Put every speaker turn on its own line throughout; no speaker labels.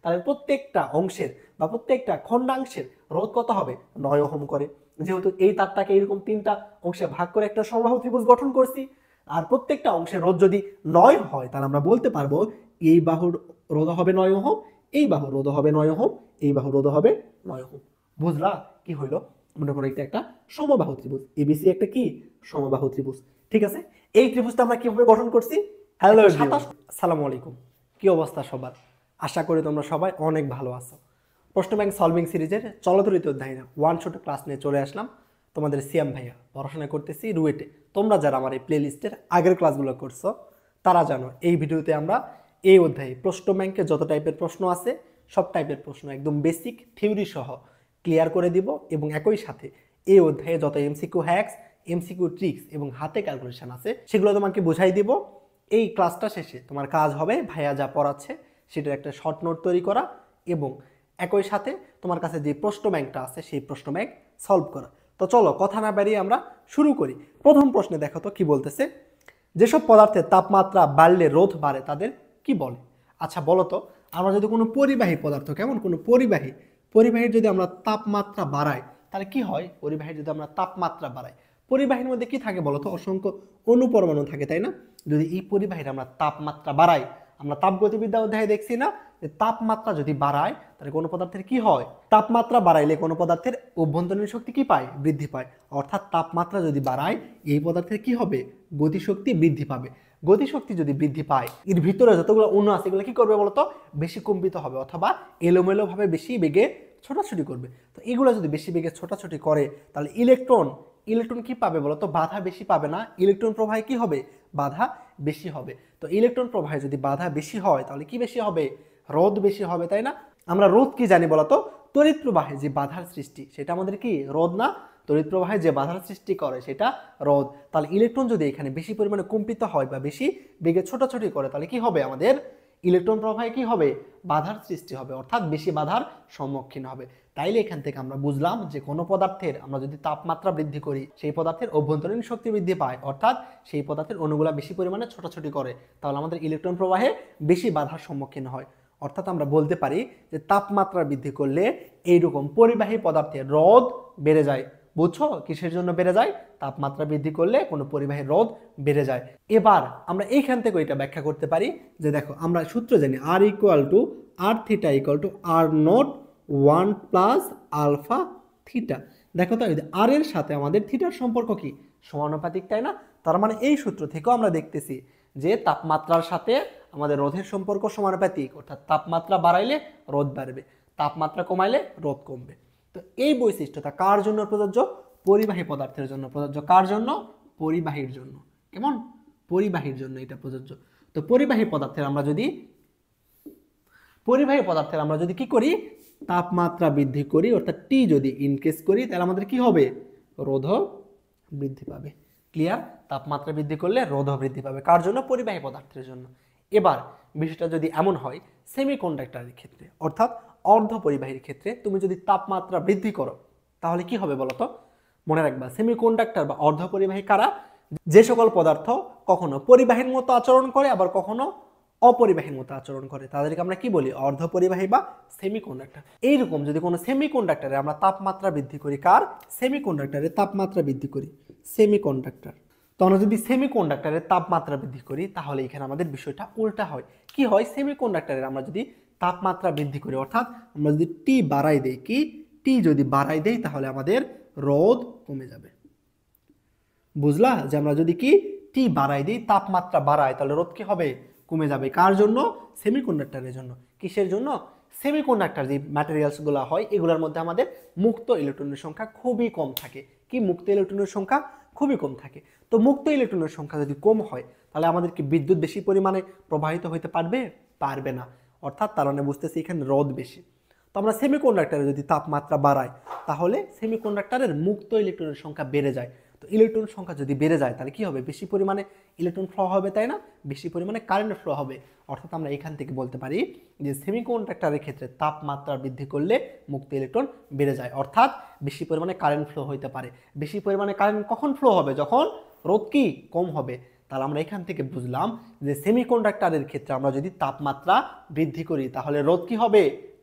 তাহলে প্রত্যেকটা অংশের বা প্রত্যেকটা খণ্ডাংশের রোধ কত হবে 9 ওহম করে। যেহেতু এই তারটাকে এরকম 3টা অংশে ভাগ করে একটা সমবাহু ত্রিভুজ গঠন করছি, আর প্রত্যেকটা অংশের রোধ যদি 9 হয় তাহলে আমরা বলতে পারবো এই বাহুর রোধ হবে 9 ওহম, এই বাহুর রোধ হবে 9 ওহম, এই বাহুর রোধ হবে 9 ওহম। বুঝলা কি হইলো? মনে করো এটা একটা সমবাহু ত্রিভুজ, এবিসি একটা কি সমবাহু ত্রিভুজ। ঠিক আছে, এই ত্রিভুজটা আমরা কিভাবে গঠন করছি? হ্যালো আসসালামু আলাইকুম, কি অবস্থা সবার? আশা করি তোমরা সবাই অনেক ভালো আছো। প্রশ্ন ব্যাংক সলভিং সিরিজের চলতরিত অধ্যায় 1 শট ক্লাস নিয়ে চলে আসলাম। তোমাদের সিয়াম ভাইয়া পড়াশোনা করতেছি রুয়েটে। তোমরা যারা আমার এই প্লে লিস্টের আগের ক্লাসগুলো করছো তারা জানো এই ভিডিওতে আমরা এই অধ্যায়ে প্রশ্ন ব্যাংকে যত টাইপের প্রশ্ন আছে সব টাইপের প্রশ্ন একদম বেসিক থিওরি সহ ক্লিয়ার করে দিব, এবং একই সাথে এই অধ্যায়ে যত এমসিকিউ হ্যাক্স, এমসিকিউ ট্রিক্স এবং হাতে ক্যালকুলেশন আছে সেগুলো তোমাকে বুঝাই দিব। এই ক্লাসটা শেষে তোমার কাজ হবে ভাইয়া যা পড়াচ্ছে সেটার একটা শর্ট নোট তৈরি করা, এবং একই সাথে তোমার কাছে যে প্রশ্ন ব্যাংকটা আছে সেই প্রশ্ন ব্যাংক সলভ করা। তো চলো কথা না বাড়িয়ে আমরা শুরু করি। প্রথম প্রশ্নে দেখো তো কি বলতেছে, যেসব পদার্থের তাপমাত্রা বাড়লে রোধ বাড়ে তাদের কি বলে? আচ্ছা বলো তো, আমরা যদি কোনো পরিবাহী পদার্থ, কেমন কোনো পরিবাহীর যদি আমরা তাপমাত্রা বাড়াই তাহলে কি হয়? পরিবাহীর যদি আমরা তাপমাত্রা বাড়াই, পরিবাহীর মধ্যে কি থাকে বলো তো? অসংখ্য অণুপরমাণু থাকে, তাই না? যদি এই পরিবাহীর আমরা তাপমাত্রা বাড়াই, আমরা তাপগতিবিদ্যা অধ্যায়ে দেখছি না যে তাপমাত্রা যদি বাড়ায় তাহলে কোনো পদার্থের কি হয়? তাপমাত্রা বাড়াইলে কোনো পদার্থের অভ্যন্তরীণ শক্তি কি পায়? বৃদ্ধি পায়। অর্থাৎ তাপমাত্রা যদি বাড়ায় এই পদার্থের কি হবে? গতিশক্তি বৃদ্ধি পাবে। গতিশক্তি যদি বৃদ্ধি পায় এর ভিতরে যতগুলো অণু আছে এগুলো কি করবে বলতো? বেশি কম্পিত হবে অথবা এলোমেলোভাবে বেশি বেগে ছোটাছুটি করবে। তো এগুলো যদি বেশি বেগে ছোটাছুটি করে তাহলে ইলেকট্রন কি পাবে বলতো? বাধা বেশি পাবে না? ইলেকট্রন প্রবাহে কি হবে? বাধা বেশি হবে। তো ইলেকট্রন প্রবাহে যদি বাধা বেশি হয় তাহলে কি বেশি হবে? রোধ বেশি হবে, তাই না? আমরা রোধ কি জানি বলতো? তড়িৎ প্রবাহে যে বাধার সৃষ্টি সেটা আমাদের কি রোধ না? তড়িৎ প্রবাহে যে বাধার সৃষ্টি করে সেটা রোধ। তাহলে ইলেকট্রন যদি এখানে বেশি পরিমাণে কম্পিত হয় বা বেশি বেগে ছোটাছুটি করে তাহলে কি হবে? আমাদের ইলেকট্রন প্রবাহে কি হবে? বাধার সৃষ্টি হবে, অর্থাৎ বেশি বাধার সম্মুখীন হবে। তাইলে এখান থেকে আমরা বুঝলাম যে কোনো পদার্থের আমরা যদি তাপমাত্রা বৃদ্ধি করি সেই পদার্থের অভ্যন্তরীণ শক্তি বৃদ্ধি পায়, অর্থাৎ সেই পদার্থের অণুগুলা বেশি পরিমাণে ছোটাছুটি করে, তাহলে আমাদের ইলেকট্রন প্রবাহে বেশি বাধার সম্মুখীন হয়। অর্থাৎ আমরা বলতে পারি যে তাপমাত্রা বৃদ্ধি করলে এইরকম পরিবাহী পদার্থের রোধ বেড়ে যায়। বুঝছো কিসের জন্য বেড়ে যায়? তাপমাত্রা বৃদ্ধি করলে কোনো পরিবাহীর রোধ বেড়ে যায়। এবার আমরা এইখান থেকে এটা ব্যাখ্যা করতে পারি যে দেখো আমরা সূত্র জানি R equal to R theta equal to R naught 1 plus alpha theta. দেখো তো আর এর সাথে আমাদের থিটার সম্পর্ক কি? সমানুপাতিক, তাই না? তার মানে এই সূত্র থেকেও আমরা দেখতেছি যে তাপমাত্রার সাথে আমাদের রোধের সম্পর্ক সমানুপাতিক, অর্থাৎ তাপমাত্রা বাড়াইলে রোধ বাড়বে, তাপমাত্রা কমাইলে রোধ কমবে। তো এই বৈশিষ্ট্যটা কার জন্য প্রযোজ্য? পরিবাহী পদার্থের জন্য প্রযোজ্য। কার জন্য? পরিবাহীর জন্য। কেমন? পরিবাহীর জন্য এটা প্রযোজ্য। তো পরিবাহী পদার্থের আমরা যদি কি করি? তাপমাত্রা বৃদ্ধি করি, অর্থাৎ টি যদি ইনক্রিজ করি তাহলে আমাদের কি হবে? রোধ বৃদ্ধি পাবে। ক্লিয়ার? তাপমাত্রা বৃদ্ধি করলে রোধ বৃদ্ধি পাবে। কার জন্য? পরিবাহী পদার্থের জন্য। এবার বিষয়টা যদি এমন হয় সেমিকন্ডাক্টরের ক্ষেত্রে, অর্থাৎ অর্ধ পরিবাহীর ক্ষেত্রে তুমি যদি তাপমাত্রা বৃদ্ধি করো তাহলে কি হবে বলতো? মনে রাখবা সেমিকন্ডাক্টর বা অর্ধ পরিবাহী কারা? যে সকল পদার্থ কখনো পরিবাহীর মতো আচরণ করে আবার কখনো অপরিবাহীর মতো আচরণ করে তাদেরকে আমরা কি বলি? অর্ধ পরিবাহী বা সেমিকন্ডাক্টর। এইরকম যদি কোনো সেমিকন্ডাক্টরে আমরা তাপমাত্রা বৃদ্ধি করি, কার? সেমিকন্ডাক্টরে তাপমাত্রা বৃদ্ধি করি, সেমিকন্ডাক্টর। তো আমরা যদি সেমিকন্ডাক্টরের তাপমাত্রা বৃদ্ধি করি তাহলে এখানে আমাদের বিষয়টা উল্টা হয়। কি হয়? সেমিকন্ডাক্টরের আমরা যদি তাপমাত্রা বৃদ্ধি করি, অর্থাৎ আমরা যদি টি বাড়াই দেই, কি টি যদি বাড়াই দেই তাহলে আমাদের রোধ কমে যাবে। বুঝলা? যে আমরা যদি কি টি বাড়াই দিই, তাপমাত্রা বাড়াই, তাহলে রোধ কি হবে? কমে যাবে। কার জন্য? সেমিকন্ডাক্টরের জন্য। কিসের জন্য? সেমিকন্ডাক্টর যে ম্যাটেরিয়ালসগুলো হয় এগুলোর মধ্যে আমাদের মুক্ত ইলেকট্রনের সংখ্যা খুবই কম থাকে। কি? মুক্ত ইলেকট্রনের সংখ্যা খুবই কম থাকে। তো মুক্ত ইলেকট্রনের সংখ্যা যদি কম হয় তাহলে আমাদের কি বিদ্যুৎ বেশি পরিমাণে প্রবাহিত হতে পারবে না। অর্থাৎ তার মানে বুঝতেছি এখানে রোধ বেশি। তো আমরা সেমিকন্ডাক্টরে যদি তাপমাত্রা বাড়াই তাহলে সেমিকন্ডাক্টরের মুক্ত ইলেকট্রনের সংখ্যা বেড়ে যায়। তো ইলেকট্রন সংখ্যা যদি বেড়ে যায় তাহলে কি হবে? বেশি পরিমাণে ইলেকট্রন ফ্লো হবে, তাই না? বেশি পরিমাণে কারেন্ট ফ্লো হবে। অর্থাৎ আমরা এখান থেকে বলতে পারি যে সেমিকন্ডাক্টরের ক্ষেত্রে তাপমাত্রা বৃদ্ধি করলে মুক্ত ইলেকট্রন বেড়ে যায়, অর্থাৎ বেশি পরিমাণে কারেন্ট ফ্লো হতে পারে। বেশি পরিমাণে কারেন্ট কখন ফ্লো হবে? যখন রোধ কি কম হবে। তাহলে আমরা এখান থেকে বুঝলাম যে সেমিকন্ডাক্টরের ক্ষেত্রে আমরা যদি তাপমাত্রা বৃদ্ধি করি তাহলে রোধ কি হবে,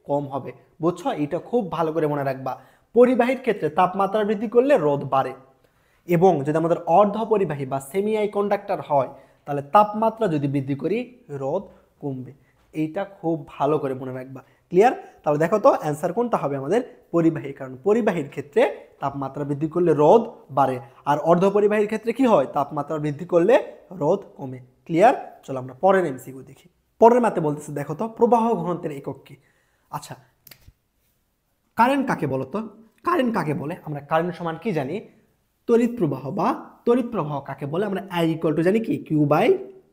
কম হবে। বুঝছো, এটা খুব ভালো করে মনে রাখবা। পরিবাহীর ক্ষেত্রে তাপমাত্রা বৃদ্ধি করলে রোধ বাড়ে, এবং যদি আমাদের অর্ধ পরিবাহী বা সেমি কন্ডাক্টর হয় তাহলে তাপমাত্রা যদি বৃদ্ধি করি রোধ কমবে। এইটা খুব ভালো করে মনে রাখবা। ক্লিয়ার? তাহলে দেখো তো অ্যান্সার কোনটা হবে আমাদের, পরিবাহী। কারণ পরিবাহীর ক্ষেত্রে তাপমাত্রা বৃদ্ধি করলে রোধ বাড়ে, আর অর্ধ পরিবাহীর ক্ষেত্রে কি হয়, তাপমাত্রা বৃদ্ধি করলে রোধ কমে। ক্লিয়ার? চলো আমরা পরের এমসিকিউ দেখি। পরের ম্যাথে বলতেছে দেখো তো প্রবাহ ঘনত্বের একক কি। আচ্ছা, কারেন্ট কাকে বলো তো? কারেন্ট কাকে বলে? আমরা কারেন্ট সমান কি জানি, তড়িৎ প্রবাহ, বা তড়িৎ প্রবাহ কাকে বলে আমরা আই ইকুয়াল টু জানি কি, Q by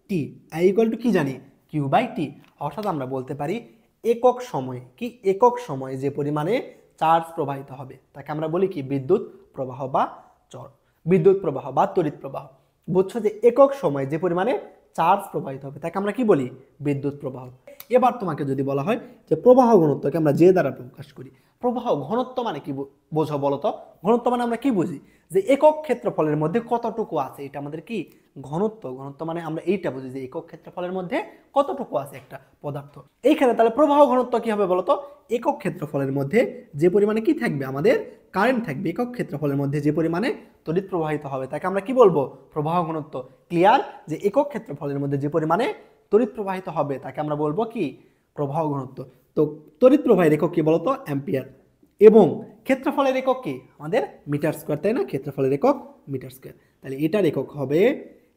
T. I equal to কি জানি, কিউ বাই টি। অর্থাৎ আমরা বলতে পারি একক সময়ে কি, একক সময়ে যে পরিমাণে চার্জ প্রবাহিত হবে তাকে আমরা বলি কি, বিদ্যুৎ প্রবাহ বা বিদ্যুৎ প্রবাহ বা তড়িৎ প্রবাহ। বুঝছো যে একক সময়ে যে পরিমাণে চার্জ প্রবাহিত হবে তাকে আমরা কি বলি, বিদ্যুৎ প্রবাহ। এবার তোমাকে যদি বলা হয় যে প্রবাহ ঘনত্বকে আমরা যে দ্বারা প্রকাশ করি, প্রবাহ ঘনত্ব মানে কি বোঝো বলো তো? ঘনত্ব মানে আমরা কি বুঝি, যে একক ক্ষেত্রফলের মধ্যে কতটুকু আছে, এটা আমাদের কি ঘনত্ব। ঘনত্ব মানে আমরা এইটা বুঝি যে একক ক্ষেত্রফলের মধ্যে কতটুকু আছে একটা পদার্থ। এইখানে তাহলে প্রবাহ ঘনত্ব কি হবে বলতো, একক ক্ষেত্রফলের মধ্যে যে পরিমাণে কি থাকবে, আমাদের কারেন্ট থাকবে, একক ক্ষেত্রফলের মধ্যে যে পরিমাণে তড়িৎ প্রবাহিত হবে তাকে আমরা কি বলবো, প্রবাহ ঘনত্ব। ক্লিয়ার? যে একক ক্ষেত্রফলের মধ্যে যে পরিমাণে তড়িৎ প্রবাহিত হবে তাকে আমরা বলবো কি, প্রবাহ ঘনত্ব। তো তড়িৎ প্রবাহের একক কি বলতো, অ্যাম্পিয়ার। এবং ক্ষেত্রফলের একক কি, আমাদের মিটার স্কোয়ার, তাই না? ক্ষেত্রফলের একক মিটার স্কোয়ার। তাহলে এটার একক হবে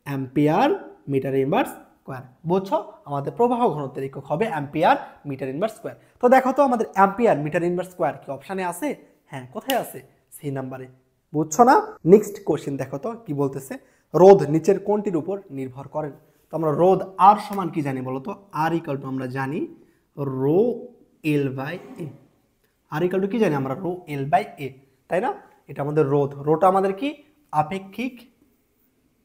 অ্যাম্পিয়ার মিটার ইনভার্স স্কোয়ার। বুঝছো, আমাদের প্রবাহ ঘনত্বের একক হবে অ্যাম্পিয়ার মিটার ইনভার্স স্কোয়ার। তো দেখো তো আমাদের অ্যাম্পিয়ার মিটার ইনভার্স স্কোয়ার কি অপশানে আছে? হ্যাঁ, কোথায় আছে, সি নাম্বারে। বুঝছো না? নেক্সট কোশ্চেন দেখো তো কি বলতেছে, রোধ নিচের কোনটির উপর নির্ভর করেন। তো আমরা রোধ আর সমান কি জানি বলতো, আর ইকাল টু আমরা জানি রো এল বাই এ। আর ইকাল টু কি জানি আমরা, রো এল বাই এ, তাই না? এটা আমাদের রোধ। রোটা আমাদের কি, আপেক্ষিক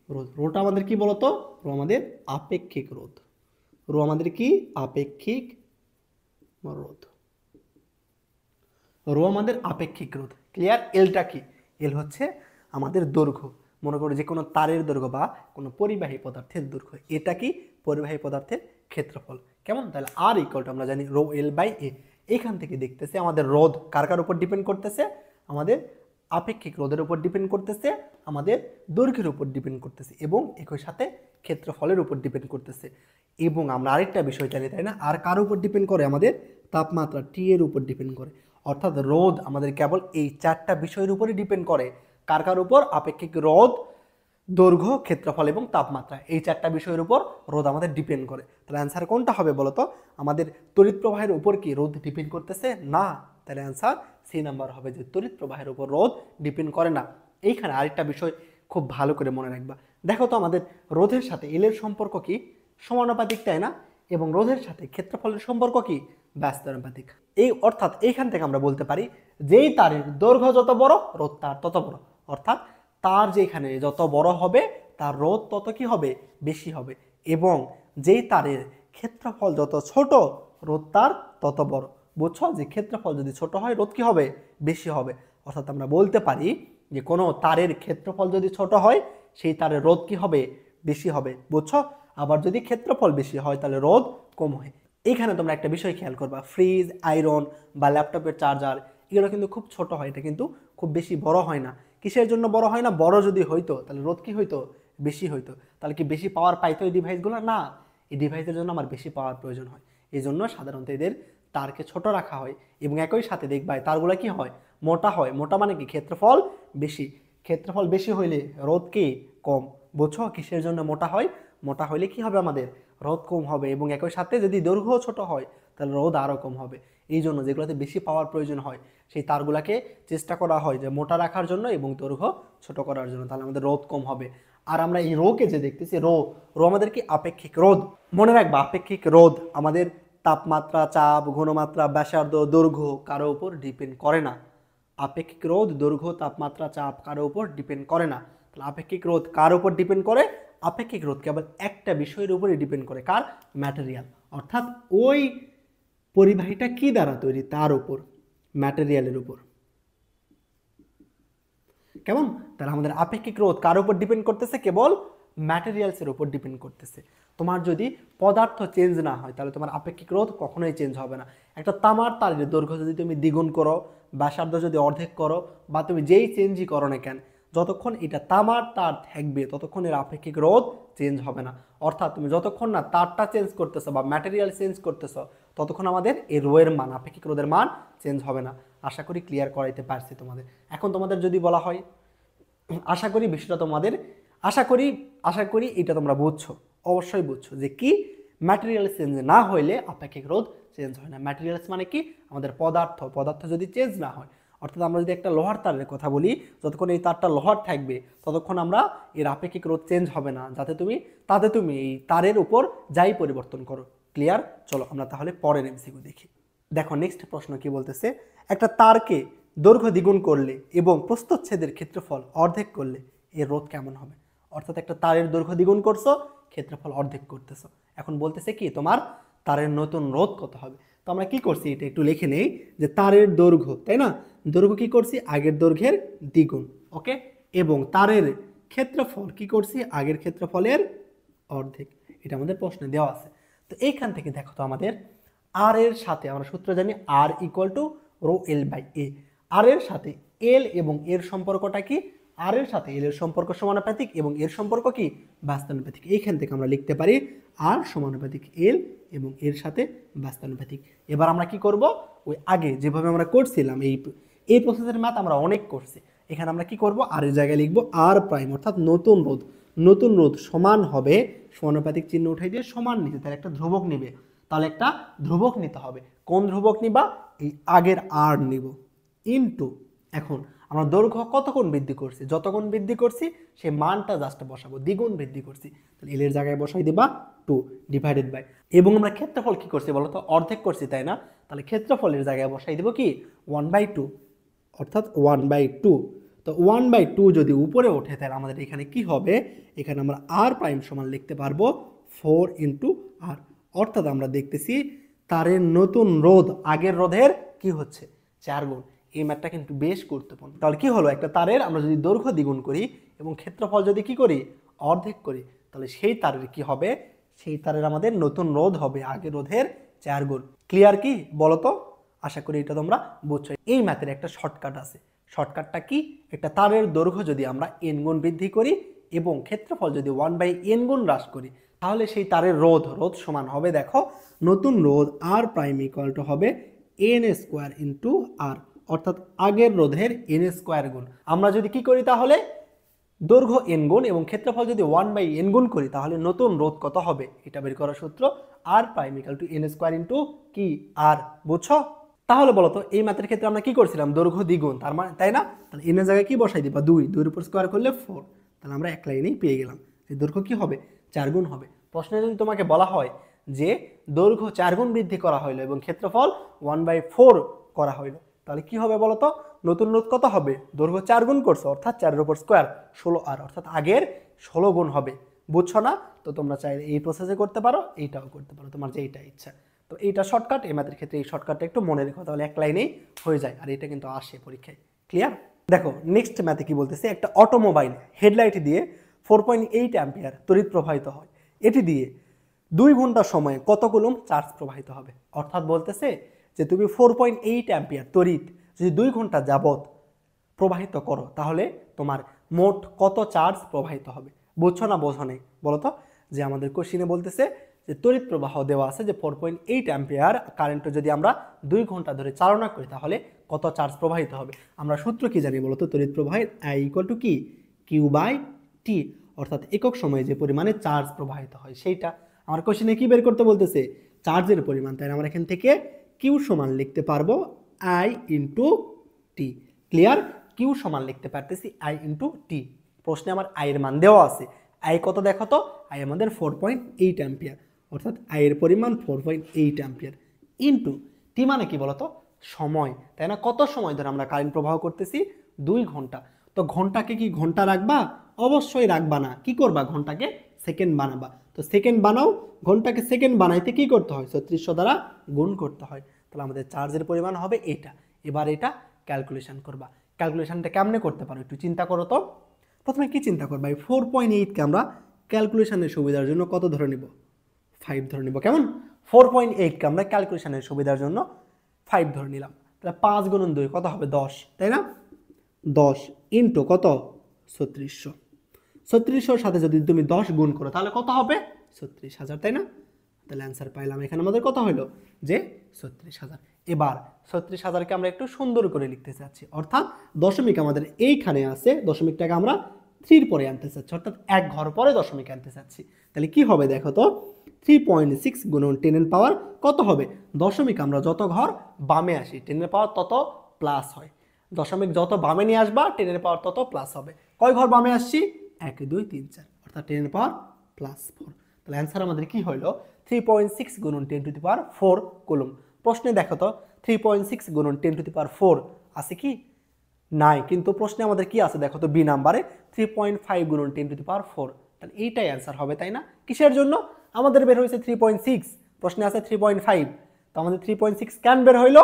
রোধ। রোটা আমাদের কি বলতো, রো আমাদের আপেক্ষিক রোধ। রো আমাদের কি, আপেক্ষিক রোধ। রো আমাদের আপেক্ষিক রোধ। ক্লিয়ার? এলটা কি, এল হচ্ছে আমাদের দৈর্ঘ্য। মনে করো যে কোনো তারের দৈর্ঘ্য বা কোনো পরিবাহী পদার্থের দৈর্ঘ্য। এটা কি, পরিবাহী পদার্থের ক্ষেত্রফল। কেমন? তাহলে আর ইকুয়াল টু আমরা জানি রো এল বাই এ। এখান থেকে দেখতেছে আমাদের রোধ কার কার উপর ডিপেন্ড করতেছে, আমাদের আপেক্ষিক রোধের উপর ডিপেন্ড করতেছে, আমাদের দৈর্ঘ্যের উপর ডিপেন্ড করতেছে, এবং একই সাথে ক্ষেত্রফলের উপর ডিপেন্ড করতেছে। এবং আমরা আরেকটা বিষয় জানি, তাই না? আর কার উপর ডিপেন্ড করে, আমাদের তাপমাত্রা টি এর উপর ডিপেন্ড করে। অর্থাৎ রোধ আমাদের কেবল এই চারটা বিষয়ের উপরই ডিপেন্ড করে। কার কার উপর? আপেক্ষিক রোধ, দৈর্ঘ্য, ক্ষেত্রফল এবং তাপমাত্রা। এই চারটা বিষয়ের উপর রোধ আমাদের ডিপেন্ড করে। তাহলে অ্যান্সার কোনটা হবে বলতো, আমাদের তড়িৎ প্রবাহের উপর কি রোধ ডিপেন্ড করতেছে না। তাহলে অ্যান্সার সি নাম্বার হবে, যে তড়িৎ প্রবাহের উপর রোধ ডিপেন্ড করে না। এইখানে আরেকটা বিষয় খুব ভালো করে মনে রাখবা। দেখো তো আমাদের রোধের সাথে এলের সম্পর্ক কি, সমানুপাতিক, তাই না? এবং রোধের সাথে ক্ষেত্রফলের সম্পর্ক কি, ব্যস্তানুপাতিক। এই অর্থাৎ এইখান থেকে আমরা বলতে পারি যেই তারের দৈর্ঘ্য যত বড় রোধ তার তত বড়। অর্থাৎ তার যেখানে যত বড় হবে তার রোধ তত কি হবে, বেশি হবে। এবং যেই তারের ক্ষেত্রফল যত ছোট রোধ তার তত বড়। বুঝছো, যে ক্ষেত্রফল যদি ছোট হয় রোধ কি হবে, বেশি হবে। অর্থাৎ আমরা বলতে পারি যে কোনো তারের ক্ষেত্রফল যদি ছোট হয় সেই তারের রোধ কি হবে, বেশি হবে। বুঝছো, আবার যদি ক্ষেত্রফল বেশি হয় তাহলে রোধ কম হয়। এইখানে তোমরা একটা বিষয় খেয়াল করবা, ফ্রিজ, আয়রন বা ল্যাপটপের চার্জার এগুলো কিন্তু খুব ছোট হয়, এটা কিন্তু খুব বেশি বড় হয় না। কিসের জন্য বড় হয় না, বড় যদি হইতো তাহলে রোধ কি হইতো, বেশি হইতো। তাহলে কি বেশি পাওয়ার পাইতো এই ডিভাইসগুলো? না, এই ডিভাইসের জন্য আমার বেশি পাওয়ার প্রয়োজন হয়। এই জন্য সাধারণত এদের তারকে ছোট রাখা হয়। এবং একই সাথে দেখবা তারগুলো কি হয়, মোটা হয়। মোটা মানে কি, ক্ষেত্রফল বেশি। ক্ষেত্রফল বেশি হইলে রোধ কি, কম। বুঝছো, কিসের জন্য মোটা হয়, মোটা হইলে কি হবে, আমাদের রোধ কম হবে। এবং একই সাথে যদি দৈর্ঘ্য ছোট হয় তাহলে রোধ আরও কম হবে। এই জন্য যেগুলোতে বেশি পাওয়ার প্রয়োজন হয় সেই তারগুলাকে চেষ্টা করা হয় যে মোটা রাখার জন্য এবং দৈর্ঘ্য ছোট করার জন্য, তাহলে আমাদের রোধ কম হবে। আর আমরা এই রোকে যে দেখতেছি, রো আমাদের কি, আপেক্ষিক রোধ। মনে রাখবা, আপেক্ষিক রোধ আমাদের তাপমাত্রা, চাপ, ঘনমাত্রা, ব্যাসার্ধ, দৈর্ঘ্য কারো উপর ডিপেন্ড করে না। আপেক্ষিক রোধ, দৈর্ঘ্য, তাপমাত্রা, চাপ কারো উপর ডিপেন্ড করে না। তাহলে আপেক্ষিক রোধ কার উপর ডিপেন্ড করে, আপেক্ষিক রোধ কেবল একটা বিষয়ের উপরই ডিপেন্ড করে, কার, ম্যাটেরিয়াল। অর্থাৎ ওই পরিবাহীটা কি দ্বারা তৈরি তার উপর, ম্যাটেরিয়ালের উপর। কেমন? তাহলে আমাদের আপেক্ষিক রোধ কার উপর ডিপেন্ড করতেছে, কেবল ম্যাটেরিয়ালসের উপর ডিপেন্ড করতেছে। তোমার যদি পদার্থ চেঞ্জ না হয় তাহলে তোমার আপেক্ষিক রোধ কখনোই চেঞ্জ হবে না। একটা তামার তারের দৈর্ঘ্য যদি তুমি দ্বিগুণ করো, ব্যাসার্ধ যদি অর্ধেক করো, বা তুমি যেই চেঞ্জই করো না কেন, যতক্ষণ এটা তামার তার থাকবে ততক্ষণ এর আপেক্ষিক রোধ চেঞ্জ হবে না। অর্থাৎ তুমি যতক্ষণ না তারটা চেঞ্জ করতেছো বা ম্যাটেরিয়াল চেঞ্জ করতেছো ততক্ষণ আমাদের এই রোয়ের মান, আপেক্ষিক রোধের মান চেঞ্জ হবে না। আশা করি ক্লিয়ার করাইতে পারছি তোমাদের। এখন তোমাদের যদি বলা হয়, আশা করি বিষয়টা তোমাদের, আশা করি এটা তোমরা বুঝছো, অবশ্যই বুঝছো যে কি ম্যাটেরিয়াল চেঞ্জ না হইলে আপেক্ষিক রোধ চেঞ্জ হয় না। ম্যাটেরিয়ালস মানে কি? আমাদের পদার্থ যদি চেঞ্জ না হয়, অর্থাৎ আমরা যদি একটা লোহার তারের কথা বলি, যতক্ষণ এই তারটা লোহার থাকবে ততক্ষণ আমরা এর আপেক্ষিক রোধ চেঞ্জ হবে না, তাতে তুমি এই তারের উপর যাই পরিবর্তন করো। ক্লিয়ার? চলো আমরা তাহলে পরের এমসিকিউ দেখি। দেখো নেক্সট প্রশ্ন কি বলতেছে, একটা তারকে দৈর্ঘ্য দ্বিগুণ করলে এবং প্রস্থচ্ছেদের ক্ষেত্রফল অর্ধেক করলে এর রোধ কেমন হবে? অর্থাৎ একটা তারের দৈর্ঘ্য দ্বিগুণ করছো, ক্ষেত্রফল অর্ধেক করতেছো, এখন বলতেছে কি তোমার তারের নতুন রোধ কত হবে। তো আমরা কি করছি এটা একটু লিখে নেই, যে তারের দৈর্ঘ্য, তাই না, দৈর্ঘ্য কি করছি আগের দৈর্ঘ্যের দ্বিগুণ, ওকে, এবং তারের ক্ষেত্রফল কি করছি আগের ক্ষেত্রফলের অর্ধেক। এটা আমাদের প্রশ্নে দেওয়া আছে। তো এইখান থেকে দেখো তো আমাদের আর এর সাথে আমরা সূত্র জানি R equal to rho L by A. আর এর সাথে এল এবং এর সম্পর্কটা কি? আর এর সাথে এল এর সম্পর্ক সমানুপাতিক এবং এর সম্পর্ক কি? ব্যস্তানুপাতিক। এইখান থেকে আমরা লিখতে পারি আর সমানুপাতিক এল এবং এর সাথে ব্যস্তানুপাতিক। এবার আমরা কি করব, ওই আগে যেভাবে আমরা করছিলাম এই প্রসেসের ম্যাথ আমরা অনেক করছি, এখানে আমরা কি করব, আর এর জায়গায় লিখবো আর প্রাইম, অর্থাৎ নতুন রোধ সমান হবে, সমানুপাতিক চিহ্ন উঠাই দিয়ে সমান নিতে, তাহলে একটা ধ্রুবক নিবে, তাহলে একটা ধ্রুবক নিতে হবে। কোন ধ্রুবক নিবা? এই আগের আর নিব, ইনটু এখন আমরা দৈর্ঘ্য কত গুণ বৃদ্ধি করছি, যত গুণ বৃদ্ধি করছি সেই মানটা জাস্ট বসাবো, দ্বিগুণ বৃদ্ধি করছি, তাহলে এল এর জায়গায় বসাই দিবা 2 ডিভাইডেড বাই, এবং আমরা ক্ষেত্রফল কি করছি বলো তো, অর্ধেক করছি, তাই না, তাহলে ক্ষেত্রফলের জায়গায় বসাই দিব কি 1/2, অর্থাৎ 1/2। তো 1/2 যদি উপরে ওঠে তাহলে আমাদের এখানে কি হবে, এখানে আমরা আর প্রাইম সমান লিখতে পারবো 4 ইন্টু আর, অর্থাৎ আমরা দেখতেছি তারের নতুন রোধ আগের রোধের কি হচ্ছে 4 গুণ। এই ম্যাথটা কিন্তু বেশ গুরুত্বপূর্ণ। তাহলে কি হলো, একটা তারের আমরা যদি দৈর্ঘ্য দ্বিগুণ করি এবং ক্ষেত্রফল যদি কি করি অর্ধেক করি, তাহলে সেই তারের কি হবে, সেই তারের আমাদের নতুন রোধ হবে আগের রোধের 4 গুণ। ক্লিয়ার কি বলো তো? আশা করি এটা তোমরা বুঝছো। এই ম্যাথের একটা শর্টকাট আছে, শর্টকাটটা কি, একটা তারের দৈর্ঘ্য যদি আমরা n গুণ বৃদ্ধি করি এবং ক্ষেত্রফল যদি 1/n গুণ হ্রাস করি, তাহলে সেই তারের রোধ সমান হবে, দেখো নতুন রোধ আর প্রাইম ইকুয়াল টু হবে n স্কোয়ার ইন্টু আর, অর্থাৎ আগের রোধের n স্কোয়ার গুণ। আমরা যদি কি করি তাহলে দৈর্ঘ্য n গুণ এবং ক্ষেত্রফল যদি 1/n গুণ করি তাহলে নতুন রোধ কত হবে, এটা বের করার সূত্র R prime equal to n square into কি আর। বুঝছো? তাহলে বলো তো এই ম্যাথের ক্ষেত্রে আমরা কি করছিলাম, দৈর্ঘ্য দ্বিগুণ, তার মানে তাই না, তাহলে n এর জায়গায় কি বসাই দিবা 2, 2 এর উপর স্কোয়ার করলে 4, তাহলে আমরা এক লাইনেই পেয়ে গেলাম যে দৈর্ঘ্য কি হবে 4 গুণ হবে। প্রশ্নে যদি তোমাকে বলা হয় যে দৈর্ঘ্য 4 গুণ বৃদ্ধি করা হইলো এবং ক্ষেত্রফল 1/4 করা হইলো, তাহলে কি হবে বলো তো, নতুন রোধ কত হবে, দৈর্ঘ্য 4 গুণ করছো অর্থাৎ 4 এর উপর স্কোয়ার 16 আর, অর্থাৎ আগের 16 গুণ হবে। বুঝছো না? তো তোমরা চাইলে এই প্রসেসে করতে পারো, এইটাও করতে পারো, তোমার যেইটা ইচ্ছা। তো এইটা শর্টকাট, এই ম্যাথের ক্ষেত্রে এই শর্টকাটটা একটু মনে রেখো, তাহলে এক লাইনেই হয়ে যায়, আর এটা কিন্তু আসে পরীক্ষায়। ক্লিয়ার? দেখো নেক্সট ম্যাথে কি বলতেছে, একটা অটোমোবাইল হেডলাইট দিয়ে 4.8 অ্যাম্পিয়ার তড়িৎ প্রবাহিত হয়, এটি দিয়ে 2 ঘন্টা সময়ে কত কুলম্ব চার্জ প্রবাহিত হবে। অর্থাৎ বলতেছে যে তুমি 4.8 অ্যাম্পিয়ার তড়িৎ যদি 2 ঘন্টা যাবত প্রবাহিত করো তাহলে তোমার মোট কত চার্জ প্রবাহিত হবে। বুঝছো না বোঝো নেই বলো তো? যে আমাদের কোশ্চিনে বলতেছে যে তড়িৎ প্রবাহ দেওয়া আছে যে 4.8 অ্যাম্পিয়ার কারেন্ট যদি আমরা 2 ঘন্টা ধরে চালনা করি তাহলে কত চার্জ প্রবাহিত হবে। আমরা সূত্র কি জানি বলো তো, তড়িৎ প্রবাহের I ইকুয়াল টু কি Q/T, অর্থাৎ একক সময়ে যে পরিমাণে চার্জ প্রবাহিত হয় সেইটা। আমার কোশ্চিনে কি বের করতে বলতেছে, চার্জের পরিমাণ, তাই আমরা এখান থেকে Q সমান লিখতে পারবো I into T. Clear? Q সমান লিখতে পারতেছি I ইন্টু টি। প্রশ্নে আমার I এর মান দেওয়া আছে, I কত দেখো তো, I আমাদের 4.8 অ্যাম্পিয়ার, অর্থাৎ I এর পরিমাণ 4.8 অ্যাম্পিয়ার ইন্টু টি মানে কি বলতো, সময়, তাই না, কত সময় ধরে আমরা কারেন্ট প্রবাহ করতেছি 2 ঘন্টা। তো ঘন্টাকে কি ঘন্টা রাখবা? অবশ্যই রাখবা না, কি করবা, ঘন্টাকে সেকেন্ড বানাবা। তো সেকেন্ড বানাও, ঘন্টাকে সেকেন্ড বানাইতে কি করতে হয়, 3600 দ্বারা গুণ করতে হয়। তাহলে আমাদের চার্জের পরিমাণ হবে এটা। এবার এটা ক্যালকুলেশন করবা। ক্যালকুলেশনটা কেমনে করতে পারো একটু চিন্তা করো তো। প্রথমে কি চিন্তা করবা, এই 4.8কে আমরা ক্যালকুলেশনের সুবিধার জন্য কত ধরে নিব 5 ধরে নিব কেমন 4.8কে আমরা ক্যালকুলেশনের সুবিধার জন্য 5 ধরে নিলাম তাহলে 5 গুণন 2 কত হবে 10 তাই না 10 ইনটু কত 3600 3600 সাথে যদি তুমি 10 গুণ করো তাহলে কত হবে 36,000 তাই না তাহলে অ্যান্সার পাইলাম এখানে আমাদের কত হলো যে 36,000 এবার 36,000কে আমরা একটু সুন্দর করে লিখতে চাচ্ছি অর্থাৎ দশমিক আমাদের এইখানে আছে দশমিকটাকে আমরা 3 এর পরে আনতে চাচ্ছি অর্থাৎ এক ঘর পরে দশমিক আনতে চাচ্ছি তাহলে কি হবে দেখো তো 3.6 গুণন 10 এর পাওয়ার কত হবে দশমিক আমরা যত ঘর বামে আসি 10 এর পাওয়ার তত প্লাস হয় দশমিক যত বামে নিয়ে আসবা 10 এর পাওয়ার তত প্লাস হবে কয় ঘর বামে আসছি 1 2 3 4 অর্থাৎ 10 এর পাওয়ার প্লাস 4 তাহলে অ্যান্সার আমাদের কি হলো 3.6 গুণন 10 টু দি পাওয়ার 4 কুলম প্রশ্নে দেখো তো 3.6 গুণন 10 টু দি পাওয়ার 4 আছে কি নাই কিন্তু প্রশ্নে আমাদের কি আছে দেখো তো বি নাম্বারে 3.5 গুণন 10 টু দি পাওয়ার 4 তাহলে এইটাই অ্যান্সার হবে তাই না কিসের জন্য আমাদের বের হয়েছে 3.6 প্রশ্নে আছে 3.5 তো আমাদের 3.6 কেন বের হইলো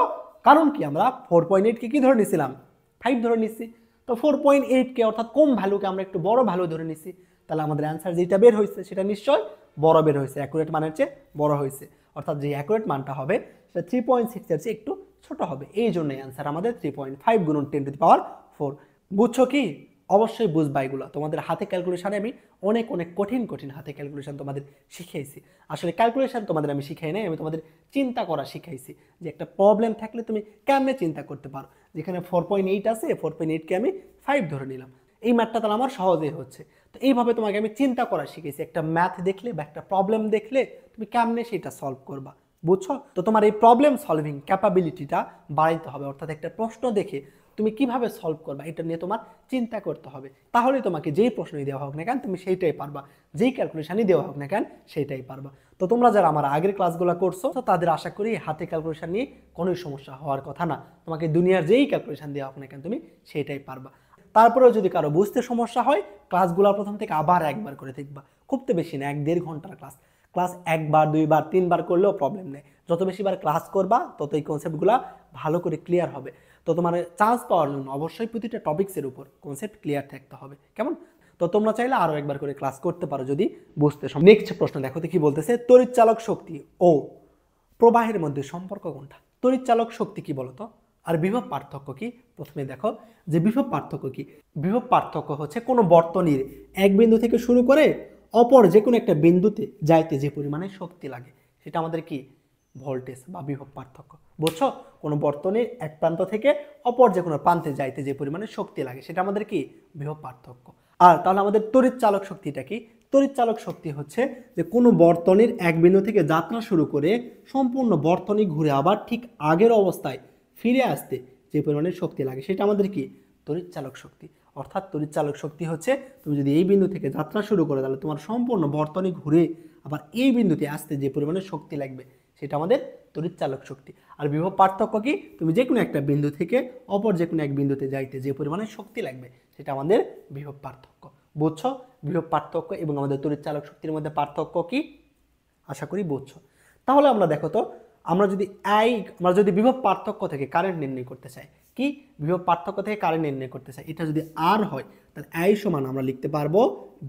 কারণ কি আমরা 4.8 কে কি ধরে নিছিলাম 5 ধরে নিছি তো 4.8 কে অর্থাৎ কম ভ্যালুকে আমরা একটু বড় ভ্যালু ধরে নিছি তাহলে আমাদের অ্যান্সার যেটা বের হয়েছে সেটা নিশ্চয় বড় বের হয়েছে অ্যাকুরেট মানের চেয়ে বড় হয়েছে অর্থাৎ যে অ্যাকুরেট মানটা হবে সেটা 3.6 এর চেয়ে একটু ছোট হবে এই জন্যই অ্যান্সার আমাদের 3.5 গুণন 10 টু দি পাওয়ার 4 বুঝছো কি অবশ্যই বুঝবা এগুলো তোমাদের হাতে ক্যালকুলেশনে আমি অনেক অনেক কঠিন কঠিন হাতে ক্যালকুলেশন তোমাদের শিখিয়েছি আসলে ক্যালকুলেশন তোমাদের আমি শিখাই নাই আমি তোমাদের চিন্তা করা শিখাইছি যে একটা প্রবলেম থাকলে তুমি কেমনে চিন্তা করতে পারো যেখানে 4.8 আছে 4.8 কে আমি 5 ধরে নিলাম এই ম্যাথটা তাহলে আমার সহজেই হচ্ছে তো এইভাবে তোমাকে আমি চিন্তা করা শিখেছি একটা ম্যাথ দেখলে বা একটা প্রবলেম দেখলে তুমি কেমনে সেটা সলভ করবা বুঝছো তো তোমার এই প্রবলেম সলভিং ক্যাপাবিলিটিটা বাড়াইতে হবে অর্থাৎ একটা প্রশ্ন দেখে তুমি কিভাবে সলভ করবা এটা নিয়ে তোমার চিন্তা করতে হবে তাহলে তোমাকে যেই প্রশ্নই দেওয়া হোক না কেন তুমি সেইটাই পারবা যেই ক্যালকুলেশনই দেওয়া হোক না কেন সেইটাই পারবা তো তোমরা যারা আমার আগের ক্লাসগুলো করছো তো তাদের আশা করি হাতে ক্যালকুলেশন নিয়ে কোনোই সমস্যা হওয়ার কথা না তোমাকে দুনিয়ার যেই ক্যালকুলেশন দেওয়া হোক না কেন তুমি সেইটাই পারবা তারপরেও যদি কারো বুঝতে সমস্যা হয় ক্লাসগুলো প্রথম থেকে আবার একবার করে দেখবা খুব তো বেশি না 1-1.5 ঘন্টার ক্লাস একবার 2বার 3বার করলেও প্রবলেম নেই যত বেশিবার ক্লাস করবা তত এই কনসেপ্টগুলো ভালো করে ক্লিয়ার হবে তো তোমার চান্স পাওয়ার জন্য অবশ্যই প্রতিটা টপিক্সের উপর কনসেপ্ট ক্লিয়ার থাকতে হবে কেমন তো তোমরা চাইলে আরও একবার করে ক্লাস করতে পারো যদি বুঝতে নেক্সট প্রশ্ন দেখো তো কি বলতেছে তড়িৎচালক শক্তি ও প্রবাহের মধ্যে সম্পর্ক কোনটা তড়িৎচালক শক্তি কি বলতো আর বিভব পার্থক্য কি প্রথমে দেখো যে বিভব পার্থক্য কি বিভব পার্থক্য হচ্ছে কোনো বর্তনীর এক বিন্দু থেকে শুরু করে অপর যে কোনো একটা বিন্দুতে যাইতে যে পরিমাণে শক্তি লাগে সেটা আমাদের কি ভোল্টেজ বা বিভব পার্থক্য বুঝছো কোনো বর্তনীর এক প্রান্ত থেকে অপর যে কোনো প্রান্তে যাইতে যে পরিমাণে শক্তি লাগে সেটা আমাদের কি বিভব পার্থক্য আর তাহলে আমাদের তড়িৎচালক শক্তিটা কি তড়িৎচালক শক্তি হচ্ছে যে কোনো বর্তনীর এক বিন্দু থেকে যাত্রা শুরু করে সম্পূর্ণ বর্তনী ঘুরে আবার ঠিক আগের অবস্থায় ফিরে আসতে যে পরিমাণে শক্তি লাগে সেটা আমাদের কি তড়িৎচালক শক্তি অর্থাৎ তড়িৎচালক শক্তি হচ্ছে তুমি যদি এই বিন্দু থেকে যাত্রা শুরু করো তাহলে তোমার সম্পূর্ণ বর্তনী ঘুরে আবার এই বিন্দুতে আসতে যে পরিমাণে শক্তি লাগবে সেটা আমাদের তড়িৎচালক শক্তি আর বিভব পার্থক্য কি তুমি যে কোনো একটা বিন্দু থেকে অপর যে কোনো এক বিন্দুতে যাইতে যে পরিমাণে শক্তি লাগবে সেটা আমাদের বিভব পার্থক্য বুঝছো বিভব পার্থক্য এবং আমাদের তড়িৎচালক শক্তির মধ্যে পার্থক্য কি আশা করি বুঝছো তাহলে আমরা দেখো তো আমরা যদি বিভব পার্থক্য থেকে কারেন্ট নির্ণয় করতে চাই কি বিভব পার্থক্য থেকে কারেন্ট নির্ণয় করতে চাই এটা যদি আর হয় তাহলে আই সমান আমরা লিখতে পারবো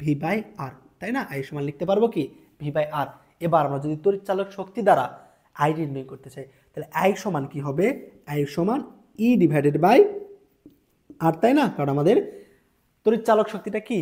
ভি বাই আর তাই না আই সমান লিখতে পারবো কি ভি বাই আর এবার আমরা যদি তড়িৎচালক শক্তি দ্বারা আই নির্ণয় করতে চাই তাহলে আই সমান কি হবে আই সমান ই ডিভাইডেড বাই আর তাই না কারণ আমাদের তড়িৎচালক শক্তিটা কি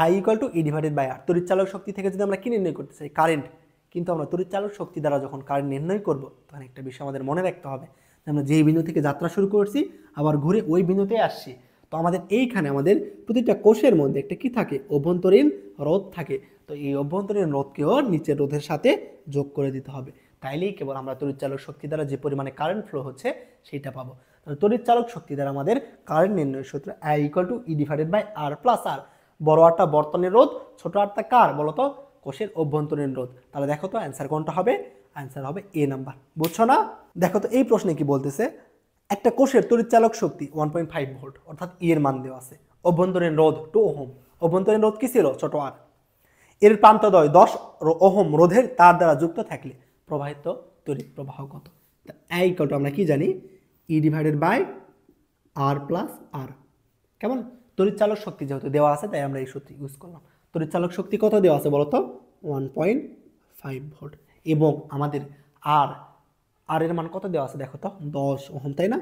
I equal to E divided by R তড়িৎচালক শক্তি থেকে যদি আমরা কি নির্ণয় করতে চাই কারেন্ট কিন্তু আমরা তড়িৎচালক শক্তি দ্বারা যখন কারেন্ট নির্ণয় করব তখন একটা বিষয় আমাদের মনে রাখতে হবে আমরা যেই বিন্দু থেকে যাত্রা শুরু করছি আবার ঘুরে ওই বিন্দুতে আসছি তো আমাদের এইখানে আমাদের প্রতিটা কোষের মধ্যে একটা কি থাকে অভ্যন্তরীণ রোধ থাকে তো এই অভ্যন্তরীণ রোধকেও নিচের রোধের সাথে যোগ করে দিতে হবে তাইলেই কেবল আমরা তড়িৎচালক শক্তি দ্বারা যে পরিমাণে কারেন্ট ফ্লো হচ্ছে সেইটা পাবো তাহলে তড়িৎচালক শক্তি দ্বারা আমাদের কারেন্ট নির্ণয় সূত্র I equal to E divided by R plus R বড় আরটা বর্তনীর রোধ ছোট আরটা কার বলতো কোষের অভ্যন্তরীণ রোধ তাহলে দেখো তো অ্যান্সার কোনটা হবে অ্যান্সার হবে এ নাম্বার বুঝছো না দেখো তো এই প্রশ্নে কি বলতেছে একটা কোষের তড়িৎচালক শক্তি 1.5 ভোল্ট অর্থাৎ ই এর মান দেওয়া আছে অভ্যন্তরীণ রোধ 2 ওহম অভ্যন্তরীণ রোধ কি ছিল ছোট আর এর প্রান্তদ্বয় 10 ওহম রোধের তার দ্বারা যুক্ত থাকলে প্রবাহিত তড়িৎ প্রবাহ কত এই কত আমরা কি জানি E divided by R plus R কেমন তড়িৎচালক শক্তি যেহেতু দেওয়া আছে তাই আমরা এই সূত্র ইউজ করলাম তড়িৎচালক শক্তি কত দেওয়া আছে বলো তো 1.5 ভোল্ট। এবং আমাদের আর আর এর মান কত দেওয়া আছে দেখো তো 10 ওহম, তাই না?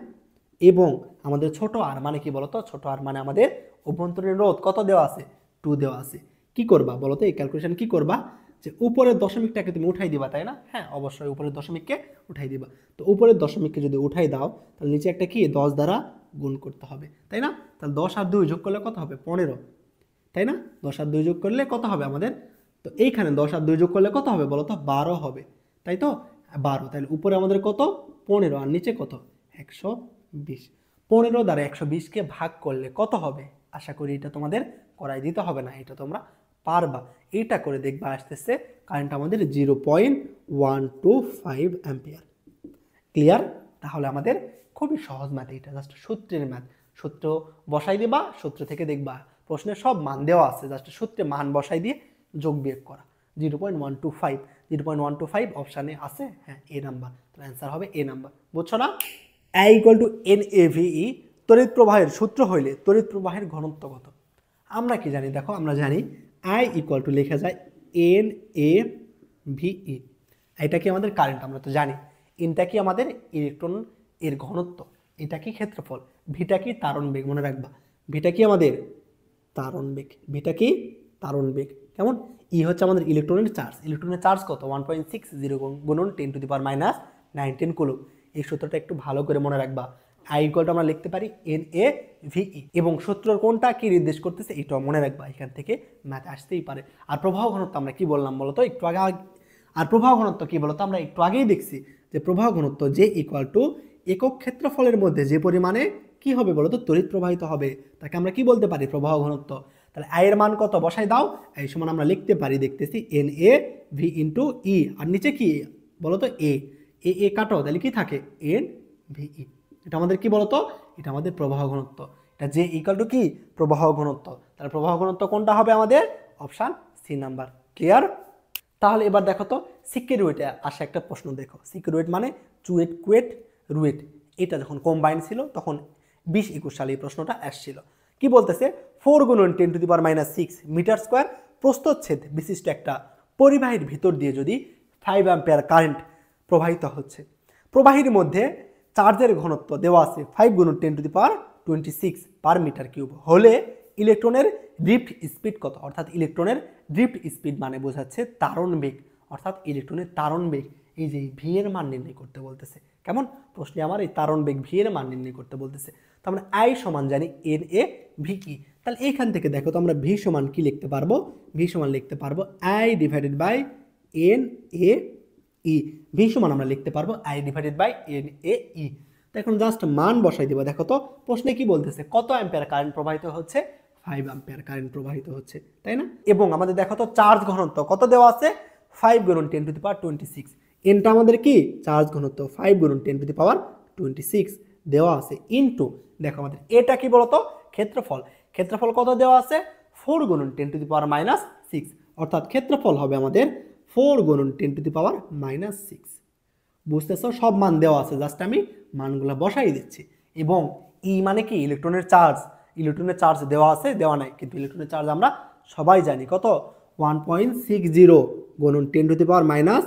এবং আমাদের ছোট আর মানে কি বলতো, ছোট আর মানে আমাদের অভ্যন্তরীণ রোধ কত দেওয়া আছে 2 দেওয়া আছে। কি করবা বলো তো, এই ক্যালকুলেশন কি করবা, যে উপরের দশমিকটাকে তুমি উঠাই দিবা, তাই না? হ্যাঁ অবশ্যই উপরের দশমিককে উঠাই দিবা। তো উপরের দশমিককে যদি উঠাই দাও তাহলে নিচে একটা কি 10 দ্বারা গুণ করতে হবে, তাই না? তাহলে 10 আর 2 যোগ করলে কত হবে 15, তাই না? 10 আর 2 যোগ করলে কত হবে আমাদের, তো এইখানে 10 আর 2 যোগ করলে কত হবে বলো তো 12 হবে, তাই তো? 12, তাহলে উপরে আমাদের কত 15 আর নিচে কত 120। 15 দ্বারা 120কে ভাগ করলে কত হবে, আশা করি এটা তোমাদের করাই দিতে হবে না, এটা তোমরা পারবা। এইটা করে দেখবা আসতেছে কারেন্ট আমাদের 0.125 অ্যাম্পিয়ার। ক্লিয়ার? তাহলে আমাদের খুবই সহজ ম্যাথ, এটা জাস্ট সূত্রের ম্যাথ। সূত্র বসাই দিবা, সূত্র থেকে দেখবা প্রশ্নে সব মান দেওয়া আছে, জাস্ট সূত্রে মান বসাই দিয়ে যোগ বিয়োগ করা। 0.125, 0.125 অপশানে আছে, হ্যাঁ এ নাম্বার, তাহলে অ্যান্সার হবে এ নাম্বার। বুঝছো না? I = NAVE তড়িৎ প্রবাহের সূত্র হইলে তড়িৎ প্রবাহের ঘনত্ব কত? আমরা কি জানি দেখো, আমরা জানি I = লেখা যায় NAVE। এটা কি আমাদের কারেন্ট, আমরা তো জানি। এনটা কি আমাদের ইলেকট্রন এর ঘনত্ব, এটা কি ক্ষেত্রফল, ভিটা কি তারণ বেগ, মনে রাখবা ভিটা কি আমাদের তারণ বেগ, ভিটা কি তারণ বেগ। কেমন? ই হচ্ছে আমাদের ইলেকট্রনের চার্জ, ইলেকট্রনের চার্জ কত 1.60 গুণন 10⁻⁹ কুলম। এই সূত্রটা একটু ভালো করে মনে রাখবা। I = আমরা লিখতে পারি NAVE, এবং সূত্রের কোনটা কি নির্দেশ করতেছে এটাও মনে রাখবা, এখান থেকে ম্যাথ আসতেই পারে। আর প্রবাহ ঘনত্ব আমরা কি বললাম বলতো একটু আগে, আর প্রবাহ ঘনত্ব কি বলতো আমরা একটু আগেই দেখছি যে প্রবাহ ঘনত্ব যে = একক ক্ষেত্রফলের মধ্যে যে পরিমাণে কি হবে বলতো তড়িৎ প্রবাহিত হবে, তাকে আমরা কি বলতে পারি প্রবাহ ঘনত্ব। তাহলে I এর মান কত বসাই দাও, এই সমান আমরা লিখতে পারি, দেখতেছি NAV × E, আর নিচে কি বলতো এ কাটো, তাহলে কি থাকে NVE। এটা আমাদের কি বলতো, এটা আমাদের প্রবাহ ঘনত্ব। এটা যে = কি প্রবাহ ঘনত্ব, তাহলে প্রবাহ ঘনত্ব কোনটা হবে আমাদের অপশান সি নাম্বার। ক্লিয়ার? তাহলে এবার দেখো তো সিকিউরিটি আসে একটা প্রশ্ন, দেখো সিকিউরিটি মানে চুয়েট কুয়েট রুয়েট, এটা যখন কম্বাইন ছিল তখন 20-21 সালে এই প্রশ্নটা আসছিল। কি বলতেছে 4 × 10⁻⁶ মিটার স্কোয়ার প্রস্থচ্ছেদ বিশিষ্ট একটা পরিবাহীর ভিতর দিয়ে যদি 5 অ্যাম্পিয়ার কারেন্ট প্রবাহিত হচ্ছে, প্রবাহীর মধ্যে চার্জের ঘনত্ব দেওয়া আছে 5 × 10⁻26 পার মিটার কিউব হলে ইলেকট্রনের ড্রিফট স্পিড কত? অর্থাৎ ইলেকট্রনের ড্রিফট স্পিড মানে বোঝাচ্ছে তারণ বেগ, অর্থাৎ ইলেকট্রনের তারণ বেগ, এই যে ভি এর মান নির্ণয় করতে বলতেছে। কেমন? প্রশ্নে আমার এই তারণ বেগ ভি এর মান নির্ণয় করতে বলতেছে। তো আমরা I সমান জানি NAV কি, তাহলে এইখান থেকে দেখো তো আমরা ভি সমান কি লিখতে পারবো, ভি সমান লিখতে পারবো I / NAE। ভি সমান আমরা লিখতে পারবো I / NAE। তো এখন জাস্ট মান বসাই দেবো। দেখো তো প্রশ্নে কি বলতেছে কত অ্যাম্পিয়ার কারেন্ট প্রবাহিত হচ্ছে, 5 অ্যাম্পিয়ার কারেন্ট প্রবাহিত হচ্ছে, তাই না? এবং আমাদের দেখো তো চার্জ ঘনত্ব কত দেওয়া আছে 5 × 10⁻26। এনটা আমাদের কি চার্জ ঘনত্ব 5 × 10⁻26 দেওয়া আছে, ইনটু দেখো আমাদের এটা কি বলতো ক্ষেত্রফল, ক্ষেত্রফল কত দেওয়া আছে 4 × 10⁻⁶, অর্থাৎ ক্ষেত্রফল হবে আমাদের 4 × 10⁻⁶। বুঝতেছো? সব মান দেওয়া আছে, জাস্ট আমি মানগুলো বসাই দিচ্ছি। এবং ই মানে কি ইলেকট্রনের চার্জ, ইলেকট্রনের চার্জ দেওয়া আছে দেওয়া নাই, কিন্তু ইলেকট্রনের চার্জ আমরা সবাই জানি কত 1.60 × 10⁻⁹।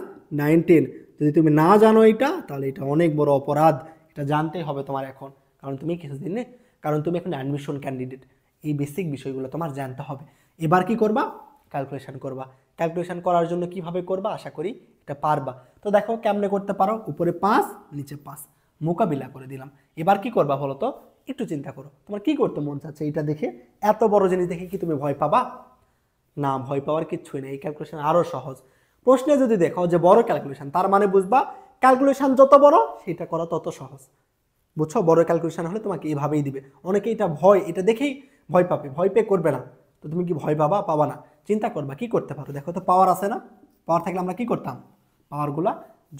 যদি তুমি না জানো এটা তাহলে এটা অনেক বড় অপরাধ, এটা জানতেই হবে তোমার এখন, কারণ তুমি কিছুদিন কারণ তুমি এখন অ্যাডমিশন ক্যান্ডিডেট, এই বেসিক বিষয়গুলো তোমার জানতে হবে। এবার কি করবা ক্যালকুলেশন করবা, ক্যালকুলেশন করার জন্য কিভাবে করবা আশা করি এটা পারবা। তো দেখো কেমনে করতে পারো, উপরে 5 নিচে 5 মোকাবিলা করে দিলাম। এবার কি করবা বলো তো, একটু চিন্তা করো তোমার কি করতে মন চাচ্ছে এটা দেখে, এত বড় জিনিস দেখে কি তুমি ভয় পাবা? না, ভয় পাওয়ার কিচ্ছুই নেই, এই ক্যালকুলেশন আরও সহজ। প্রশ্নে যদি দেখো যে বড় ক্যালকুলেশন, তার মানে বুঝবা ক্যালকুলেশন যত বড় সেটা করা তত সহজ। বুঝছো? বড় ক্যালকুলেশন হলে তোমাকে এইভাবেই দিবে। অনেকে এটা ভয়, এটা দেখেই ভয় পাবে, ভয় পেয়ে করবে না। তো তুমি কি ভয় পাবা? পাবা না। চিন্তা করবা কি করতে পারো। দেখো তো পাওয়ার আছে না, পাওয়ার থাকলে আমরা কি করতাম পাওয়ারগুলা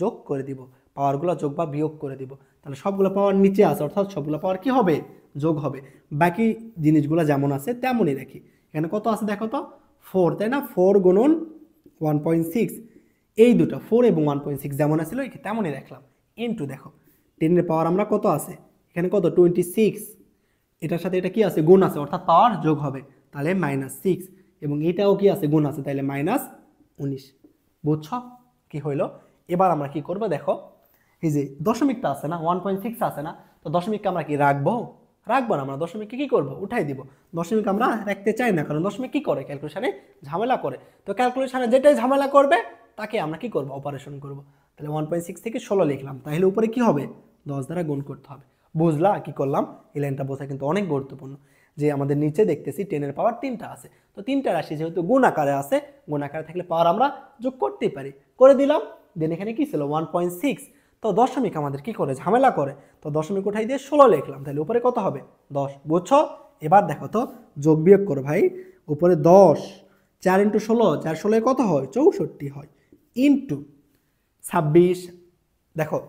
যোগ করে দিব, পাওয়ারগুলো যোগ বা বিয়োগ করে দিব। তাহলে সবগুলো পাওয়ার নিচে আছে, অর্থাৎ সবগুলো পাওয়ার কি হবে যোগ হবে, বাকি জিনিসগুলো যেমন আছে তেমনই রাখি। এখানে কত আছে দেখো তো 4, তাই না? 4 × 1.6, এই দুটো 4 এবং 1.6 যেমন আছিল তেমনই রাখলাম, ইনটু দেখো 10 এর পাওয়ার আমরা কত আছে এখানে কত 26, এটার সাথে এটা কি আছে গুণ আছে, অর্থাৎ পাওয়ার যোগ হবে, তাহলে -6। এবং এটাও কি আছে গুণ আছে, তাইলে -19। বুঝছো কি হইলো? এবার আমরা কি করবো দেখো, এই যে দশমিকটা আছে না 1.6 আছে না, তো দশমিককে আমরা কি রাখবো? রাখবো না, আমরা দশমিককে কি করবো? উঠাই দিব। দশমিক আমরা রাখতে চাই না, কারণ দশমিক কি করে? ক্যালকুলেশনে ঝামেলা করে। তো ক্যালকুলেশনে যেটাই ঝামেলা করবে তাকে আমরা কি করবো? অপারেশন করব। তাহলে 1.6 থেকে 16 লিখলাম, তাহলে উপরে কি হবে? 10 দ্বারা গুণ করতে হবে। বুঝলা কি করলাম? এই লাইনটা বোঝা কিন্তু অনেক গুরুত্বপূর্ণ, যে আমাদের নিচে দেখতেছি 10 এর পাওয়ার 3টা আছে, তো 3টা রাশি যেহেতু গুণ আকারে আছে, গুণ আকারে থাকলে পাওয়ার আমরা যোগ করতেই পারি, করে দিলাম। দেন এখানে কি ছিল? 1.6। তো দশমিক আমাদের কি করে? ঝামেলা করে। তো দশমিক উঠাই দিয়ে 16 লিখলাম, তাহলে উপরে কত হবে? 10। বুঝছো? এবার দেখো তো, যোগ বিয়োগ করো ভাই। উপরে 10, 4 × 16, 4 16 কত হয়? 64 হয়, ইন্টু 26। দেখো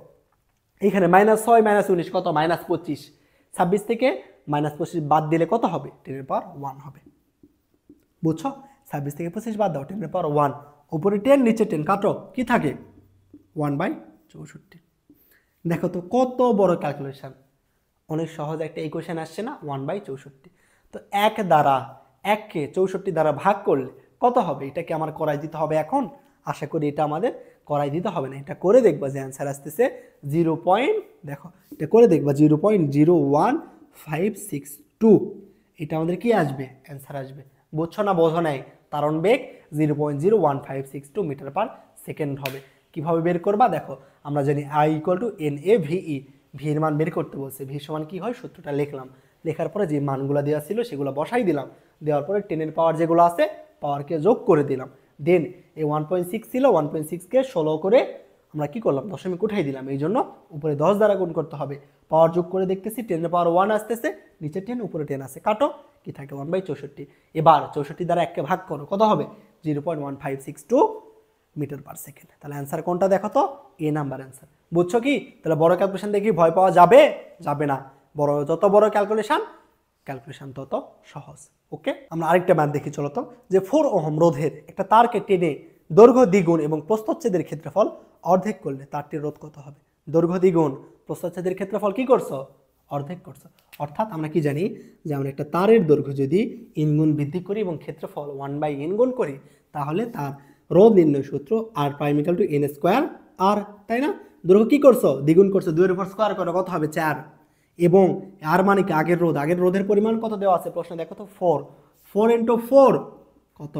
এখানে -6 -19 কত? -25। 26 থেকে -25 বাদ দিলে কত হবে? 10 এর পাওয়ার 1 হবে। বুঝছো? 26 থেকে 25 বাদ দাও, 10 এর পাওয়ার 1। উপরে 10, নিচে 10, কাটো, কি থাকে? 1/64। দেখো তো কত বড় ক্যালকুলেশন, অনেক সহজ একটা ইকুয়েশন আসছে না, 1/64। তো 1 দ্বারা 1কে 64 দ্বারা ভাগ করলে কত হবে? এটাকে আমার করাই দিতে হবে এখন। আশা করি এটা আমাদের করাই দিতে হবে না, এটা করে দেখবা যে অ্যান্সার আসতেছে 0. দেখো এটা করে দেখবা 0.01562। এটা আমাদের কি আসবে? অ্যান্সার আসবে। বুঝছো না বোঝো নাই? তারণ বেগ 0.01562 মিটার পার সেকেন্ড হবে। কিভাবে বের করবা? দেখো আমরা জানি I = NAVE, ভি এর মান বের করতে বলছে। ভি সমান কি হয়? সূত্রটা লিখলাম, লেখার পরে যে মানগুলো দেওয়া ছিল সেগুলো বসাই দিলাম, দেওয়ার পরে 10 এর পাওয়ার যেগুলো আছে পাওয়ারকে যোগ করে দিলাম। দেন এই 1.6 ছিল, 1.6কে 16 করে আমরা কি করলাম? দশমিক উঠাই দিলাম, এই জন্য উপরে 10 দ্বারা গুণ করতে হবে। পাওয়ার যোগ করে দেখতেছি 10 এর পাওয়ার 1 আসতেছে, নিচে 10 উপরে 10 আছে, কাটো, কি থাকে? 1/64। এবার 64 দ্বারা 1কে ভাগ করো, কত হবে? 0.1562 মিটার পার সেকেন্ড। তাহলে অ্যান্সার কোনটা দেখো তো? এ নাম্বার অ্যান্সার। বুঝছো কি? তাহলে বড় ক্যালকুলেশন দেখি ভয় পাওয়া যাবে? যাবে না। যত বড় ক্যালকুলেশন তত সহজ। ওকে, আমরা আরেকটা ম্যাথ দেখি চলো তো, যে 4 ওহম রোধের একটা তারকে টেনে দৈর্ঘ্য দ্বিগুণ এবং প্রস্থচ্ছেদের ক্ষেত্রফল অর্ধেক করলে তারটির রোধ কত হবে? দৈর্ঘ্য দ্বিগুণ, প্রস্থচ্ছেদের ক্ষেত্রফল কি করছো? অর্ধেক করছো। অর্থাৎ আমরা কি জানি যে আমরা একটা তারের দৈর্ঘ্য যদি n গুণ বৃদ্ধি করি এবং ক্ষেত্রফল 1/n গুণ করি, তাহলে তার রোধ নির্ণয় সূত্র r = n² r, তাই না? দৈর্ঘ্য কি করছো? দ্বিগুণ করছো, 2 এর উপর স্কয়ার করো, কত হবে? 4। এবং আর মানে কি? আগের রোধের পরিমাণ কত দেওয়া আছে প্রশ্নে? দেখো তো 4 × 4 কত?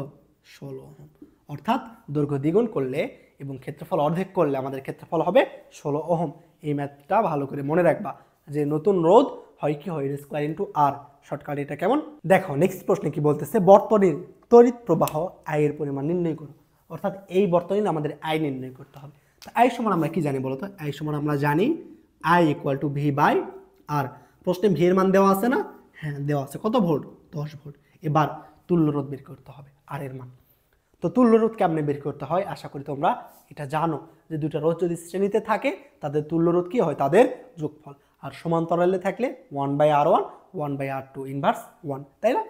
16 ওহম। অর্থাৎ দৈর্ঘ্য দ্বিগুণ করলে এবং ক্ষেত্রফল অর্ধেক করলে আমাদের ক্ষেত্রফল হবে 16 ওহম। এই ম্যাথটা ভালো করে মনে রাখবা, যে নতুন রোধ হয় কি হয়? n² × r। শর্টকাট এটা কেমন? দেখো নেক্সট প্রশ্নে কি বলতেছে? বর্তনীর তড়িৎ প্রবাহ I এর পরিমাণ নির্ণয় করো। অর্থাৎ এই বর্তনীর আমাদের I নির্ণয় করতে হবে। তো I সমান আমরা কি জানি বলো তো? I সমান আমরা জানি I = V/R। প্রশ্নে ভি এর মান দেওয়া আছে না? হ্যাঁ দেওয়া আছে। কত ভোল্ট? 10 ভোল্ট। এবার তুল্য রোধ বের করতে হবে, আর এর মান। তো তুল্য রোধ কেমনে বের করতে হয়? আশা করি তোমরা এটা জানো, যে দুটো রোধ যদি শ্রেণীতে থাকে তাদের তুল্য রোধ কি হয়? তাদের যোগফল। আর সমান্তরালে থাকলে 1/R1 1/R2 ইনভার্স 1, তাই না?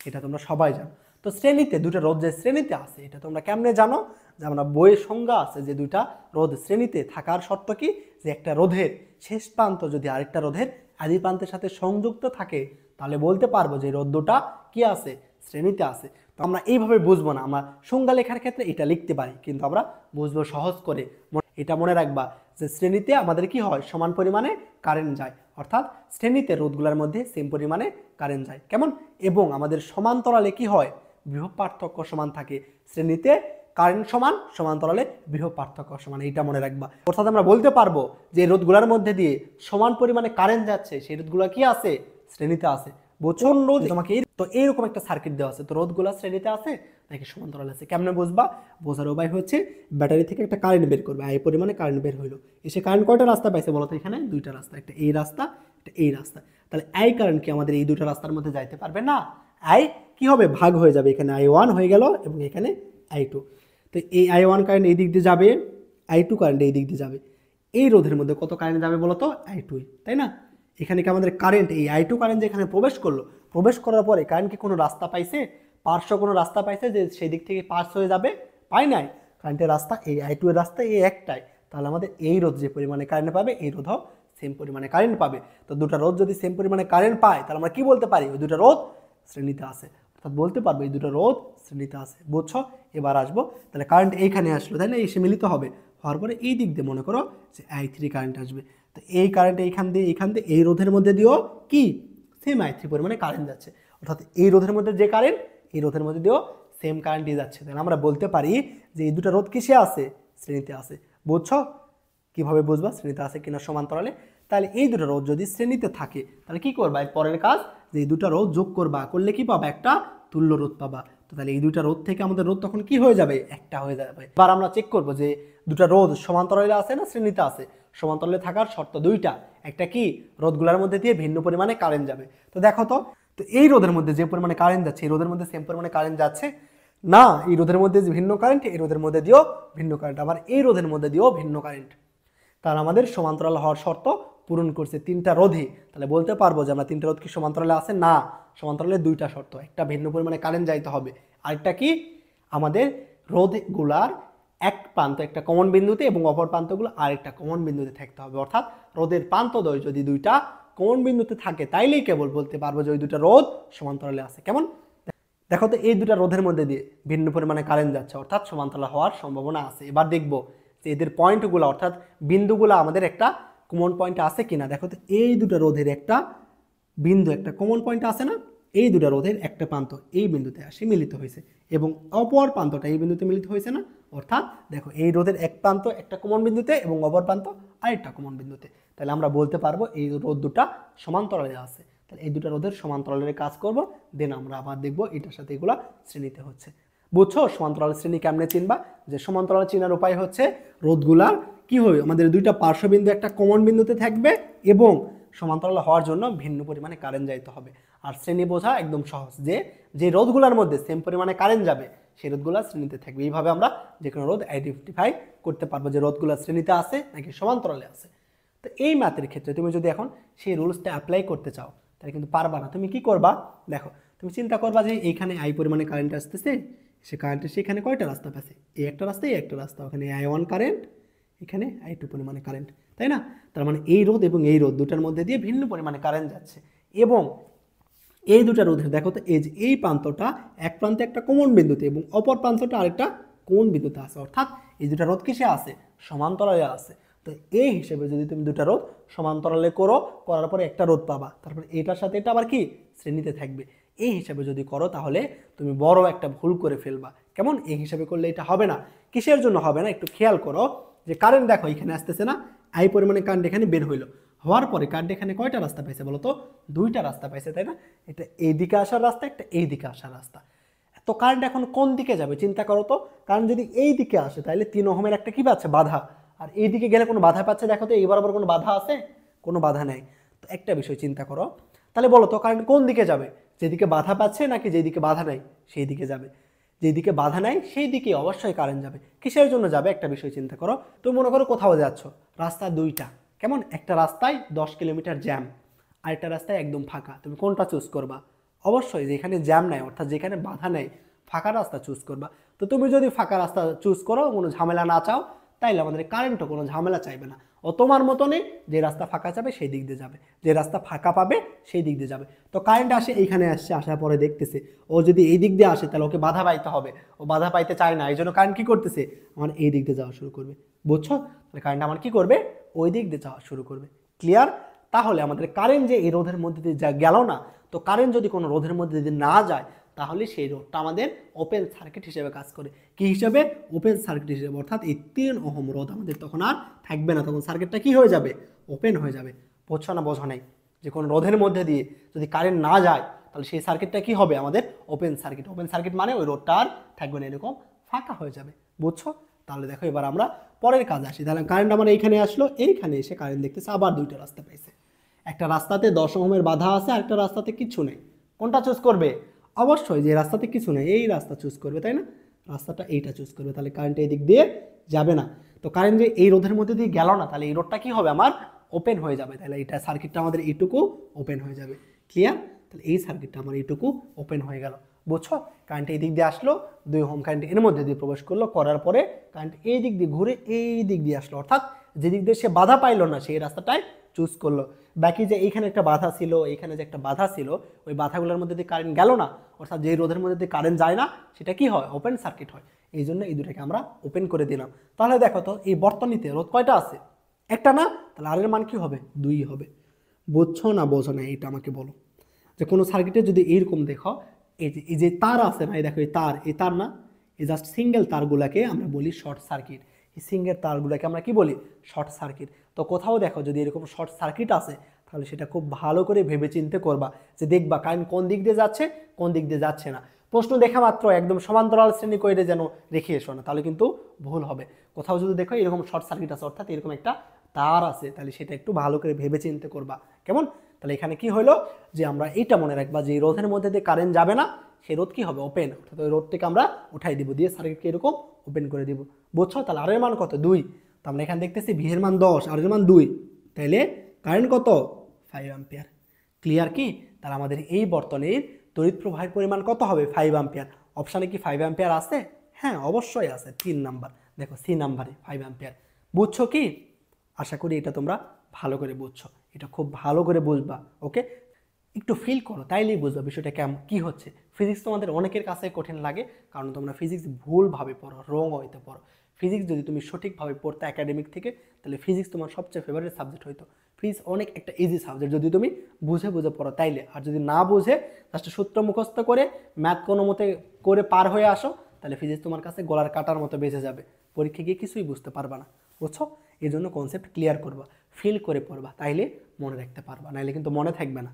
এটা তোমরা সবাই জানো। তো শ্রেণীতে দুটো রোধ যে শ্রেণীতে আছে, এটা তোমরা কেমনে জানো? যে আমরা বইয়ের সংজ্ঞা আছে যে দুইটা রোধ শ্রেণীতে থাকার শর্ত কি? যে একটা রোধের শেষ প্রান্ত যদি আরেকটা রোধের আদি প্রান্তের সাথে সংযুক্ত থাকে, তাহলে বলতে পারবো যে রোধ দুটা কি আছে? শ্রেণীতে আছে। তো আমরা এইভাবে বুঝবো না, আমরা সংজ্ঞা লেখার ক্ষেত্রে এটা লিখতে পারি, কিন্তু আমরা বুঝবো সহজ করে। এটা মনে রাখবা যে শ্রেণীতে আমাদের কি হয়? সমান পরিমাণে কারেন্ট যায়, অর্থাৎ শ্রেণীতে রোধগুলোর মধ্যে সেম পরিমাণে কারেন্ট যায়। কেমন? এবং আমাদের সমান্তরালে কি হয়? বিভব পার্থক্য সমান থাকে। শ্রেণীতে কারেন্ট সমান, সমান্তরালে বিভব পার্থক্য সমান, এইটা মনে রাখবা। অর্থাৎ আমরা বলতে পারবো যে রোধগুলোর মধ্যে দিয়ে সমান পরিমাণে কারেন্ট যাচ্ছে, সেই রোধগুলো কি আছে? শ্রেণীতে আছে। বোঝন রোধ তোমাকে তো এইরকম একটা সার্কিট দেওয়া আছে, তো রোধগুলো শ্রেণীতে আছে নাকি সমান্তরালে আছে? কেমনে বুঝবা? বোঝার উপায় হচ্ছে ব্যাটারি থেকে একটা কারেন্ট বের করবে, এই পরিমাণে কারেন্ট বের হইলো, এসে কারেন্ট কয়টা রাস্তা পাইছে বলো তো? এখানে দুইটা রাস্তা, একটা এই রাস্তা, একটা এই রাস্তা। তাহলে এই কারেন্ট কি আমাদের এই দুটো রাস্তার মধ্যে যাইতে পারবে না? আই কি হবে? ভাগ হয়ে যাবে, এখানে I1 হয়ে গেল এবং এখানে I2। তো এই I1 কারেন্ট এই দিক দিয়ে যাবে, I2 কারেন্ট এই দিক দিয়ে যাবে। এই রোধের মধ্যে কত কারেন্ট যাবে বলো তো? I2, তাই না? এখানে কি আমাদের কারেন্ট, এই I2 কারেন্ট যেখানে প্রবেশ করলো, প্রবেশ করার পরে কারেন্ট কি কোনো রাস্তা পাইছে? পার্শ্ব কোনো রাস্তা পাইছে যে সেই দিক থেকে পাস হয়ে যাবে? পাই নাই। কারেন্টের রাস্তা এই I2 এর রাস্তা এই একটাই। তাহলে আমাদের এই রোধ যে পরিমাণে কারেন্ট পাবে, এই রোধও সেম পরিমাণে কারেন্ট পাবে। তো দুটো রোধ যদি সেম পরিমাণে কারেন্ট পায়, তাহলে আমরা কি বলতে পারি? ওই দুটো রোধ শ্রেণীতে আছে। অর্থাৎ বলতে পারবো এই দুটো রোধ শ্রেণীতে আছে। বুঝছো? এবার আসবো, তাহলে কারেন্ট এইখানে আসলো, তাই না? এসে মিলিত হবে, হওয়ার পরে এই দিক দিয়ে মনে করো যে i3 কারেন্ট আসবে। তো এই কারেন্ট এইখান দিয়ে এই রোধের মধ্যে দিয়েও কি সেম i3 পরিমাণে কারেন্ট যাচ্ছে, অর্থাৎ এই রোধের মধ্যে যে কারেন্ট এই রোধের মধ্যে দিয়েও সেম কারেন্টই যাচ্ছে। তাহলে আমরা বলতে পারি যে এই দুটো রোধ কিসে আছে? শ্রেণীতে আছে। বুঝছো? কিভাবে বুঝবা শ্রেণীতে আছে কিনা সমান্তরালে? তাহলে এই দুটো রোধ যদি শ্রেণীতে থাকে তাহলে কি করবা? এর পরের কাজ যে এই দুটো রোধ যোগ করবা, করলে কি পাবা? একটা তুল্য রোধ পাবা। তো তাহলে এই দুটো রোধ থেকে আমাদের রোধ তখন কি হয়ে যাবে? একটা হয়ে যাবে। এবার আমরা চেক করবো যে দুটো রোধ সমান্তরালে আছে না শ্রেণীতে আছে। সমান্তরালে থাকার শর্ত দুইটা, একটা কি রোধগুলোর মধ্যে দিয়ে ভিন্ন পরিমাণে কারেন্ট যাবে। তো দেখো তো এই রোধের মধ্যে যে পরিমাণে কারেন্ট যাচ্ছে এই রোধের মধ্যে সেম পরিমাণে কারেন্ট যাচ্ছে না? এই রোধের মধ্যে যে ভিন্ন কারেন্ট, এই রোধের মধ্যে দিয়েও ভিন্ন কারেন্ট, আবার এই রোধের মধ্যে দিয়েও ভিন্ন কারেন্ট। তার আমাদের সমান্তরাল হওয়ার শর্ত পূরণ করছে তিনটা রোধই। তাহলে বলতে পারবো যে আমরা তিনটা রোধ কি সমান্তরালে আছে? না, সমান্তরালে দুইটা শর্ত, একটা ভিন্ন পরিমাণে কারেন্ট যাইতে হবে, আরেকটা কি আমাদের রোধগুলার এক প্রান্ত একটা কমন বিন্দুতে এবং অপর প্রান্তগুলো আরেকটা কমন বিন্দুতে থাকতে হবে। অর্থাৎ রোধের প্রান্তদ্বয় যদি দুইটা কমন বিন্দুতে থাকে তাইলেই কেবল বলতে পারবো যে ওই দুটা রোধ সমান্তরালে আছে। কেমন? দেখো তো এই দুটা রোধের মধ্যে দিয়ে ভিন্ন পরিমাণে কারেন্ট যাচ্ছে, অর্থাৎ সমান্তরাল হওয়ার সম্ভাবনা আছে। এবার দেখবো যে এদের পয়েন্টগুলো অর্থাৎ বিন্দুগুলো আমাদের একটা কমন পয়েন্ট আছে কিনা। দেখো তো এই দুটা রোধের একটা বিন্দু একটা কমন পয়েন্ট আছে না? এই দুটা রোধের একটা প্রান্ত এই বিন্দুতে আসে মিলিত হয়েছে এবং অপর প্রান্তটা এই বিন্দুতে মিলিত হয়েছে না? অর্থাৎ দেখো এই রোধের এক প্রান্ত একটা কমন বিন্দুতে এবং অপর প্রান্ত আরেকটা কমন বিন্দুতে। তাহলে আমরা বলতে পারবো এই রোধ দুটা সমান্তরালে আছে। তাহলে এই দুটা রোধের সমান্তরালের কাজ করব, দেন আমরা আবার দেখবো এটার সাথে এগুলা শ্রেণীতে হচ্ছে। বুঝছো সমান্তরাল শ্রেণী কেমনে চিনবা? যে সমান্তরাল চিনার উপায় হচ্ছে রোধগুলার কি হবে আমাদের দুইটা পার্শ্ববিন্দু একটা কমন বিন্দুতে থাকবে এবং সমান্তরাল হওয়ার জন্য ভিন্ন পরিমাণে কারেন্ট যাইতে হবে। আর শ্রেণী বোঝা একদম সহজ, যে যে রোধগুলোর মধ্যে সেম পরিমাণে কারেন্ট যাবে সেই রোধগুলো শ্রেণীতে থাকবে। এইভাবে আমরা যে কোনো রোধ আইডেন্টিফাই করতে পারবো যে রোধগুলো শ্রেণীতে আছে নাকি সমান্তরালে আছে। তো এই ম্যাথের ক্ষেত্রে তুমি যদি এখন সেই রুলসটা অ্যাপ্লাই করতে চাও তাহলে কিন্তু পারবা না। তুমি কি করবা? দেখো তুমি চিন্তা করবা যে এইখানে আই পরিমাণে কারেন্ট আসতেছে, সে কারেন্টের সেখানে কয়টা রাস্তা পাচ্ছে? এই একটা রাস্তা, এই একটা রাস্তা, ওখানে i1 কারেন্ট, এখানে i2 পরিমাণে কারেন্ট, তাই না? তার মানে এই রোধ এবং এই রোধ দুটার মধ্যে দিয়ে ভিন্ন পরিমাণে কারেন্ট যাচ্ছে এবং এই দুটা রোধের দেখো তো এই যে এই প্রান্তটা এক প্রান্তে একটা কমন বিন্দুতে এবং অপর প্রান্তটা আরেকটা কোন বিন্দুতে আছে, অর্থাৎ এই দুটা রোধ কিসে আছে? সমান্তরালে আছে। তো এই হিসেবে যদি তুমি দুটা রোধ সমান্তরালে করো, করার পরে একটা রোধ পাবা, তারপরে এটার সাথে এটা আবার কি শ্রেণীতে থাকবে। এই হিসাবে যদি করো তাহলে তুমি বড় একটা ভুল করে ফেলবা। কেমন? এই হিসাবে করলে এটা হবে না। কিসের জন্য হবে না? একটু খেয়াল করো যে কারেন্ট দেখো এখানে আসতেছে না? আই পরিমাণে কারেন্ট এখানে বের হইলো, হওয়ার পরে কারেন্ট এখানে কয়টা রাস্তা পাইছে বলো তো? দুইটা রাস্তা পাইছে, তাই না? এটা এই দিকে আসার রাস্তা, একটা এই দিকে আসার রাস্তা। তো কারেন্ট এখন কোন দিকে যাবে চিন্তা করো তো। কারণ যদি এই দিকে আসে তাহলে 3 ওহমের একটা কি পাচ্ছে? বাধা। আর এই দিকে গেলে কোনো বাধা পাচ্ছে? দেখো তো এই বরাবর কোনো বাধা আছে? কোনো বাধা নেই। তো একটা বিষয় চিন্তা করো, তাহলে বলো তো কারেন্ট কোন দিকে যাবে? যেদিকে বাধা পাচ্ছে নাকি যেদিকে বাধা নাই সেই দিকে যাবে? যেদিকে বাধা নাই সেই দিকে অবশ্যই কারেন্ট যাবে। কিসের জন্য যাবে? একটা বিষয় চিন্তা করো। তুমি মনে করো কোথাও যাচ্ছ, রাস্তা দুইটা, কেমন? একটা রাস্তায় 10 কিলোমিটার জ্যাম, আরেকটা রাস্তায় একদম ফাঁকা। তুমি কোনটা চুজ করবা? অবশ্যই যেখানে জ্যাম নাই, অর্থাৎ যেখানে বাধা নেই, ফাঁকা রাস্তা চুজ করবা। তো তুমি যদি ফাঁকা রাস্তা চুজ করো, কোনো ঝামেলা না চাও, তাইলে আমাদের কারেন্টও কোনো ঝামেলা চাইবে না। ও তোমার মতনই যে রাস্তা ফাঁকা যাবে সেই দিক দিয়ে যাবে, যে রাস্তা ফাঁকা পাবে সেই দিক দিয়ে যাবে। তো কারেন্ট আসে এইখানে আসছে, আসার পরে দেখতেছে ও যদি এই দিক দিয়ে আসে তাহলে ওকে বাধা পাইতে হবে, ও বাধা পাইতে চায় না, এই জন্য কারেন্ট কি করতেছে? আমার এই দিক দিয়ে যাওয়া শুরু করবে। বুঝছো? তাহলে কারেন্ট আমার কি করবে? ওই দিক দিয়ে যাওয়া শুরু করবে। ক্লিয়ার? তাহলে আমাদের কারেন্ট যে এই রোধের মধ্যে দিয়ে যা গেল না, তো কারেন্ট যদি কোনো রোধের মধ্যে দিয়ে না যায় তাহলে সেই রোধটা আমাদের ওপেন সার্কিট হিসেবে কাজ করে। কি হিসেবে? ওপেন সার্কিট হিসেবে। অর্থাৎ এই 3 ওহম রোধ আমাদের তখন আর থাকবে না, তখন সার্কিটটা কি হয়ে যাবে? ওপেন হয়ে যাবে। বুঝছো না? বোঝো নাই? যে কোনো রোধের মধ্যে দিয়ে যদি কারেন্ট না যায় তাহলে সেই সার্কিটটা কি হবে? আমাদের ওপেন সার্কিট। ওপেন সার্কিট মানে ওই রোধটা আর থাকবে না, এরকম ফাঁকা হয়ে যাবে। বুঝছো? তাহলে দেখো এবার আমরা পরের কাজ আসি। তাহলে কারেন্ট আমার এইখানে আসলো, এইখানে এসে কারেন্ট দেখতেছে আবার দুইটা রাস্তা পাইছে। একটা রাস্তাতে 10 ওহমের বাধা আছে, আর একটা রাস্তাতে কিছু নেই। কোনটা চুজ করবে? অবশ্যই যে রাস্তাতে কিছু নেই এই রাস্তা চুজ করবে, তাই না? রাস্তাটা এইটা চুজ করবে। তাহলে কারেন্ট এই দিক দিয়ে যাবে না। তো কারেন্ট যে এই রোধের মধ্যে দিয়ে গেল না, তাহলে এই রোধটা কি হবে? আমার ওপেন হয়ে যাবে। তাহলে এটা সার্কিটটা আমাদের এইটুকু ওপেন হয়ে যাবে। ক্লিয়ার? তাহলে এই সার্কিটটা আমার এইটুকু ওপেন হয়ে গেল। বুঝছো? কারেন্ট এই দিক দিয়ে আসলো, 2 ওহম কারেন্ট এর মধ্যে দিয়ে প্রবেশ করলো, করার পরে কারেন্ট এই দিক দিয়ে ঘুরে এই দিক দিয়ে আসলো, অর্থাৎ যে দিক দিয়ে সে বাধা পাইলো না সেই রাস্তাটায় চুজ করলো, বাকি যে এইখানে একটা বাধা ছিল, এইখানে যে একটা বাধা ছিল, ওই বাধাগুলোর মধ্যে দিয়ে কারেন্ট গেল না, অর্থাৎ যে রোধের মধ্যে দিয়ে কারেন্ট যায় না সেটা কি হয়, ওপেন সার্কিট হয়। এই জন্য এই দুটাকে আমরা ওপেন করে দিলাম। তাহলে দেখো তো এই বর্তনীতে রোধ কয়টা আছে, একটা না, তাহলে আর এর মান কি হবে, 2 হবে। বুঝছো না বোঝো না এইটা আমাকে বলো। যে কোনো সার্কিটে যদি এইরকম দেখো, এই যে তার আছে না, এই দেখো এই তার না, এই জাস্ট সিঙ্গেল তারগুলাকে আমরা বলি শর্ট সার্কিট। এই সিঙ্গেল তারগুলাকে আমরা কি বলি, শর্ট সার্কিট। তো কোথাও দেখো যদি এরকম শর্ট সার্কিট আছে, তাহলে সেটা খুব ভালো করে ভেবে চিন্তে করবা, যে দেখবা কারেন্ট কোন দিক দিয়ে যাচ্ছে, কোন দিক দিয়ে যাচ্ছে না। প্রশ্ন দেখা মাত্র একদম সমান্তরাল শ্রেণী করে যেন রেখে এসো না, তাহলে কিন্তু ভুল হবে। কোথাও যদি দেখো এরকম শর্ট সার্কিট আছে, অর্থাৎ এরকম একটা তার আছে, তাহলে সেটা একটু ভালো করে ভেবে চিন্তে করবা, কেমন? তাহলে এখানে কি হলো, যে আমরা এইটা মনে রাখবা যে রোধের মধ্যে দিয়ে কারেন্ট যাবে না, সেই রোধ কি হবে, ওপেন, অর্থাৎ ওই রোধটিকে আমরা উঠাই দিব, দিয়ে সার্কিটকে এরকম ওপেন করে দিব। বুঝছো? তাহলে আর এর মান কত, 2। তো আমরা এখানে দেখতেছি ভি এর মান 10, আর এর মান 2, তাইলে কারেন্ট কত, 5 অ্যাম্পিয়ার। ক্লিয়ার কি? তাহলে আমাদের এই বর্তনীর তড়িৎ প্রবাহের পরিমাণ কত হবে, 5 অ্যাম্পিয়ার। অপশানে কি 5 অ্যাম্পিয়ার আছে? হ্যাঁ অবশ্যই আছে, 3 নাম্বার, দেখো সি নাম্বারে 5 অ্যাম্পিয়ার। বুঝছো কি? আশা করি এটা তোমরা ভালো করে বুঝছো, এটা খুব ভালো করে বুঝবা। ওকে, একটু ফিল করো, তাইলেই বুঝবা বিষয়টা কেমন কী হচ্ছে। ফিজিক্স তোমাদের অনেকের কাছে কঠিন লাগে, কারণ তোমরা ফিজিক্স ভুলভাবে পড়ো, রং হইতে পড়ো। ফিজিক্স যদি তুমি সঠিকভাবে পড়তে একাডেমিক থেকে, তাহলে ফিজিক্স তোমার সবচেয়ে ফেভারিট সাবজেক্ট হইতো। ফিজিক্স অনেক একটা ইজি সাবজেক্ট যদি তুমি বুঝে বুঝে পড়ো তাইলে। আর যদি না বুঝে জাস্ট সূত্র মুখস্থ করে ম্যাথ কোনো মতে করে পার হয়ে আসো, তাহলে ফিজিক্স তোমার কাছে গলার কাটার মতো বেঁচে যাবে, পরীক্ষা গিয়ে কিছুই বুঝতে পারবা না। বুঝছো? এই জন্য কনসেপ্ট ক্লিয়ার করবা, ফিল করে পড়বা, তাইলে মনে রাখতে পারবা, নাইলে কিন্তু মনে থাকবে না।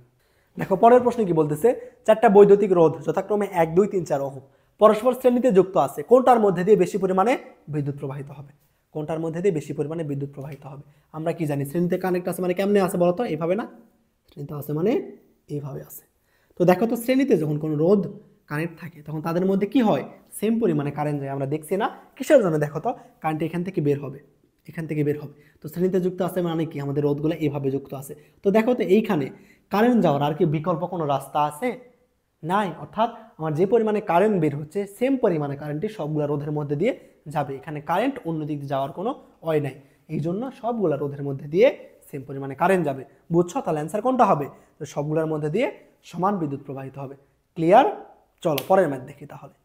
দেখো পরের প্রশ্ন কি বলতেছে, 4টা বৈদ্যুতিক রোধ যথাক্রমে 1, 2, 3, 4 ওহম পরস্পর শ্রেণীতে যুক্ত আছে, কোনটার মধ্যে দিয়ে বেশি পরিমাণে বিদ্যুৎ প্রবাহিত হবে, কোনটার মধ্যে দিয়ে বেশি পরিমাণে বিদ্যুৎ প্রবাহিত হবে? আমরা কি জানি, শ্রেণীতে কানেক্ট আছে মানে কেমনে আছে বলো তো, এইভাবে না, শ্রেণীতে আছে মানে এইভাবে আছে। তো দেখো তো শ্রেণীতে যখন কোনো রোধ কানেক্ট থাকে, তখন তাদের মধ্যে কি হয়, সেম পরিমাণে কারেন্ট যায়। আমরা দেখছি না কিসের জন্য, দেখো তো কারেন্ট এখান থেকে বের হবে, এখান থেকে বের হবে। তো শ্রেণীতে যুক্ত আছে মানে কি, আমাদের রোধগুলো এইভাবে যুক্ত আছে। তো দেখো তো এইখানে কারেন্ট যাওয়ার আর কি বিকল্প কোনো রাস্তা আছে? নাই। অর্থাৎ আমার যে পরিমাণে কারেন্ট বের হচ্ছে, সেম পরিমাণে কারেন্টই সবগুলা রোধের মধ্যে দিয়ে যাবে। এখানে কারেন্ট অন্য দিক দিয়ে যাওয়ার কোনো ওয়ে নাই, এই জন্য সবগুলা রোধের মধ্যে দিয়ে সেম পরিমাণে কারেন্ট যাবে। বুঝছো? তাহলে অ্যান্সার কোনটা হবে, তো সবগুলোর মধ্যে দিয়ে সমান বিদ্যুৎ প্রবাহিত হবে। ক্লিয়ার? চলো পরের ম্যাথ দেখি তাহলে।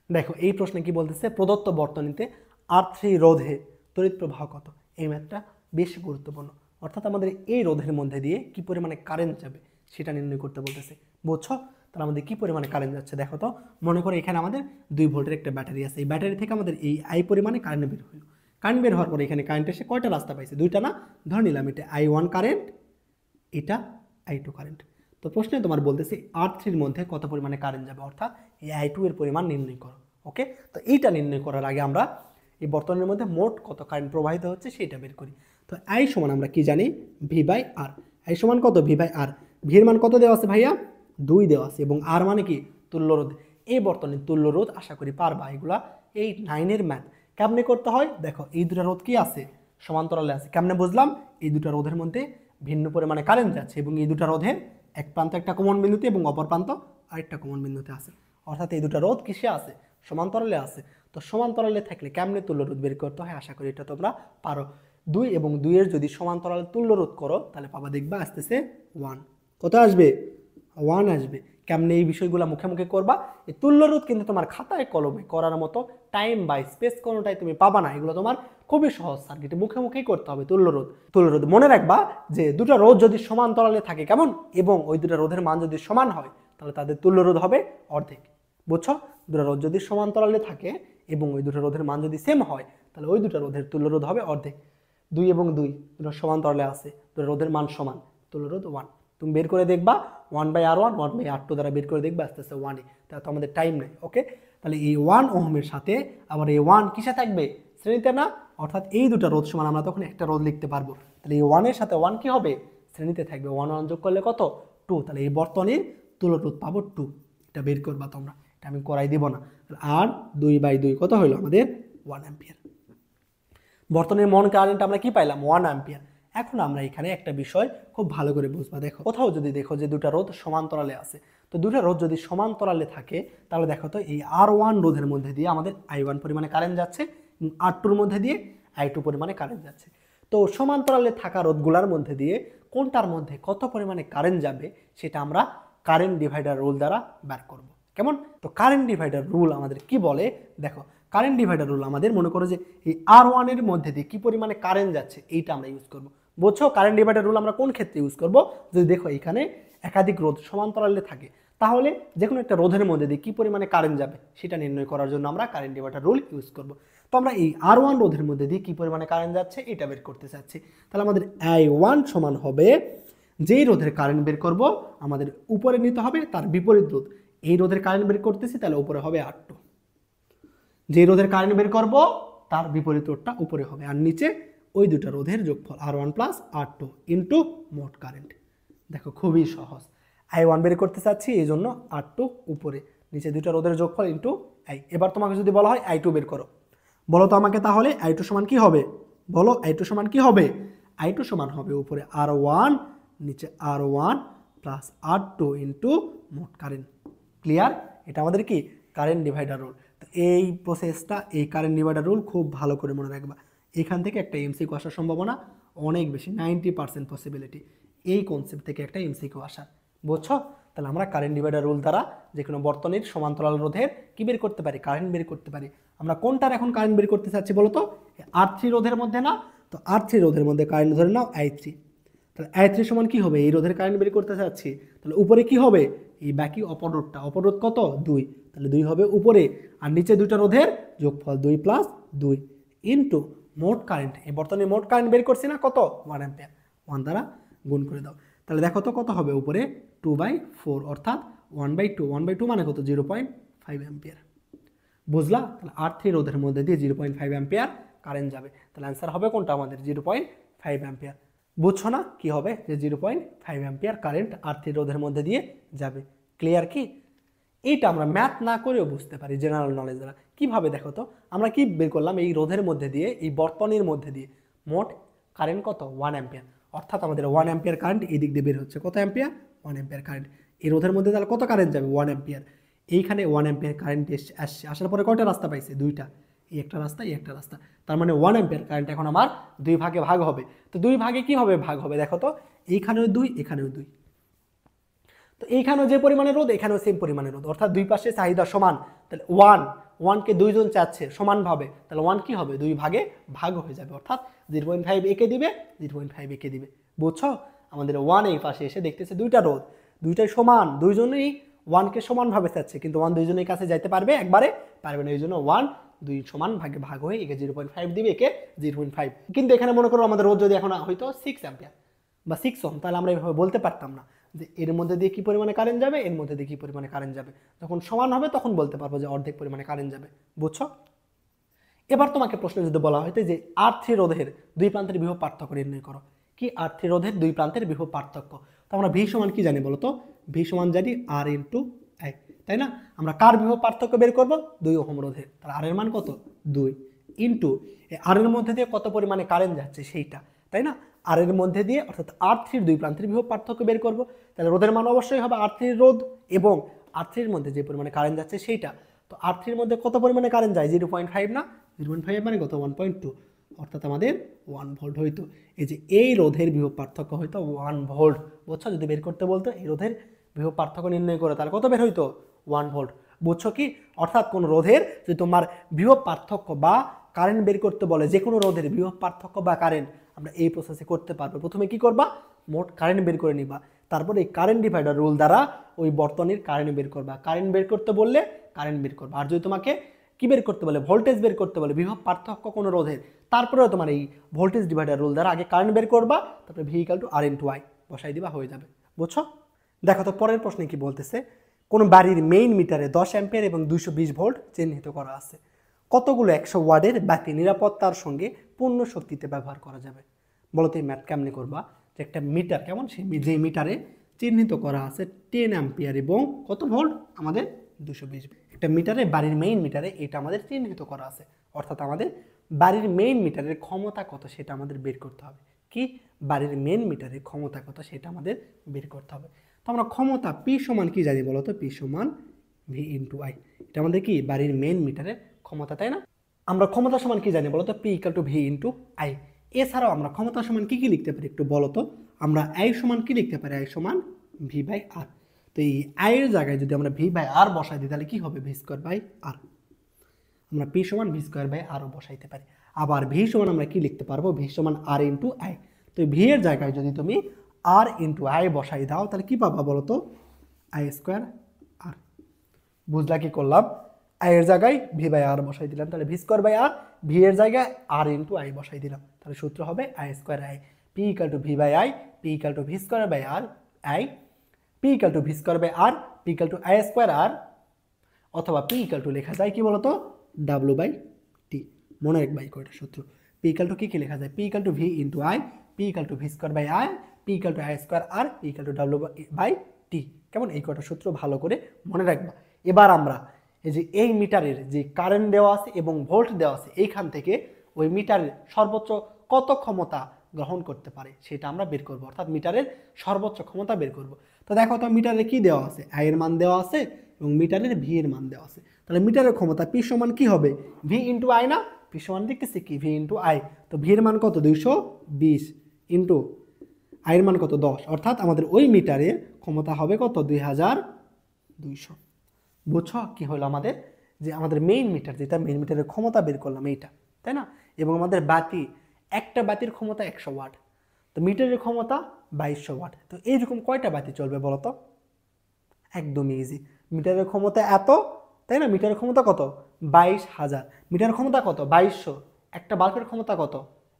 দেখো এই প্রশ্নে কি বলতেছে, প্রদত্ত বর্তনীতে R3 রোধে তড়িৎ প্রবাহ কত? এই ম্যাথটা বেশ গুরুত্বপূর্ণ। অর্থাৎ আমাদের এই রোধের মধ্যে দিয়ে কি পরিমাণে কারেন্ট যাবে সেটা নির্ণয় করতে বলতেছে। বুঝছো? তাহলে আমাদের কি পরিমাণে কারেন্ট যাচ্ছে দেখো তো। মনে করো এখানে আমাদের 2 ভোল্টের একটা ব্যাটারি আছে, এই ব্যাটারি থেকে আমাদের এই আই পরিমাণে কারেন্ট বের হলো। কারেন্ট বের হওয়ার পরে এখানে কারেন্ট এসে কয়টা রাস্তা পাইছে, 2টা না, ধরে নিলাম এটা I1 কারেন্ট, এটা I2 কারেন্ট। তো প্রশ্নে তোমার বলতেছে R3 মধ্যে কত পরিমাণে কারেন্ট যাবে, অর্থাৎ এই I2 এর পরিমাণ নির্ণয় করো। ওকে, তো এইটা নির্ণয় করার আগে আমরা এই বর্তনীর মধ্যে মোট কত কারেন্ট প্রবাহিত হচ্ছে সেটা বের করি। তো I সমান আমরা কি জানি, V/R। I সমান কত, V/R। ভি এর মান কত দেওয়া আছে ভাইয়া, 2 দেওয়া আছে, এবং আর মানে কি, তুল্য রোধ। এই বর্তনীর তুল্য রোধ আশা করি পারবা, এগুলা এই 9-এর ম্যাথ। কেমনে করতে হয় দেখো, এই দুটা রোধ কি আছে, সমান্তরালে আছে। কেমনে বুঝলাম, এই দুটা রোধের মধ্যে ভিন্ন পরিমাণে কারেন্ট যাচ্ছে, এবং এই দুটা রোধের এক প্রান্ত একটা কমন বিন্দুতে এবং অপর প্রান্ত আরেকটা কমন বিন্দুতে আছে। অর্থাৎ এই দুটা রোধ কিসে আছে, সমান্তরালে আছে। তো সমান্তরালে থাকলে কেমনে তুল্য রোধ বের করতে হয়, আশা করি এটা তোমরা পারো। 2 এবং 2 এর যদি সমান্তরালে তুল্য রোধ করো, তাহলে পাবা দেখবা আসতেছে 1। কত আসবে, 1 আসবে। কেমনে এই বিষয়গুলো মুখে মুখে করবা। এই তুল্য রোধ কিন্তু তোমার খাতায় কলমে করার মতো টাইম বাই স্পেস কোনোটাই তুমি পাবা না, এগুলো তোমার খুবই সহজ সার্কিট, মুখে মুখেই করতে হবে। তুল্য রোধ মনে রাখবা যে দুটো রোধ যদি সমান্তরালে থাকে কেমন, এবং ওই দুটো রোধের মান যদি সমান হয়, তাহলে তাদের তুল্য রোধ হবে অর্ধেক। বুঝছো? দুটো রোধ যদি সমান্তরালে থাকে এবং ওই দুটো রোধের মান যদি সেম হয়, তাহলে ওই দুটো রোধের তুল্য রোধ হবে অর্ধেক। 2 এবং 2 দুটো সমান্তরালে আছে, দুটো রোধের মান সমান, তুল্য রোধ 1। তুমি বের করে দেখবা 1/R1 1/R2 দ্বারা বের করে দেখবা আস্তে আস্তে 1-ই। তাহলে তো আমাদের টাইম নেই। ওকে, তাহলে এই 1 ওহমের সাথে আবার এই 1 কিসে থাকবে, শ্রেণীতে না। অর্থাৎ এই দুটো রোধ সমান, আমরা তখন একটা রোধ লিখতে পারবো। তাহলে এই 1 এর সাথে 1 কি হবে, শ্রেণীতে থাকবে। 1 1 যোগ করলে কত, 2। তাহলে এই বর্তনীর তুল্য রোধ পাবো 2। এটা বের করবা তোমরা, এটা আমি করাই দিব না। আর 2/2 কত হলো আমাদের, 1 অ্যাম্পিয়ার। বর্তনীর মন কারেন্ট আমরা কি পাইলাম, 1 অ্যাম্পিয়ার। এখন আমরা এখানে একটা বিষয় খুব ভালো করে বুঝবা। দেখো কোথাও যদি দেখো যে দুটা রোধ সমান্তরালে আছে, তো দুটা রোধ যদি সমান্তরালে থাকে, তাহলে দেখো তো এই R1 রোধের মধ্যে দিয়ে আমাদের I1 পরিমাণে কারেন্ট যাচ্ছে, এবং R2 এর মধ্যে দিয়ে I2 পরিমাণে কারেন্ট যাচ্ছে। তো সমান্তরালে থাকা রোধগুলোর মধ্যে দিয়ে কোনটার মধ্যে কত পরিমাণে কারেন্ট যাবে সেটা আমরা কারেন্ট ডিভাইডার রুল দ্বারা বের করব। কেমন? তো কারেন্ট ডিভাইডার রুল আমাদের কি বলে দেখো, কারেন্ট ডিভাইডার রুল আমাদের মনে করো যে এই R1 এর মধ্যে দিয়ে কি পরিমাণে কারেন্ট যাচ্ছে এইটা আমরা ইউজ করব। বুঝছো কারেন্ট ডিভাইডার রুল আমরা কোন ক্ষেত্রে ইউজ করব? যদি দেখো এখানে একাধিক রোধ সমান্তরালে থাকে, তাহলে যে কোনো একটা রোধের মধ্যে দিয়ে কি পরিমাণে কারেন্ট যাবে সেটা নির্ণয় করার জন্য আমরা কারেন্ট ডিভাইডার রুল ইউজ করব। তো আমরা এই R1 রোধের মধ্যে দিয়ে কি পরিমাণে কারেন্ট যাচ্ছে এটা বের করতে চাচ্ছি। তাহলে আমাদের I1 সমান হবে, যেই রোধের কারেন্ট বের করব আমাদের উপরে নিতে হবে তার বিপরীত রোধ। এই রোধের কারেন্ট বের করতেছি তাহলে উপরে হবে R2, যে রোধের কারেন্ট বের করব তার বিপরীত রোধটা উপরে হবে, আর নিচে ওই দুটো রোধের যোগফল R1 প্লাস R2 ইন্টু মোট কারেন্ট। দেখো খুবই সহজ, I1 বের করতে চাচ্ছি এই জন্য R2 উপরে, নিচে দুটো রোধের যোগফল ইন্টু I। এবার তোমাকে যদি বলা হয় I2 বের করো, বলো তো আমাকে তাহলে I2 সমান কি হবে? বলো I2 সমান কি হবে? I2 সমান হবে উপরে R1 নিচে R1 প্লাস R2 ইন্টু মোট কারেন্ট। ক্লিয়ার? এটা আমাদের কি কারেন্ট ডিভাইডার রুল। তো এই প্রসেসটা, এই কারেন্ট ডিভাইডার রুল খুব ভালো করে মনে রাখবা। এখান থেকে একটা এমসিকিউ আসার সম্ভাবনা অনেক বেশি, 90% পসিবিলিটি এই কনসেপ্ট থেকে একটা এমসিকিউ আসার। বুঝছো? তাহলে আমরা কারেন্ট ডিভাইডার রুল দ্বারা যে কোনো বর্তনীর সমান্তরাল রোধের কি বের করতে পারি? কারেন্ট বের করতে পারি। আমরা কোনটার এখন কারেন্ট বের করতে চাচ্ছি বলো তো? R3 রোধের মধ্যে না? তো R3 রোধের মধ্যে কারেন্ট ধরে নাও I3। তাহলে I3 সমান কি হবে? এই রোধের কারেন্ট বের করতে চাচ্ছি, তাহলে উপরে কি হবে? এই বাকি অপরোধটা, অপরোধ কত? 2, তাহলে 2 হবে উপরে, আর নিচে দুইটা রোধের যোগফল 2 প্লাস 2 ইন্টু মোট কারেন্ট। এই বর্তমানে মোট কারেন্ট বের করছি না কত? 1 অ্যাম্পিয়ার। 1 দ্বারা গুণ করে দাও, তাহলে দেখো তো কত হবে? উপরে 2/4 অর্থাৎ 1/2। 1/2 মানে কত? 0.5 অ্যাম্পিয়ার। বুঝলা? তাহলে R3 রোধের মধ্যে দিয়ে 0.5 অ্যাম্পিয়ার কারেন্ট যাবে। তাহলে অ্যান্সার হবে কোনটা আমাদের? 0.5 অ্যাম্পিয়ার। বুঝছো না কি হবে? যে 0.5 অ্যাম্পিয়ার কারেন্ট R3 রোধের মধ্যে দিয়ে যাবে। ক্লিয়ার কি? এইটা আমরা ম্যাথ না করেও বুঝতে পারি জেনারেল নলেজ দ্বারা। কিভাবে দেখো তো, আমরা কি বের করলাম? এই রোধের মধ্যে দিয়ে, এই বর্তনীর মধ্যে দিয়ে মোট কারেন্ট কত? 1 অ্যাম্পিয়ার। অর্থাৎ আমাদের 1 অ্যাম্পিয়ার কারেন্ট এই দিক দিয়ে বের হচ্ছে। কত অ্যাম্পিয়ার? 1 ampere current. এই রোধের মধ্যে তাহলে কত কারেন্ট যাবে? 1 অ্যাম্পিয়ার। এইখানে 1 অ্যাম্পিয়ার কারেন্ট আসছে, আসার পরে কয়টা রাস্তা পাইছে? 2টা। এই একটা রাস্তা, এই একটা রাস্তা। তার মানে 1 অ্যাম্পিয়ার কারেন্ট এখন আমার 2 ভাগে ভাগ হবে। তো 2 ভাগে কিভাবে ভাগ হবে দেখো তো? এইখানেও 2, এখানেও 2। তো এইখানেও যে পরিমাণে রোধ, এখানেও সেম পরিমাণে রোধ, অর্থাৎ দুই পাশে চাহিদা সমান। তাহলে 1কে 2 জন চাচ্ছে সমানভাবে, তাহলে 1 কি হবে? 2 ভাগে ভাগ হয়ে যাবে, অর্থাৎ 0.5 একে দিবে, 0.5 একে দিবে। বুঝছো? আমাদের 1 এই পাশে এসে দেখতেছে দুইটা রোধ, দুইটাই সমান, দুইজনেই 1কে সমানভাবে চাচ্ছে, কিন্তু 1 দুইজনের কাছে যাইতে পারবে একবারে? পারবে না। এই জন্য 1 2 সমান ভাগে ভাগ হয়ে একে 0.5 দিবে, একে 0.5। কিন্তু এখানে মনে করো আমাদের রোধ যদি এখন হয়তো 6 অ্যাম্পিয়ার বা 6 ওহম, তাহলে আমরা এভাবে বলতে পারতাম না যে এর মধ্যে দিয়ে কি পরিমাণে কারেন্ট যাবে, এর মধ্যে দিয়ে কি পরিমাণে কারেন্ট যাবে। যখন সমান হবে তখন বলতে পারবো যে অর্ধেক পরিমাণে কারেন্ট যাবে। বুঝছো? এবার তোমাকে প্রশ্ন যদি বলা হইতে যে R3 রোধের দুই প্রান্তের বিভব পার্থক্য নির্ণয় করো। কি R3 রোধের দুই প্রান্তের বিভব পার্থক্য? তো আমরা V সমান কি জানি বলো তো? V সমান জানি R ইন্টু I, তাই না? আমরা কার বিভব পার্থক্য বের করবো? 2 ওহম রোধের। তাহলে R এর মান কত? 2 ইন্টু R এর মধ্যে দিয়ে কত পরিমাণে কারেন্ট যাচ্ছে সেইটা, তাই না? আর এর মধ্যে দিয়ে অর্থাৎ R3 দুই প্রান্তের বিভব পার্থক্য বের করব। তাহলে রোধের মান অবশ্যই হবে R3 রোধ এবং R3 এর মধ্যে যে পরিমাণে কারেন্ট যাচ্ছে সেইটা। তো R3 এর মধ্যে কত পরিমাণে কারেন্ট যায়? 0.5 না? 0.5 মানে কত? 1.2, অর্থাৎ আমাদের 1 ভোল্ট হইতো। এই যে এই রোধের বিভব পার্থক্য হইতো 1 ভোল্ট। বুঝছো? যদি বের করতে বলতো এই রোধের বিভব পার্থক্য নির্ণয় করে, তাহলে কত বের হইতো? 1 ভোল্ট। বুঝছো কি? অর্থাৎ কোন রোধের যদি তোমার বিভব পার্থক্য বা কারেন্ট বের করতে বলে, যে কোনো রোধের বিভব পার্থক্য বা কারেন্ট আমরা এই প্রসেসে করতে পারবো। প্রথমে কি করবা? মোট কারেন্ট বের করে নিবা, তারপরে এই কারেন্ট ডিভাইডার রুল দ্বারা ওই বর্তনীর কারেন্ট বের করবা। কারেন্ট বের করতে বললে কারেন্ট বের করবা, আর যদি তোমাকে কি বের করতে বলে? ভোল্টেজ বের করতে বলে, বিভব পার্থক্য কোনো রোধের, তারপরেও তোমার এই ভোল্টেজ ডিভাইডার রুল দ্বারা আগে কারেন্ট বের করবা, তারপরে V = R × I বসাই দিবা, হয়ে যাবে। বুঝছো? দেখো তো পরের প্রশ্নে কি বলতেছে। কোন বাড়ির মেইন মিটারে 10 অ্যাম্পিয়ার এবং 220 ভোল্ট চিহ্নিত করা আছে। কতগুলো 100 ওয়াটের বাতি নিরাপত্তার সঙ্গে পূর্ণ শক্তিতে ব্যবহার করা যাবে? বলতে এই ম্যাথ কেমনে করবা? যে একটা মিটার, কেমন? সেই যে মিটারে চিহ্নিত করা আছে 10 অ্যাম্পিয়ার এবং কত ভোল্ট? আমাদের 220। একটা মিটারে, বাড়ির মেইন মিটারে এটা আমাদের চিহ্নিত করা আছে, অর্থাৎ আমাদের বাড়ির মেইন মিটারের ক্ষমতা কত সেটা আমাদের বের করতে হবে। কি? বাড়ির মেইন মিটারের ক্ষমতা কত সেটা আমাদের বের করতে হবে। তো আমরা ক্ষমতা P সমান কি জানি বলো তো? P সমান V × I। এটা আমাদের কি? বাড়ির মেইন মিটারের ক্ষমতা, তাই না? আমরা ক্ষমতা সমান কি জানি বলো তো? P = V × I। এছাড়াও আমরা ক্ষমতা সমান কি লিখতে পারি একটু বলো তো। আমরা আই সমান কি লিখতে পারি, আই সমান ভি বাই আর। তো এই আয়ের জায়গায় যদি আমরা ভি বাই আর বসাই দিই তাহলে কি হবে, ভি স্কোয়ার বাই আর। আমরা পি সমান ভি স্কোয়ার বাই আরও বসাইতে পারি। আবার ভি সমান আমরা কি লিখতে পারবো, ভি সমান আর ইন্টু আই। তো ভি এর জায়গায় যদি তুমি আর ইন্টু আই বসাই দাও তাহলে কি পাবা বলো তো, আই স্কোয়ার আর। বুঝলা কি করলাম, আই এর জায়গায় ভি বাই আর বসাই দিলাম, তাহলে V square by R, V এর জায়গায় আর ইন্টু আই বসাই দিলাম, তাহলে সূত্র হবে I square I. P equal to V by I, P equal to V square by R I, P equal to V square by R, P equal to I square R, অথবা P equal two লেখা যায় কি বলতো, W by টি। মনে রাখবা এই কয়টা সূত্র। পি ইকাল টু কি লেখা যায়, P equal to V into I, P equal to V square by I, P equal to I square R, P equal to W by T. কেমন, এই কয়টা সূত্র ভালো করে মনে রাখবা। এবার আমরা এই যে এই মিটারের যে কারেন্ট দেওয়া আছে এবং ভোল্ট দেওয়া আছে, এইখান থেকে ওই মিটারের সর্বোচ্চ কত ক্ষমতা গ্রহণ করতে পারে সেটা আমরা বের করব, অর্থাৎ মিটারের সর্বোচ্চ ক্ষমতা বের করব। তো দেখো তো মিটারে কি দেওয়া আছে, আই এর মান দেওয়া আছে এবং মিটারের ভি এর মান দেওয়া আছে। তাহলে মিটারের ক্ষমতা পি সমান কি হবে, ভি ইন্টু আই না, পি সমান দেখতেছি কি ভি ইন্টু আই। তো ভি এর মান কত 220 ইন্টু আই এর মান কত 10, অর্থাৎ আমাদের ওই মিটারের ক্ষমতা হবে কত 2200। বুঝছো কি হলো আমাদের, যে আমাদের মেইন মিটার যেটা মেইন মিটারের ক্ষমতা বের করলাম এইটা, তাই না। এবং আমাদের বাতি, একটা বাতির ক্ষমতা 100 ওয়াট, তো মিটারের ক্ষমতা 2200 ওয়াট। তো এইরকম কয়টা বাতি চলবে বলো তো, একদমই ইজি। মিটারের ক্ষমতা এত, তাই না, মিটারের ক্ষমতা কত 22,000, মিটারের ক্ষমতা কত 2200, একটা বাল্বের ক্ষমতা কত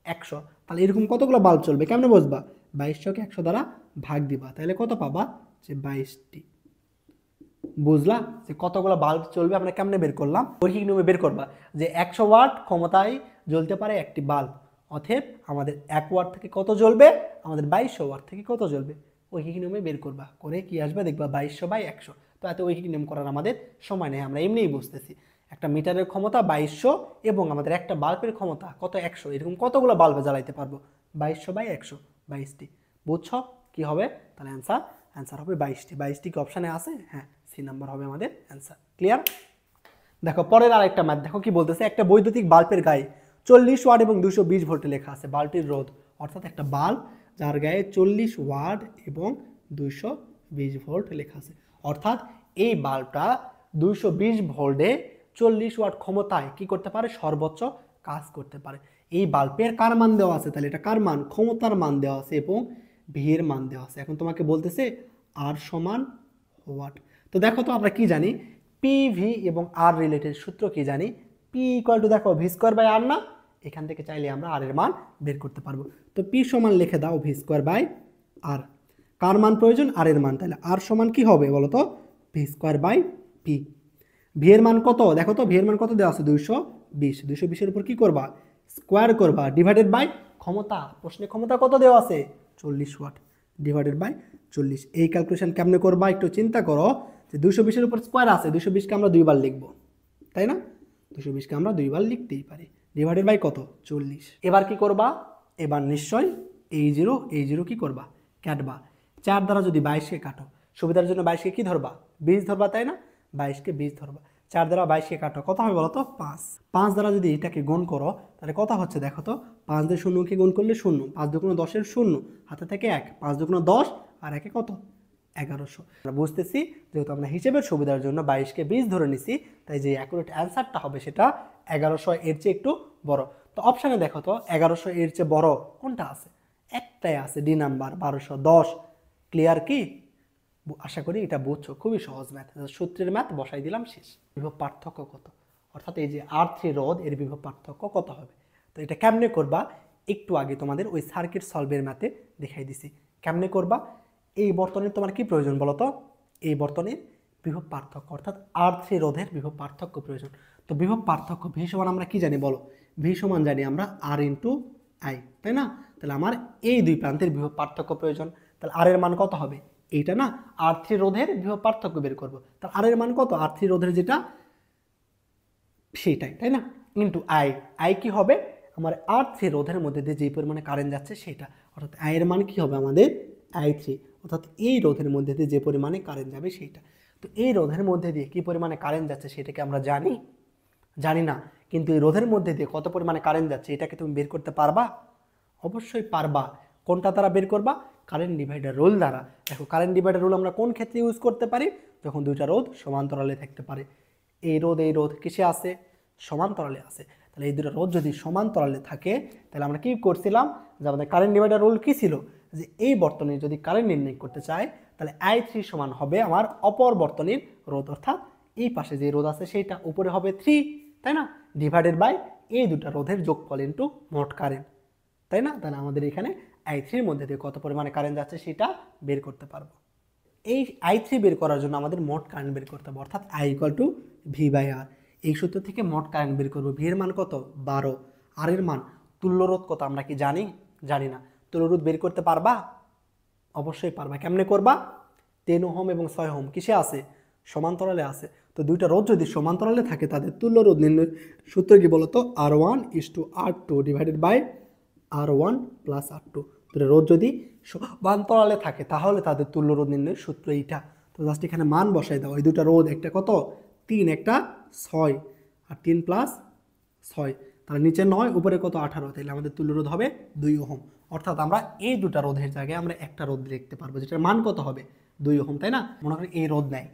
100। তাহলে এরকম কতগুলো বাল্ব চলবে কেমনে বুঝবা, 2200কে 100 দ্বারা ভাগ দিবা, তাহলে কত পাবা যে 22টি। বুঝলা যে কতগুলো বাল্ব চলবে আমরা কেমনে বের করলাম, রৈখিক নিয়মে বের করবা যে 100 ওয়াট ক্ষমতায় জ্বলতে পারে একটি বাল্ব, অতএব আমাদের 1 ওয়াট থেকে কত জ্বলবে, আমাদের 2200 ওয়াট থেকে কত জ্বলবে, রৈখিক নিয়মে বের করবা, করে কি আসবে দেখবা 2200 বাই 100। তো এত রৈখিক নিয়ম করার আমাদের সময় নেই, আমরা এমনিই বুঝতেছি একটা মিটারের ক্ষমতা 2200 এবং আমাদের একটা বাল্বের ক্ষমতা কত 100, এরকম কতগুলো বাল্বে জ্বালাইতে পারবো, 2200 বাই 100, 22টি। বুঝছো কি হবে, তাহলে অ্যান্সার হবে 22টি। 22টি কি অপশানে আছে, হ্যাঁ, সি নাম্বার হবে আমাদের অ্যান্সার। ক্লিয়ার। দেখো পরের আরেকটা ম্যাথ, দেখো কি বলতেছে, একটা বৈদ্যুতিক বাল্বের গায়ে 40 ওয়াট এবং 220 ভোল্টে লেখা আছে বাল্বটির রোধ, অর্থাৎ একটা বাল্ব যার গায়ে 40 ওয়াট এবং 220 ভোল্ট লেখা আছে, অর্থাৎ এই বাল্বটা 220 ভোল্টে 40 ওয়াট ক্ষমতায় কি করতে পারে, সর্বোচ্চ কাজ করতে পারে। এই বাল্বের কার মান দেওয়া আছে, তাহলে এটা কার মান, ক্ষমতার মান দেওয়া আছে এবং ভি এর মান দেওয়া আছে। এখন তোমাকে বলতেছে আর সমান ওয়াট। তো দেখো তো আমরা কি জানি, পি ভি এবং আর রিলেটেড সূত্র কি জানি, পি ইকুয়াল টু দেখো ভি স্কোয়ার বাই আর না, এখান থেকে চাইলে আমরা আর এর মান বের করতে পারবো। তো পি সমান লিখে দাও ভি স্কোয়ার বাই আর, কার মান প্রয়োজন, আর এর মান, তাহলে আর সমান কি হবে বলো তো, V square by P. V এর মান কত দেখো তো, ভি এর মান কত দেওয়া আছে 220, 220-এর উপর কি করবা, স্কোয়ার করবা, ডিভাইডেড বাই ক্ষমতা, প্রশ্নে ক্ষমতা কত দেওয়া আছে 40 ওয়াট, ডিভাইডেড বাই 40। এই ক্যালকুলেশন কেমনে করবা একটু চিন্তা করো, যে 220-এর উপর স্কোয়ার আছে, 220-কে আমরা দুইবার লিখবো, তাই না, 220-কে আমরা দুইবার লিখতেই পারি, ডিভাইডেড বাই কত 40। এবার কি করবা, এবার নিশ্চয় এই জিরো কি করবা, কাটবা। 4 দ্বারা যদি 22-কে কাটো, সুবিধার জন্য 22-কে কি ধরবা, 20 ধরবা, তাই না, 22-কে 20 ধরবা। 4 দ্বারা 22-কে কাটো, কত হবে বলো তো 5। 5 দ্বারা যদি এটাকে গুণ করো তাহলে কত হচ্ছে দেখো তো, 5 দিয়ে 0-কে গুণ করলে 0, 5 দুগুণ 10-এর 0, হাতে থেকে 1, 5 দুগুণ 10 আর 1-এ কত 1100। আমরা বুঝতেছি যেহেতু আমরা হিসেবের সুবিধার জন্য 22-কে 20 ধরে নিছি, তাই যে অ্যাকুরেট অ্যান্সারটা হবে সেটা 1100 এর চেয়ে একটু বড়। তো অপশানে দেখো তো 1100 এর চেয়ে বড় কোনটা আছে, একটাই আছে, ডি নাম্বার 1210। ক্লিয়ার কি, আশা করি এটা বুঝছো, খুবই সহজ ম্যাথ, সূত্রের ম্যাথ বসাই দিলাম, শেষ। বিভব পার্থক্য কত, অর্থাৎ এই যে R3 রোধ এর বিভব পার্থক্য কত হবে। তো এটা কেমনে করবা, একটু আগে তোমাদের ওই সার্কিট সলভের ম্যাথে দেখাই দিছি কেমনে করবা। এই বর্তনের তোমার কি প্রয়োজন বলো তো, এই বর্তনের বিভব পার্থক্য, অর্থাৎ R3 রোধের বিভব পার্থক্য প্রয়োজন। তো বিভব পার্থক্য ভি সমান আমরা কি জানি বলো, ভি সমান জানি আমরা আর ইন্টু আই, তাই না। তাহলে আমার এই দুই প্রান্তের বিভব পার্থক্য প্রয়োজন, তাহলে আর এর মান কত হবে, এইটা না, R3 রোধের বিভব পার্থক্য বের করবো, তাহলে আর এর মান কত, R3 রোধের যেটা সেইটাই, তাই না, ইন্টু আই কি হবে, আমার R3 রোধের মধ্যে দিয়ে যে পরিমাণে কারেন্ট যাচ্ছে সেটা, অর্থাৎ আই এর মান কি হবে আমাদের I3, অর্থাৎ এই রোধের মধ্যে দিয়ে যে পরিমাণে কারেন্ট যাবে সেইটা। তো এই রোধের মধ্যে দিয়ে কি পরিমাণে কারেন্ট যাচ্ছে সেটাকে আমরা জানি না, কিন্তু এই রোধের মধ্যে দিয়ে কত পরিমাণে কারেন্ট যাচ্ছে এটাকে তুমি বের করতে পারবা, অবশ্যই পারবা। কোনটা দ্বারা বের করবা? কারেন্ট ডিভাইডার রুল দ্বারা। দেখো কারেন্ট ডিভাইডার রুল আমরা কোন ক্ষেত্রে ইউজ করতে পারি? যখন দুইটা রোধ সমান্তরালে থাকতে পারে। এই রোধ কিসে আছে? সমান্তরালে আছে। তাহলে এই দুটো রোধ যদি সমান্তরালে থাকে তাহলে আমরা কি করছিলাম, যে আমাদের কারেন্ট ডিভাইডার রুল কি ছিল, যে এই বর্তনীর যদি কারেন্ট নির্ণয় করতে চাই তাহলে I3 সমান হবে আমার অপর বর্তনীর রোধ, অর্থাৎ এই পাশে যে রোধ আছে সেইটা উপরে হবে 3, তাই না, ডিভাইডেড বাই এই দুটা রোধের যোগফল ইনটু মোট কারেন্ট, তাই না। তাহলে আমাদের এখানে I3 এর মধ্যে দিয়ে কত পরিমাণে কারেন্ট যাচ্ছে সেটা বের করতে পারবো। এই I3 বের করার জন্য আমাদের মোট কারেন্ট বের করতে হবে, অর্থাৎ I = V/R। এই সূত্র থেকে মোট কারেন্ট বের করবো। ভি এর মান কত? 12। আর এর মান তুল্য রোধ কত আমরা কি জানি? জানি না। তুল্য রোধ বের করতে পারবা? অবশ্যই পারবা। কেমনে করবা? 10 ওহম এবং 6 ওহম কিসে আছে? সমান্তরালে আছে। তো দুইটা রোধ যদি সমান্তরালে থাকে তাদের তুল্য রোধ নির্ণয় সূত্র কি বলতো? R1:R2 divided by R1 plus R2। দুটো রোধ যদি সমান্তরালে থাকে তাহলে তাদের তুল্য রোধ নির্ণয়ের সূত্র এইটা। তো জাস্ট এখানে মান বসাই দাও। এই দুটা রোধ, একটা কত? 3, একটা 6, আর 3 প্লাস 6, তাহলে নিচে 9, উপরে কত? 18। তাহলে আমাদের তুল্য রোধ হবে 2 ওহম। অর্থাৎ আমরা এই দুটা রোধের জায়গায় আমরা একটা রোধ লিখতে পারবো, যেটার মান কত হবে? 2 ওহম, তাই না। মনে করি এই রোধ নেই,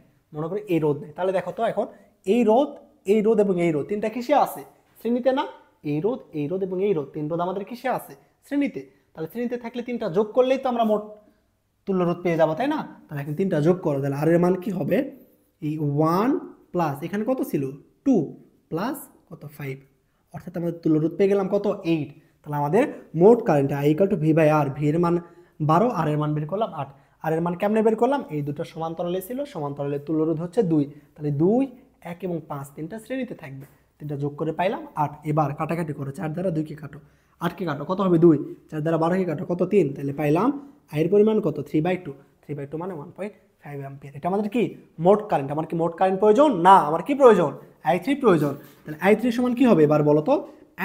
তাহলে দেখো তো এখন এই রোধ এবং এই রোধ তিনটা কিসে আছে? শ্রেণীতে না। এই রোধ এবং এই রোধ, তিন রোধ আমাদের কিসে আছে? শ্রেণীতে। তাহলে শ্রেণীতে থাকলে তিনটা যোগ করলেই তো আমরা মোট তুল্য রোধ পেয়ে যাবো, তাই না। তাহলে এখন তিনটা যোগ করো, তাহলে আর এর মান কি হবে? এই 1 প্লাস এখানে কত ছিল? 2 প্লাস কত? 5, অর্থাৎ আমাদের তুল্য রোধ পেয়ে গেলাম কত? 8। তাহলে আমাদের মোট কারেন্ট I = V/R। ভি এর মান 12, আর এর মান বের করলাম 8। আর এর মান কেমনে বের করলাম? এই দুটো সমান্তরালে ছিল, সমান্তরালের তুল্য রোধ হচ্ছে 2। তাহলে 2, 1 এবং 5 তিনটা শ্রেণীতে থাকবে, তিনটা যোগ করে পাইলাম 8। এবার কাটাকাটি করো, 4 দ্বারা 2 কে কাটো, 8 কে কাটো, কত হবে? 2। 4 দ্বারা 12 কে কাটো, কত? 3। তাহলে পাইলাম I এর পরিমাণ কত? 3/2। 3/2 মানে 1.5 অ্যাম্পিয়ার। এটা আমাদের কি? মোট কারেন্ট। আমার কি মোট কারেন্ট প্রয়োজন? না, আমার কি প্রয়োজন? I3 প্রয়োজন। তাহলে I3 সমান কি হবে এবার বলো তো?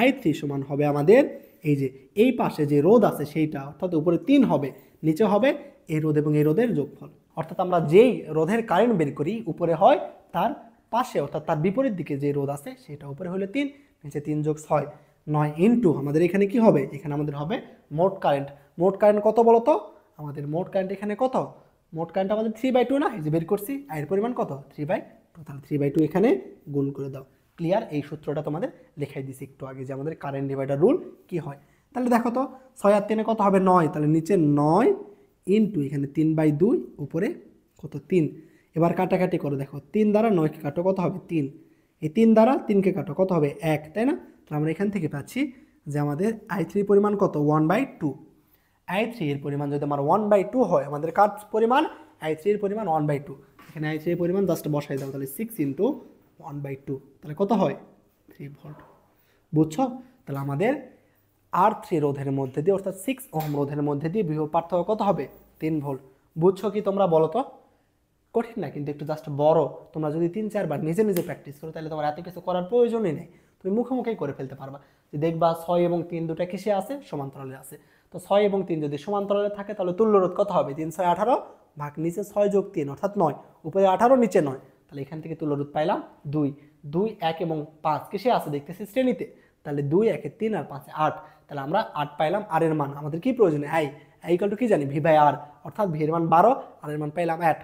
I3 সমান হবে আমাদের এই যে এই পাশে যে রোধ আছে সেইটা, অর্থাৎ উপরে 3 হবে, নিচে হবে এই রোধ এবং এই রোধের যোগফল। অর্থাৎ আমরা যেই রোধের কারেন্ট বের করি উপরে হয় তার পাশে, অর্থাৎ তার বিপরীত দিকে যে রোধ আছে সেটা উপরে হলে 3, নিচে 3 যোগ 6, 9 ইন্টু আমাদের এখানে কি হবে? এখানে আমাদের হবে মোট কারেন্ট। মোট কারেন্ট কত বলো তো? আমাদের মোট কারেন্ট এখানে কত? মোট কারেন্ট আমাদের 3/2 না, এই যে বের করছি। এর পরিমাণ কত? 3/2। তাহলে 3/2 এখানে গুণ করে দাও। ক্লিয়ার? এই সূত্রটা তোমাদের লেখাই দিছি একটু আগে, যে আমাদের কারেন্ট ডিভাইডার রুল কি হয়। তাহলে দেখো তো 6 আর 3 কত হবে? 9। তাহলে নিচে 9 ইন্টু এখানে 3/2, উপরে কত? 3। এবার কাটাকাটি করো, দেখো 3 দ্বারা 9 কে কাটো, কত হবে? 3। এই 3 দ্বারা 3 কে কাটো, কত হবে? 1, তাই না। তাহলে আমরা এখান থেকে পাচ্ছি যে আমাদের I3 পরিমাণ কত? 1/2। I3 এর পরিমাণ যদি আমার 1/2 হয়, আমাদের কার পরিমাণ? I3 এর পরিমাণ 1/2। এখানে I3 এর পরিমাণ জাস্ট বসাই দাও, তাহলে 6 × 1/2, তাহলে কত হয়? 3 ভোল্ট। বুঝছো? তাহলে আমাদের R3 রোধের মধ্যে দিয়ে, অর্থাৎ 6 ওহম রোধের মধ্যে দিয়ে বিভব পার্থক্য কত হবে? 3 ভোল্ট। বুঝছো কি তোমরা? বলো তো। কঠিন না কিন্তু, একটু জাস্ট বড়। তোমরা যদি 3-4 বার নিজে নিজে প্র্যাকটিস করো তাহলে তোমার এত কিছু করার প্রয়োজনই নেই, তুমি মুখে মুখেই করে ফেলতে পারবা। যে দেখবা 6 এবং 3 দুটা কিসে আছে? সমান্তরালে আছে। তো 6 এবং 3 যদি সমান্তরালে থাকে তাহলে তুল্য রোধ কত হবে? 3 6 18 ভাগ নিচে 6 যোগ 3, অর্থাৎ 9, উপরে 18 নিচে 9। তাহলে এখান থেকে তুল্য রোধ পাইলাম 2। 2, 1 এবং 5 কিসে আছে? দেখতেছি শ্রেণীতে। তাহলে 2, 1 এ 3 আর 5 এ 8। তাহলে আমরা 8 পাইলাম। আর এর মান আমাদের কি প্রয়োজন? I = কি জানি? V/R, অর্থাৎ ভি এর মান 12, আর এর মান পাইলাম 8।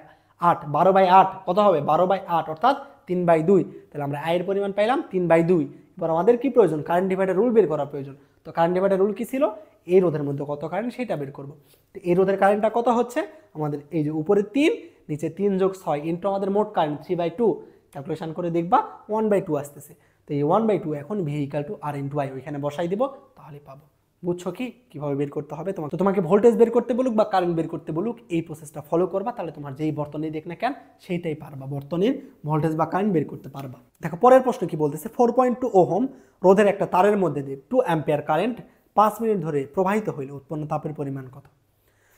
12/8 কত হবে? 12/8, অর্থাৎ 3/2। তাহলে আমরা I এর পরিমাণ পাইলাম 3/2। এবার আমাদের কি প্রয়োজন? কারেন্ট ডিভাইডার রুল বের করা প্রয়োজন। তো কারেন্ট ডিভাইডার রুল কি ছিল? এই রোধের মধ্যে কত কারেন্ট সেটা বের করব। তো এই রোধের কারেন্টটা কত হচ্ছে? আমাদের এই যে উপরে 3, নিচে 3 যোগ 6 ইন্টু আমাদের মোট কারেন্ট 3/2। ক্যালকুলেশন করে দেখবা 1/2 আসতেছে। তো এই 1/2 এখন V = R × I, ওইখানে বসাই দিব, তাহলে পাবো। বুঝছো কি কিভাবে বের করতে হবে? তোমাকে ভোল্টেজ বের করতে বলুক বা কারেন্ট বের করতে বলুক, এই প্রসেসটা ফলো করবা, তাহলে তোমার যেই বর্তনী দেখ না কেন সেইটাই পারবা, বর্তনীর ভোল্টেজ বা কারেন্ট বের করতে পারবা। দেখো পরের প্রশ্ন কি বলতেছে? 4.2 ওহম রোধের একটা তারের মধ্যে দিয়ে 2 অ্যাম্পিয়ার কারেন্ট 5 মিনিট ধরে প্রবাহিত হইলে উৎপন্ন তাপের পরিমাণ কত?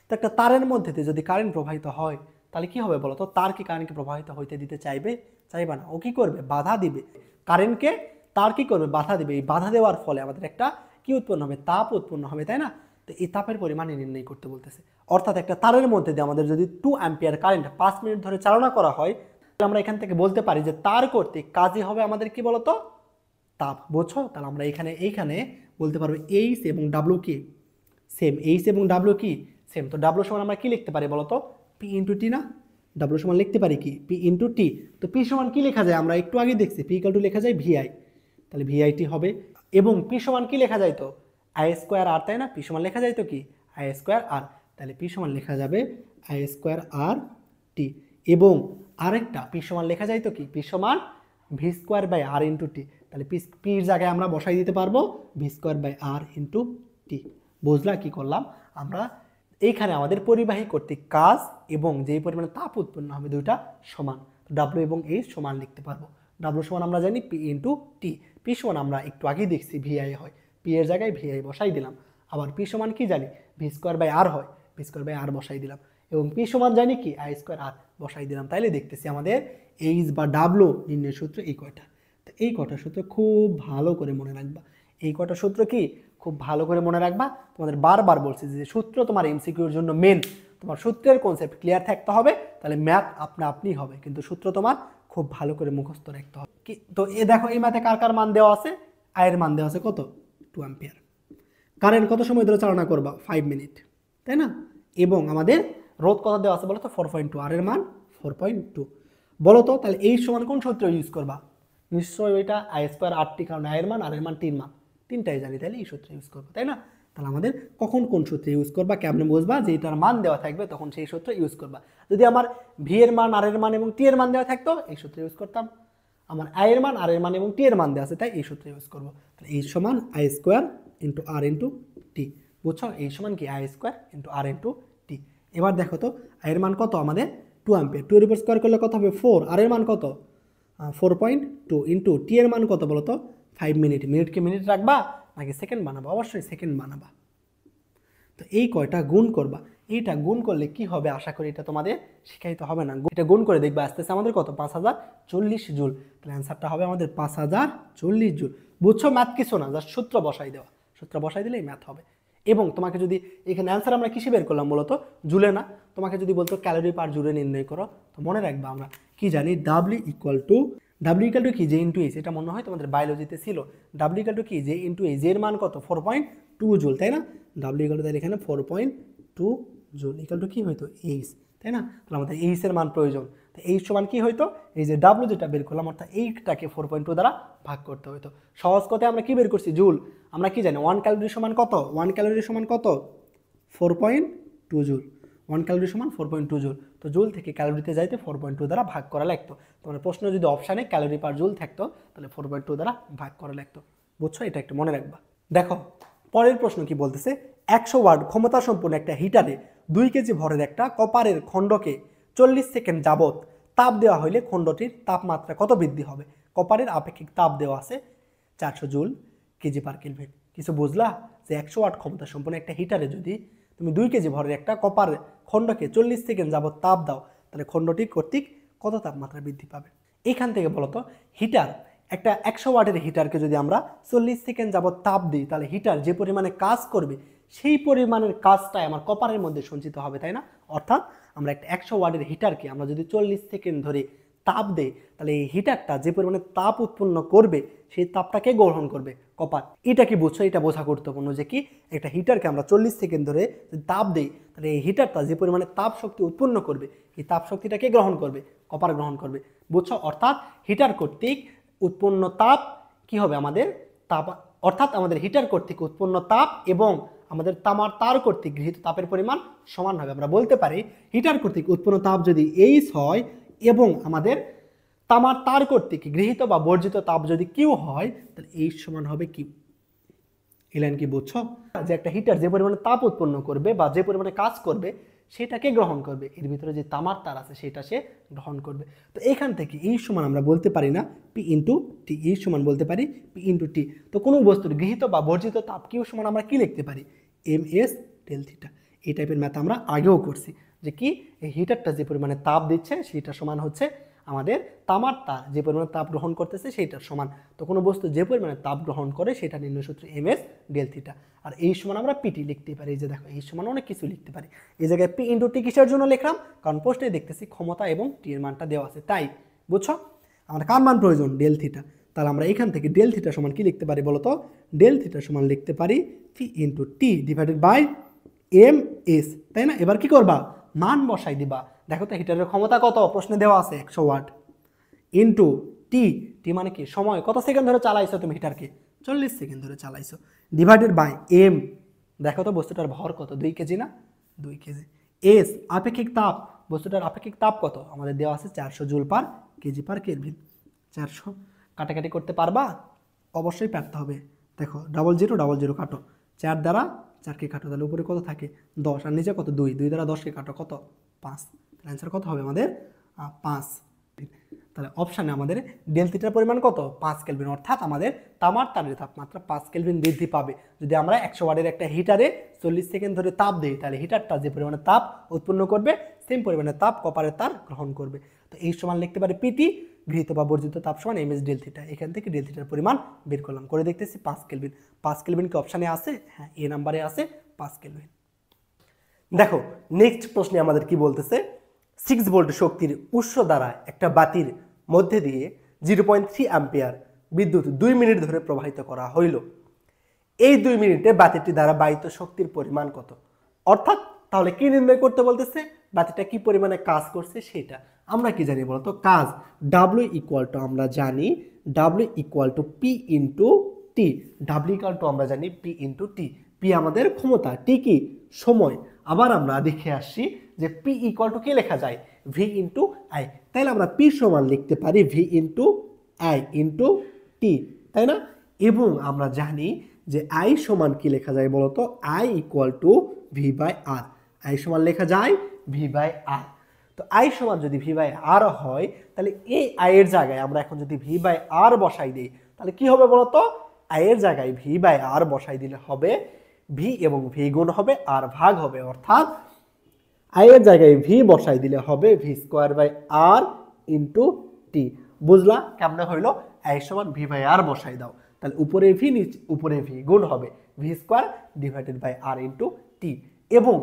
তো একটা তারের মধ্যে দিয়ে যদি কারেন্ট প্রবাহিত হয় তাহলে কি হবে বলো তো? তার কি কারেন্টকে প্রবাহিত হইতে দিতে চাইবে? চাইবে না। ও কি করবে? বাধা দিবে। কারেন্টকে তার কি করবে? বাধা দিবে। এই বাধা দেওয়ার ফলে আমাদের একটা কি উৎপন্ন হবে? তাপ উৎপন্ন হবে, তাই না। তো এই তাপের পরিমাণ নির্ণয় করতে বলতেছে। অর্থাৎ একটা তারের মধ্যে দিয়ে আমাদের যদি 2 অ্যাম্পিয়ার কারেন্ট 5 মিনিট ধরে চালনা করা হয়, তাহলে আমরা এখান থেকে বলতে পারি যে তার কর্তৃক কাজই হবে আমাদের কি বলতো? তাপ। বুঝছো? তাহলে আমরা এইখানে বলতে পারবো H এবং W কি? সেম, এইচ এবং ডাব্লিউ কি সেম। তো ডাব্লিউ সমান আমরা কি লিখতে পারি বলো তো, পি ইন্টু টি না, ডাব্লিউ সমান লিখতে পারি কি পি ইন্টু টি। তো পি সমান কি লেখা যায়, আমরা একটু আগে দেখছি পি ইকুয়াল টু লেখা যায় ভিআই, তাহলে ভিআইটি হবে। এবং পি সমান কি লেখা যায় তো আই স্কোয়ার আর, তাই না, পি সমান লেখা যায় তো কি আই স্কোয়ার আর, তাহলে পি সমান লেখা যাবে আই স্কোয়ার আর টি। এবং আরেকটা পি সমান লেখা যায় তো কি পি সমান V square by R into T, তাহলে পির জায়গায় আমরা বসাই দিতে পারবো V square by R into T. বুঝলা কি করলাম আমরা, এইখানে আমাদের পরিবাহী কর্তৃক কাজ এবং যেই পরিমাণে তাপ উৎপন্ন হবে দুইটা সমান, ডাব্লিউ এবং এইচ সমান লিখতে পারবো। ডাব্লিউ সমান আমরা জানি পি ইন্টু টি, পি সমান আমরা একটু আগেই দেখছি ভিআই হয়, পি এর জায়গায় ভিআই বসাই দিলাম। আবার পি সমান কি জানি ভি স্কোয়ার বাই আর হয়, ভি স্কোয়ার বাই আর বসাই দিলাম। এবং পি সমান জানি কি আই স্কোয়ার আর বসাই দিলাম। তাইলে দেখতেছি আমাদের এইচ বা ডাব্লিউ নির্ণয়ের সূত্র এই কয়টা। তো এই কয়টা সূত্র খুব ভালো করে মনে রাখবা, এই কয়টা সূত্র কি খুব ভালো করে মনে রাখবা। তোমাদের বারবার বলছি যে সূত্র তোমার এমসিকিউর জন্য মেন, তোমার সূত্রের কনসেপ্ট ক্লিয়ার থাকতে হবে, তাহলে ম্যাথ আপনা আপনি হবে, কিন্তু সূত্র তোমার খুব ভালো করে মুখস্থ রাখতে হবে। কি তো এ দেখো এই ম্যাথে কার কার মান দেওয়া আছে, আয়ের মান দেওয়া আছে কত 2 অ্যাম্পিয়ার, কারেন্ট কত সময় ধরে চালনা করবা 5 মিনিট, তাই না। এবং আমাদের রোধ কত দেওয়া আছে বলো তো 4.2, আর এর মান 4.2। বলো তো তাহলে এই সমান কোন সূত্র ইউজ করবা, নিশ্চয়ই ওইটা আই স্কোয়ার আর টি, কারণ আয়ের মান আর এর মান টির মান তিনটাই জানি, তাহলে এই সূত্র ইউজ করবো, তাই না। তাহলে আমাদের কখন কোন সূত্র ইউজ করবা কেমনে বুঝবা, যে এটার মান দেওয়া থাকবে তখন সেই সূত্র ইউজ করবা। যদি আমার ভি এর মান আর এর মান এবং টি এর মান দেওয়া থাকতো এই সূত্র ইউজ করতাম, আমার আই এর মান আর এর মান এবং টি এর মান দেওয়া আছে তাই এই সূত্র ইউজ করবো। তাহলে এই সমান I square into R into T, বুঝছো, এই সমান কি I square into R into T. এবার দেখো তো আয়ের মান কত আমাদের 2 অ্যাম্পিয়ার, 2 এর উপর স্কোয়ার করলে কত হবে 4, আর এর মান কত 4.2 ইন্টু টি এর মান কত বলো তো 5 মিনিট। মিনিটকে মিনিট রাখবা নাকি সেকেন্ড বানাবা, অবশ্যই সেকেন্ড বানাবা। তো এই কয়টা গুণ করবা, এইটা গুণ করলে কি হবে আশা করি এটা তোমাদের শিখাইতে হবে না, এটা গুণ করে দেখবা আস্তে আস্তে আমাদের কত 5040 জুল। তাহলে অ্যান্সারটা হবে আমাদের 5040 জুল। বুঝছো, ম্যাথ কিছু না, জাস্ট সূত্র বসাই দেওয়া, সূত্র বসাই দিলেই ম্যাথ হবে। এবং তোমাকে যদি এখানে অ্যান্সার আমরা কিসে বের করলাম বলো তো, জুলে না, তোমাকে যদি বলতো ক্যালোরি পার জুলে নির্ণয় করো, তো মনে রাখবা আমরা কি জানি ডাব্লিউ ইকুয়াল টু কি জে ইন্টু এইচ, এটা মনে হয় তোমাদের বায়োলজিতে ছিল। ডাব্লিউ ইকুয়াল টু কি জে ইন্টু এইচ, এর মান কত 4.2 জুল, তাই না। ডাব্লিউ ইকুয়াল টু তাহলে এখানে 4.2 জুল ইকুয়াল টু কি হইতো এইচ, তাই না। তাহলে আমাদের এইচ এর মান প্রয়োজন, তো এইচ সমান কি হইতো, এই যে ডাব্লিউ যেটা বের করলাম অর্থাৎ এইটাকে 4.2 দ্বারা ভাগ করতে হইতো। সহজ কথায় আমরা কি বের করছি জুল, আমরা কি জানি 1 ক্যালোরি সমান কত, 1 ক্যালোরি সমান কত 4.2 জুল, 1 ক্যালোরি সমান 4.2 জুল। তো জুল থেকে ক্যালোরিতে যাইতে 4.2 দ্বারা ভাগ করা লাগতো। তোমার প্রশ্ন যদি অপশানে ক্যালোরি পার জুল থাকতো তাহলে 4.2 দ্বারা ভাগ করা লাগতো, বুঝছো, এটা একটু মনে রাখবা। দেখো পরের প্রশ্ন কি বলতেছে, 100 ওয়াট ক্ষমতা সম্পন্ন একটা হিটারে 2 কেজি ভরের একটা কপারের খণ্ডকে 40 সেকেন্ড যাবত তাপ দেওয়া হলে খণ্ডটির তাপমাত্রা কত বৃদ্ধি হবে। কপারের আপেক্ষিক তাপ দেওয়া আছে 400 জুল কেজি পার কেলভিন। কিছু বুঝলা, যে 100 ওয়াট ক্ষমতা সম্পন্ন একটা হিটারে যদি তুমি 2 কেজি ভরের একটা কপার খণ্ডকে 40 সেকেন্ড যাবত তাপ দাও তাহলে খণ্ডটি কর্তৃক কত তাপমাত্রা বৃদ্ধি পাবে। এখান থেকে বলতো হিটার, একটা 100 ওয়াটের হিটারকে যদি আমরা 40 সেকেন্ড যাবত তাপ দিই তাহলে হিটার যে পরিমাণে কাজ করবে সেই পরিমাণের কাজটাই আমার কপারের মধ্যে সঞ্চিত হবে, তাই না। অর্থাৎ আমরা একটা 100 ওয়াটের হিটারকে আমরা যদি 40 সেকেন্ড ধরে তাপ দেই তাহলে এই হিটারটা যে পরিমাণে তাপ উৎপন্ন করবে সেই তাপটাকে গ্রহণ করবে কপার। এটা কি বুঝছো, এটা বোঝা গুরুত্বপূর্ণ যে কি একটা হিটারকে আমরা 40 সেকেন্ড ধরে যদি তাপ দেই তাহলে এই হিটারটা যে পরিমাণে তাপ শক্তি উৎপন্ন করবে এই তাপ শক্তিটাকে গ্রহণ করবে, কপার গ্রহণ করবে, বুঝছো। অর্থাৎ হিটার কর্তৃক উৎপন্ন তাপ কি হবে আমাদের তাপ, অর্থাৎ আমাদের হিটার কর্তৃক উৎপন্ন তাপ এবং আমাদের তামার তার কর্তৃক গৃহীত তাপের পরিমাণ সমান হবে। আমরা বলতে পারি হিটার কর্তৃক উৎপন্ন তাপ যদি এইচ হয় এবং আমাদের তামার তার কর্তৃক গৃহীত বা বর্জিত তাপ যদি কিউ হয় তাহলে এইচ সমান হবে কিউ। এই লাইন কি বুঝছো, যে একটা হিটার যে পরিমাণে তাপ উৎপন্ন করবে বা যে পরিমাণে কাজ করবে সেটাকে গ্রহণ করবে, এর ভিতরে যে তামার তার আছে সেটা সে গ্রহণ করবে। তো এখান থেকে এই সমান আমরা বলতে পারি না পি ইন্টু টি, এই সমান বলতে পারি পি ইন্টু টি। তো কোনো বস্তুর গৃহীত বা বর্জিত তাপ কিউ সমান আমরা কি লিখতে পারি এম এস ডেল থিটা। এই টাইপের ম্যাথ আমরা আগেও করছি যে কি এই হিটারটা যে পরিমাণে তাপ দিচ্ছে সেটা সমান হচ্ছে আমাদের তামার তার যে পরিমাণে তাপ গ্রহণ করতেছে সেইটার সমান। তো কোনো বস্তু যে পরিমাণে তাপ গ্রহণ করে সেটা নির্ণয় সূত্র এম এস ডেল থিটা। আর এই সমান আমরা পিটি লিখতে পারি, এই যে দেখো এই সমান অনেক কিছু লিখতে পারি। এই জায়গায় পি ইন্টু টি কিসের জন্য লিখলাম, কারণ প্রশ্নে দেখতেছি ক্ষমতা এবং টি এর মানটা দেওয়া আছে তাই, বুঝছো। আমার কার মান প্রয়োজন ডেল থিটা, তাহলে আমরা এখান থেকে ডেল থিটা সমান কি লিখতে পারি বলো তো? ডেল থিটা সমান লিখতে পারি V into T divided by M S, তাই না? এবার কি করবা? মান বসাই দিবা। দেখো তো হিটারের ক্ষমতা কত প্রশ্নে দেওয়া আছে, 100 ওয়াট ইন্টু টি, টি মানে কি সময়, কত সেকেন্ড ধরে চালাইছো তুমি হিটারকে? 40 সেকেন্ড ধরে চালাইছো, ডিভাইডেড বাই এম, দেখো তো বস্তুটার ভর কত, 2 কেজি না? 2 কেজি। এস আপেক্ষিক তাপ, বস্তুটার আপেক্ষিক তাপ কত আমাদের দেওয়া আছে? 400 joule per KG per kelvin. 400 কাটাকাটি করতে পারবা? অবশ্যই পারতে হবে। দেখো 00 00 কাটো, 4 দ্বারা 4কে কাটো, তাহলে উপরে কত থাকে? 10, আর নিচে কত? 2, 2 দ্বারা 10কে কাটো, কত? 5। তাহলে অ্যান্সার কত হবে আমাদের? 5। তাহলে অপশানে আমাদের ডেল থিটার পরিমাণ কত? 5 কেলভিন, অর্থাৎ আমাদের তামার তারের তাপমাত্রা 5 কেলভিন বৃদ্ধি পাবে। যদি আমরা 100 ওয়াটের একটা হিটারে 40 সেকেন্ড ধরে তাপ দিই, তাহলে হিটারটা যে পরিমাণে তাপ উৎপন্ন করবে সেম পরিমাণে তাপ কপারের তার গ্রহণ করবে। তো এই সমান লিখতে পারি পিটি, গৃহীত বা বর্জিত তাপ সমান এমএস ডেল থিটা। এখান থেকে ডেল থিটার পরিমাণ বের করলাম, করে দেখতেছি 5 কেলভিন। 5 কেলভিন কি অপশানে আছে? হ্যাঁ, এ নাম্বারে আছে 5 কেলভিন। দেখো নেক্সট প্রশ্নে আমাদের কি বলতেছে, 6 ভোল্ট শক্তির উৎস দ্বারা একটা বাতির মধ্যে দিয়ে 0.3 অ্যাম্পিয়ার বিদ্যুৎ 2 মিনিট ধরে প্রবাহিত করা হইল। এই 2 মিনিটে বাতিটি দ্বারা বাহিত শক্তির পরিমাণ কত? অর্থাৎ তাহলে কি নির্ণয় করতে বলতেছে? বাতিটা কি পরিমাণে কাজ করছে সেটা। আমরা কি জানি বলতো? কাজ ডাব্লিউ ইকুয়াল টু, আমরা জানি W equal two P into T. W equal to আমরা জানি পি ইন্টু টি। পি আমাদের ক্ষমতা, টি কি সময়। আবার আমরা দেখে আসছি যে পি ইকুয়াল টু কি লেখা যায়? V into I. তাইলে আমরা পি সমান লিখতে পারি ভি ইন্টু আই ইন্টু টি, তাই না? এবং আমরা জানি যে আই সমান কি লেখা যায় বলতো? I equal to V by R. I সমান লেখা যায় ভি বাই আর। তো আই সমান যদি ভি বাই আর হয়, তাহলে এই আই এর জায়গায় আমরা এখন যদি ভি বাই আর বসাই দিই, তাহলে কি হবে বলতো? আই এর জায়গায় ভি বাই আর বসাই দিলে হবে ভি এবং ভি গুণ হবে আর ভাগ হবে, অর্থাৎ আই এর জায়গায় ভি বসাই দিলে হবে V square by R into T. বুঝলা কেমনে হইলো? আই সমান ভি বাই আর বসাই দাও, তাহলে উপরে ভি নিচে উপরে ভি গুণ হবে V square divided by R into T. এবং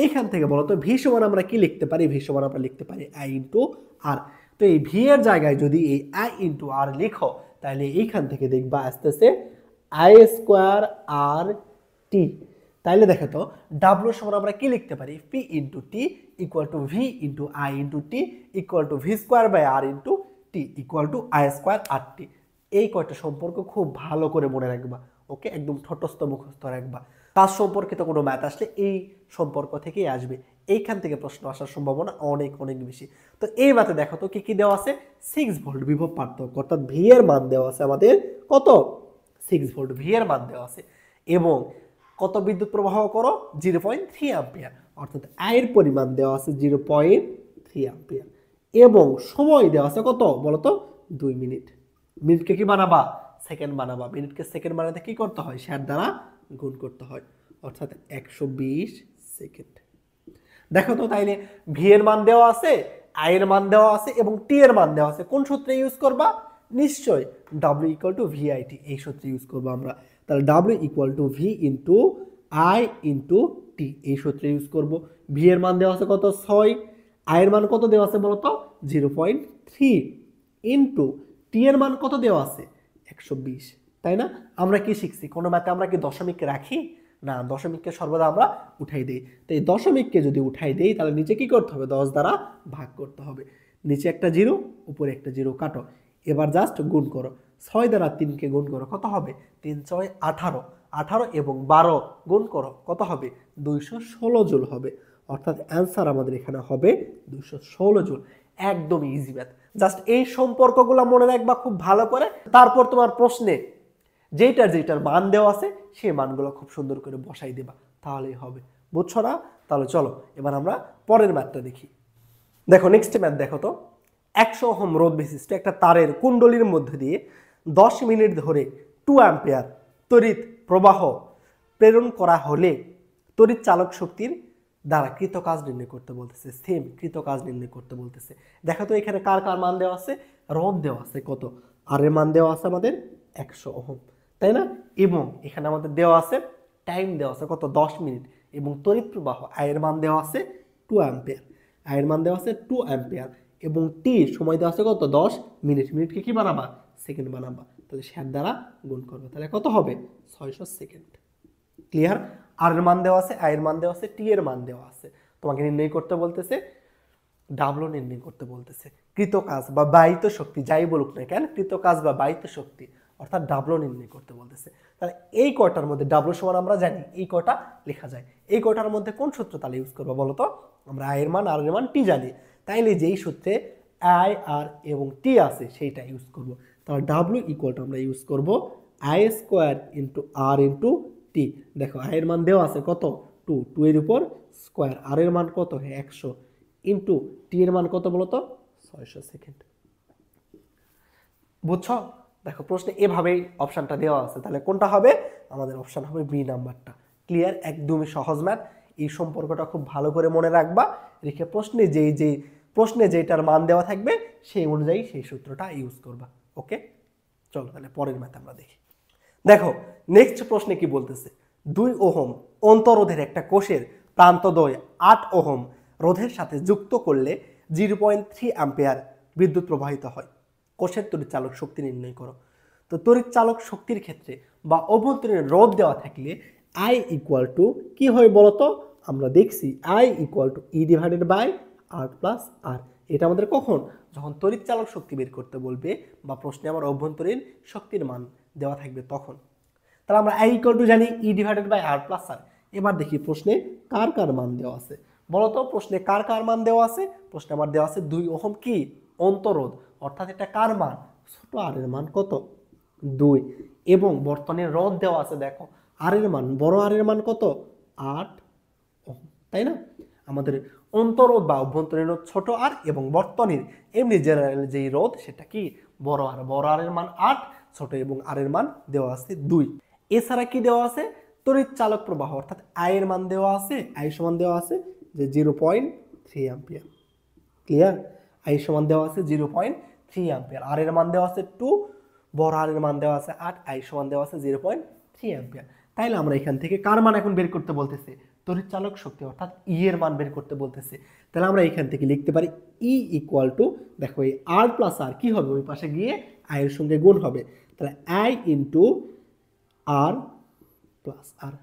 এইখান থেকে বলতো ভি সমান আমরা কি লিখতে পারি? ভি সমান আমরা লিখতে পারি আই ইন্টু আর। তো এই ভি এর জায়গায় যদি এই আই ইন্টু আর লিখো, তাহলে এইখান থেকে দেখবা আসতেছে আই স্কোয়ার আর টি। তাইলে দেখো তো ডাব্লিউ সমান আমরা কি লিখতে পারি? P into T equal to V into I into T equal to V square by R into T equal to I square R T. এই কয়টা সম্পর্ক খুব ভালো করে মনে রাখবা, ওকে? একদম ঠোঁটস্থ মুখস্থ রাখবা। কাজ সম্পর্কিত কোনো ম্যাথ আসলে এই সম্পর্ক থেকেই আসবে, এইখান থেকে প্রশ্ন আসার সম্ভাবনা অনেক অনেক বেশি। তো এই ম্যাথে দেখো তো কি কি দেওয়া আছে? 6 ভোল্ট বিভব পার্থক্য, অর্থাৎ ভি এর মান দেওয়া আছে আমাদের কত? 6 ভোল্ট ভি এর মান দেওয়া আছে। এবং কত বিদ্যুৎ প্রবাহ করো? 0.3 অ্যাম্পিয়ার, অর্থাৎ আয়ের পরিমাণ দেওয়া আছে 0.3 অ্যাম্পিয়ার। এবং সময় দেওয়া আছে কত বলতো? 2 মিনিট। মিনিটকে কি বানাবা? সেকেন্ড বানাবা। মিনিটকে সেকেন্ড বানাতে কি করতে হয়? 60 দ্বারা গুণ করতে হয়, অর্থাৎ 120 সেকেন্ড। দেখো তো তাইলে ভি এর মান দেওয়া আছে, আই এর মান দেওয়া আছে এবং টি এর মান দেওয়া আছে। কোন সূত্রে ইউজ করবা? নিশ্চয় W equal to V I T, এই সূত্রে ইউজ করবো আমরা। তাহলে W equal to V into I into T, এই সূত্রে ইউজ করবো। ভি এর মান দেওয়া আছে কত? 6। আই এর মান কত দেওয়া আছে বলতো? 0.3 ইন্টু টি এর মান কত দেওয়া আছে? 120, তাই না? আমরা কি শিখছি? কোনো ম্যাথে আমরা কি দশমিককে রাখি না? দশমিককে সর্বদা আমরা উঠাই দেই। তো এই দশমিককে যদি উঠাই দেই, তাহলে নিচে কি করতে হবে? 10 দ্বারা ভাগ করতে হবে। নিচে একটা জিরো, উপরে একটা জিরো কাটো। এবার জাস্ট গুণ করো, 6 দ্বারা 3কে গুণ করো, কত হবে? 3 6 18, 18 এবং 12 গুণ করো, কত হবে? 216 জুল হবে। অর্থাৎ অ্যান্সার আমাদের এখানে হবে 216 জুল। একদম ইজি ম্যাথ। জাস্ট এই সম্পর্কগুলো মনে রাখবা খুব ভালো করে। তারপর তোমার প্রশ্নে যেটার মান দেওয়া আছে সেই মানগুলো খুব সুন্দর করে বসাই দেবা, তাহলেই হবে। বুঝছো না? তাহলে চলো এবার আমরা পরের ম্যাথটা দেখি। দেখো নেক্সট ম্যাথ দেখো তো, 100 ওহম রোধ বিশিষ্ট একটা তারের কুণ্ডলীর মধ্যে দিয়ে 10 মিনিট ধরে 2 অ্যাম্পিয়ার তড়িৎ প্রবাহ প্রেরণ করা হলে তড়িৎ চালক শক্তির দ্বারা কৃত কাজ নির্ণয় করতে বলতেছে। সেম কৃত কাজ নির্ণয় করতে বলতেছে। দেখো তো এখানে কার কার মান দেওয়া আছে? রোধ দেওয়া আছে কত? আর এর মান দেওয়া আছে আমাদের 100 ওহম, তাই না? এবং এখানে আমাদের দেওয়া আছে টাইম দেওয়া আছে কত? 10 মিনিট। এবং তড়িৎ প্রবাহ আয়ের মান দেওয়া আছে 2 অ্যাম্পিয়ার। আয়ের মান দেওয়া আছে 2 অ্যাম্পিয়ার এবং টি সময় দেওয়া আছে কত? 10 মিনিট। মিনিটকে কি বানাবা? সেকেন্ড বানাবা। তাহলে 60 দ্বারা গুণ করবো, তাহলে কত হবে 600 সেকেন্ড। ক্লিয়ার? আর এর মান দেওয়া আছে, আই এর মান দেওয়া আছে, টি এর মান দেওয়া আছে, তোমাকে নির্ণয় করতে বলতেছে, ডাব্লু নির্ণয় করতে বলতেছে। কৃত কাজ বা ব্যয়িত শক্তি যাই বলুক না কেন, কৃত কাজ বা ব্যয়িত শক্তি অর্থাৎ ডাব্লু নির্ণয় করতে বলতেছে। তাহলে এই কয়টার মধ্যে ডাব্লু সমান আমরা জানি এই কয়টা লেখা যায়, এই কয়টার মধ্যে কোন সূত্র তাহলে ইউজ করবো বলো তো? আমরা আই এর মান, আর এর মান, টি জানি, তাইলে যেই সূত্রে আই আর এবং টি আছে সেইটা ইউজ করব। তাহলে ডাব্লু ইকুয়াল টু আমরা ইউজ করব I square into R into T. দেখো আই এর মান দেওয়া আছে কত 2, 2 এর উপর স্কোয়ার, আর এর মান কত 100 ইন্টু টি এর মান কত বলতো 600 সেকেন্ড। বুঝছো? দেখো প্রশ্নে এভাবেই অপশনটা দেওয়া আছে, তাহলে কোনটা হবে? আমাদের অপশন হবে বি নাম্বারটা। ক্লিয়ার? একদমই সহজ ম্যাথ। এই সম্পর্কটা খুব ভালো করে মনে রাখবা, রেখে প্রশ্নে যেটার মান দেওয়া থাকবে সেই অনুযায়ী সেই সূত্রটা ইউজ করবা। ওকে, চলো তাহলে পরের ম্যাথ আমরা দেখি। দেখো নেক্সট প্রশ্নে কি বলতেছে, 2 ওহম অন্তরোধের একটা কোষের প্রান্তদ্বয় 8 ওহম রোধের সাথে যুক্ত করলে 0.3 অ্যাম্পিয়ার বিদ্যুৎ প্রবাহিত হয়। কোষের তড়িৎ চালক শক্তি নির্ণয় করো। তো তড়িৎ চালক শক্তির ক্ষেত্রে বা অভ্যন্তরীণ রোধ দেওয়া থাকলে আই ইকুয়াল টু কি হয় বলতো? আমরা দেখছি I equal to E divided by R plus R. এটা আমাদের কখন? যখন তড়িৎ চালক শক্তি বের করতে বলবে বা প্রশ্নে আমার অভ্যন্তরীণ শক্তির মান দেওয়া থাকবে তখন। তাহলে আমরা আই ইকুয়াল টু জানি E divided by R plus R. এবার দেখি প্রশ্নে কার কার মান দেওয়া আছে বলতো? প্রশ্নে কার কার মান দেওয়া আছে? প্রশ্নে আমার দেওয়া আছে 2 ওহম কি অন্তরোধ, অর্থাৎ এটা কার মান? ছোট আর এর মান কত 2, এবং বর্তনীর রোধ দেওয়া আছে, দেখো আর এর মান, বড় আর এর মান কত 8 ওহম, তাই না? আমাদের অন্তরোধ বা অভ্যন্তরীণ রোধ ছোট আর, এবং বর্তনীর এমনি জেনারেল যেই রোধ সেটা কি বড় আর। বড় আর এর মান 8, ছোট এবং আর এর মান দেওয়া আছে 2। এছাড়া কি দেওয়া আছে? তড়িৎ চালক প্রবাহ, অর্থাৎ আই এর মান দেওয়া আছে, আই সমান দেওয়া আছে যে 0.3 অ্যাম্পিয়ার। ক্লিয়ার? আই সমান দেওয়া আছে 0.3 অ্যাম্পিয়ার, আর এর মান দেওয়া আছে 2, বড় আর এর মান দেওয়া আছে 8, আই সমান দেওয়া আছে 0.3 অ্যাম্পিয়ার। তাইলে আমরা এখান থেকে কার মান এখন বের করতে বলতেছে? তড়িৎ চালক শক্তি অর্থাৎ ই এর মান বের করতে বলতেছে। তাহলে আমরা এখান থেকে লিখতে পারি ই ইকুয়াল টু, দেখো এই আর প্লাস আর কি হবে ওই পাশে গিয়ে আই এর সঙ্গে গুণ হবে, তাহলে আই ইন্টু আর প্লাস আর।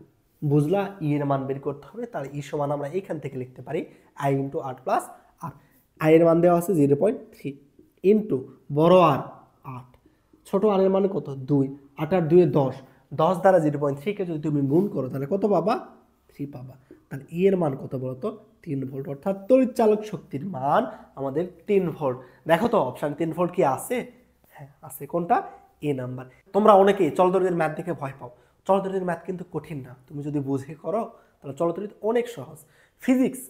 বুঝলা? ই এর মান বের করতে হবে, তাহলে ই সমান আমরা এখান থেকে লিখতে পারি I into R plus R. I এর মান দেওয়া আছে 0.3 ইন্টু বড় আর 8, ছোট আর এর মান কত 2, 8 আর 2 10, 10 দ্বারা 0.3 কে যদি তুমি গুণ করো তাহলে কত পাবা 3 পাবা। তাহলে ই এর মান কত বলতো 3 ভোল্ট, অর্থাৎ তড়িৎ চালক শক্তির মান আমাদের 3 ভোল্ট। দেখো তো অপশন 3 ভোল্ট কি আছে? হ্যাঁ আছে। কোনটা? এ নাম্বার। তোমরা অনেকেই চলতরিতের ম্যাথ দেখে ভয় পাও, চলতরিতের ম্যাথ কিন্তু কঠিন না, তুমি যদি বুঝে করো তাহলে চলতরিত অনেক সহজ। ফিজিক্স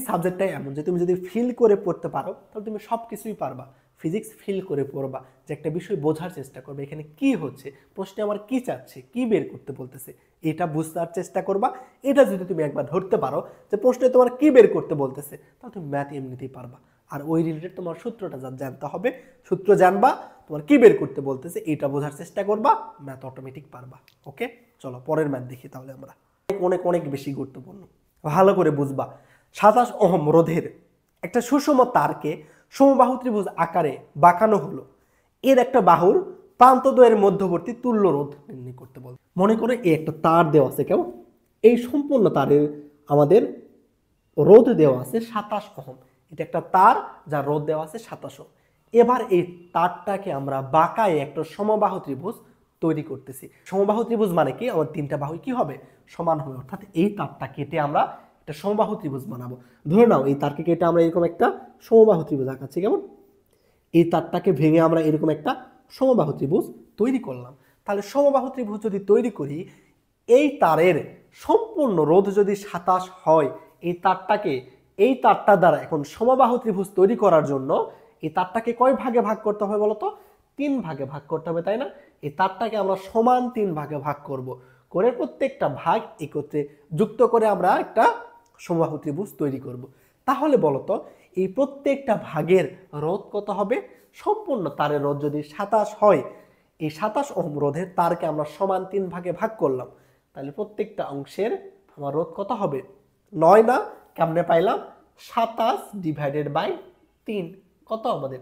সাবজেক্টটাই এমন যে তুমি যদি ফিল করে পড়তে পারো তাহলে তুমি সব কিছুই পারবা। ফিজিক্স ফিল করে পড়বা, যে একটা বিষয় বোঝার চেষ্টা করবে, এখানে কি হচ্ছে, প্রশ্নে আমার কি চাচ্ছে, কি বের করতে বলতেছে, এটা বুঝতে চেষ্টা করবা। এটা যদি তুমি একবার ধরতে পারো যে প্রশ্নে তোমার কি বের করতে বলতেছে, তাহলে তুমি ম্যাথ এমনিতেই পারবা। আর ওই রিলেটেড তোমার সূত্রটা জানতে হবে, সূত্র জানবা, তোমার কি বের করতে বলতেছে এটা বোঝার চেষ্টা করবা, ম্যাথ অটোমেটিক পারবা। ওকে, চলো পরের ম্যাথ দেখি তাহলে আমরা। অনেক অনেক বেশি গুরুত্বপূর্ণ, ভালো করে বুঝবা। 27 ওহম রোধের একটা সুষম তারকে সমবাহু ত্রিভুজ আকারে বাঁকানো হলো, এর একটা বাহুর প্রান্তদ্বয়ের মধ্যবর্তী তুল্য রোধ নির্ণয় করতে বল। মনে করে এই একটা তার দেওয়া আছে, কেমন? এই সম্পূর্ণ তারের আমাদের রোধ দেওয়া আছে 27 ওহম। এটা একটা তার যার রোধ দেওয়া আছে 27 ওহম। এবার এই তারটাকে আমরা বাঁকায় একটা সমবাহু ত্রিভুজ তৈরি করতেছি। সমবাহু ত্রিভুজ মানে কি? আমার তিনটা বাহু কি হবে সমান হবে, অর্থাৎ এই তারটা কেটে আমরা একটা সমবাহু ত্রিভুজ বানাবো। ধরে নাও এই তারকে কেটে আমরা এরকম একটা সমবাহু ত্রিভুজ আঁকাচ্ছি, কেমন? এই তারটাকে ভেঙে আমরা এরকম একটা সমবাহু ত্রিভুজ তৈরি করলাম। তাহলে সমবাহু ত্রিভুজ যদি তৈরি করি, এই তারের সম্পূর্ণ রোধ যদি 27 হয়, এই তারটা দ্বারা এখন সমবাহু ত্রিভুজ তৈরি করার জন্য এই তারটাকে কয় ভাগে ভাগ করতে হবে বলতো? 3 ভাগে ভাগ করতে হবে, তাই না? এই তারটাকে আমরা সমান 3 ভাগে ভাগ করব, করে প্রত্যেকটা ভাগ একত্রে যুক্ত করে আমরা একটা সমবাহু ত্রিভুজ তৈরি করব। তাহলে বলতো এই প্রত্যেকটা ভাগের রোধ কত হবে? সম্পূর্ণ তারের রোধ যদি 27 হয়, এই 27 ওহম রোধের তারকে আমরা সমান 3 ভাগে ভাগ করলাম, তাহলে প্রত্যেকটা অংশের আমার রোধ কত হবে? 9 না? কেমনে পাইলাম? 27 ডিভাইডেড বাই 3 কত আমাদের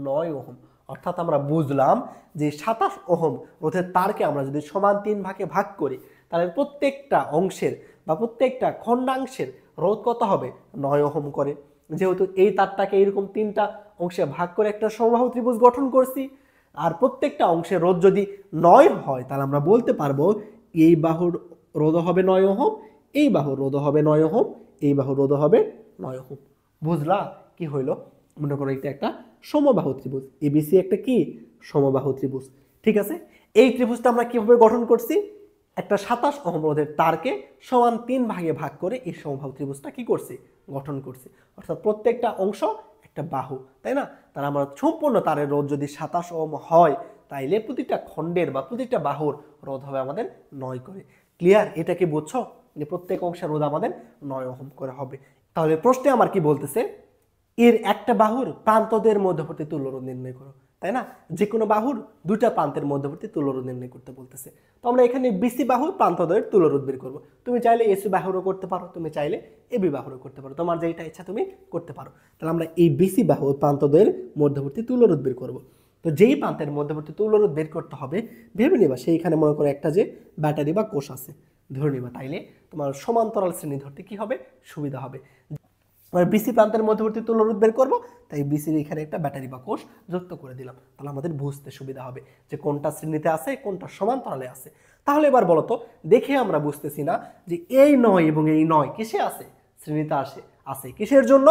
9 ওহম। অর্থাৎ আমরা বুঝলাম যে 27 ওহম রোধের তারকে আমরা যদি সমান 3 ভাগে ভাগ করি তাহলে প্রত্যেকটা অংশের বা প্রত্যেকটা খণ্ডাংশের রোধ কত হবে 9 ওহম করে। যেহেতু এই তারটাকে এরকম 3টা অংশে ভাগ করে একটা সমবাহু ত্রিভুজ গঠন করছি, আর প্রত্যেকটা অংশের রোধ যদি 9 হয় তাহলে আমরা বলতে পারবো এই বাহুর রোধ হবে 9 ওহম, এই বাহুর রোধ হবে 9 ওহম, এই বাহুর রোধ হবে 9 ওহম। বুঝলা কি হইল? মনে করো এটা একটা সমবাহু ত্রিভুজ, এবিসি একটা কি সমবাহু ত্রিভুজ। ঠিক আছে, এই ত্রিভুজটা আমরা কিভাবে গঠন করছি? একটা 27 ওহম রোধের তারকে সমান 3 ভাগে ভাগ করে এই সমবাহু ত্রিভুজটা কি করছি গঠন করছি। অর্থাৎ প্রত্যেকটা অংশ একটা বাহু, তাই না? তার আমরা সম্পূর্ণ তারের রোধ যদি 27 ওহম হয় তাইলে প্রতিটা খণ্ডের বা প্রতিটা বাহুর রোধ হবে আমাদের 9 করে। ক্লিয়ার? এটা কি বুঝছো যে প্রত্যেক অংশের রোধ আমাদের 9 ওহম করে হবে। তাহলে প্রশ্নে আমার কি বলতেছে, এর একটা বাহুর প্রান্তদের মধ্যবর্তী তুল্যরোধ নির্ণয় করো, তাই না? যে কোনো বাহুর দুইটা প্রান্তের মধ্যবর্তী তুল্যরোধ নির্ণয় করতে বলতেছে। তো আমরা এখানে বিসি বাহুর প্রান্তদ্বয়ের তুল্যরোধ বের করব। তুমি চাইলে এসি বাহুরও করতে পারো, তুমি চাইলে এবি বাহুরও করতে পারো, তোমার যেটা ইচ্ছা তুমি করতে পারো। তাহলে আমরা এই বিসি বাহুর প্রান্তদ্বয়ের মধ্যবর্তী তুল্যরোধ বের করব। তো যেই প্রান্তের মধ্যবর্তী তুল্যরোধ বের করতে হবে ভেবে নিবা সেইখানে মনে করো একটা যে ব্যাটারি বা কোষ আছে ধরে নিবা, তাইলে তোমার সমান্তরাল শ্রেণী ধরতে কি হবে সুবিধা হবে। বিসি প্রান্তের মধ্যবর্তী তুল্যরোধ বের করবো, তাই বিসির এখানে একটা ব্যাটারি বা কোষ যুক্ত করে দিলাম, তাহলে আমাদের বুঝতে সুবিধা হবে যে কোনটা শ্রেণীতে আছে কোনটা সমান্তরালে আছে। তাহলে এবার বলতো, দেখে আমরা বুঝতেছি না যে এই 9 এবং এই 9 কিসে আছে শ্রেণীতে আছে কিসের জন্য?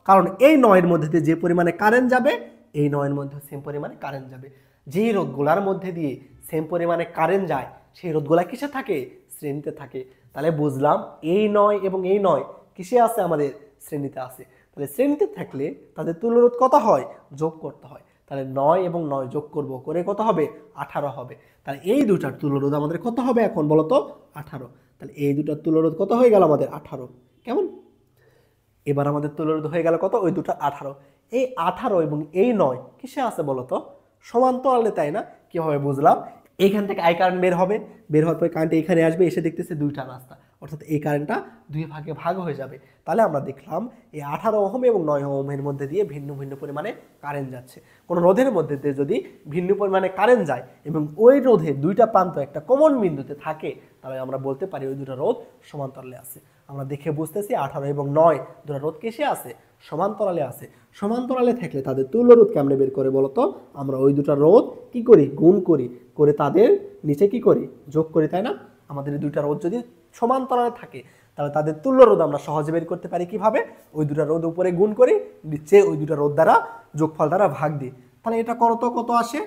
কারণ এই 9 মধ্যে দিয়ে যে পরিমাণে কারেন্ট যাবে এই 9 মধ্যে সেম পরিমাণে কারেন্ট যাবে। যেই রোধগুলার মধ্যে দিয়ে সেম পরিমাণে কারেন্ট যায় সেই রোধগুলা কিসে থাকে শ্রেণীতে থাকে। তাহলে বুঝলাম এই 9 এবং এই 9 কিসে আছে আমাদের শ্রেণীতে আছে। তাহলে শ্রেণীতে থাকলে তাদের তুল্যরোধ কত হয় যোগ করতে হয়। তাহলে 9 এবং 9 যোগ করব, করে কত হবে 18 হবে। তাহলে এই দুটার তুল্যরোধ আমাদের কত হবে এখন বলো তো 18। তাহলে এই দুটার তুল্যরোধ কত হয়ে গেল আমাদের 18। কেমন? এবার আমাদের তুল্যরোধ হয়ে গেল কত ওই দুটা 18। এই 18 এবং এই 9 কিসে আছে বলো তো সমান্তরালে, তাই না? কিভাবে বুঝলাম? এইখান থেকে আই কারেন্ট বের হবে, বের হওয়ার পরে কারেন্ট এখানে আসবে, এসে দেখতেছে দুইটা রাস্তা, অর্থাৎ এই কারেন্টটা দুই ভাগে ভাগ হয়ে যাবে। তাহলে আমরা দেখলাম এই 18 ওহম এবং 9 ওহমের মধ্যে দিয়ে ভিন্ন ভিন্ন পরিমাণে কারেন্ট যাচ্ছে। কোনো রোধের মধ্যে দিয়ে যদি ভিন্ন পরিমাণে কারেন্ট যায় এবং ওই রোধের দুইটা প্রান্ত একটা কমন বিন্দুতে থাকে তাহলে আমরা বলতে পারি ওই দুটো রোধ সমান্তরালে আছে। আমরা দেখে বুঝতেছি 18 এবং 9 দুটো রোধ কিসে আছে সমান্তরালে আছে। সমান্তরালে থাকলে তাদের তুল্যরোধ কেমনে বের করে বলতো? আমরা ওই দুটো রোধ কি করি গুণ করি, করে তাদের নিচে কি করি যোগ করি, তাই না? আমাদের এই দুইটা রোধ যদি সমান্তরালে থাকে তাহলে তাদের তুল্য রোধ আমরা সহজে বের করতে পারি কিভাবে? ওই দুটা রোধ উপরে গুণ করি, নিচে ওই দুটা রোধ দ্বারা যোগফল দ্বারা ভাগ দিই। তাহলে এটা করো তো কত আসে,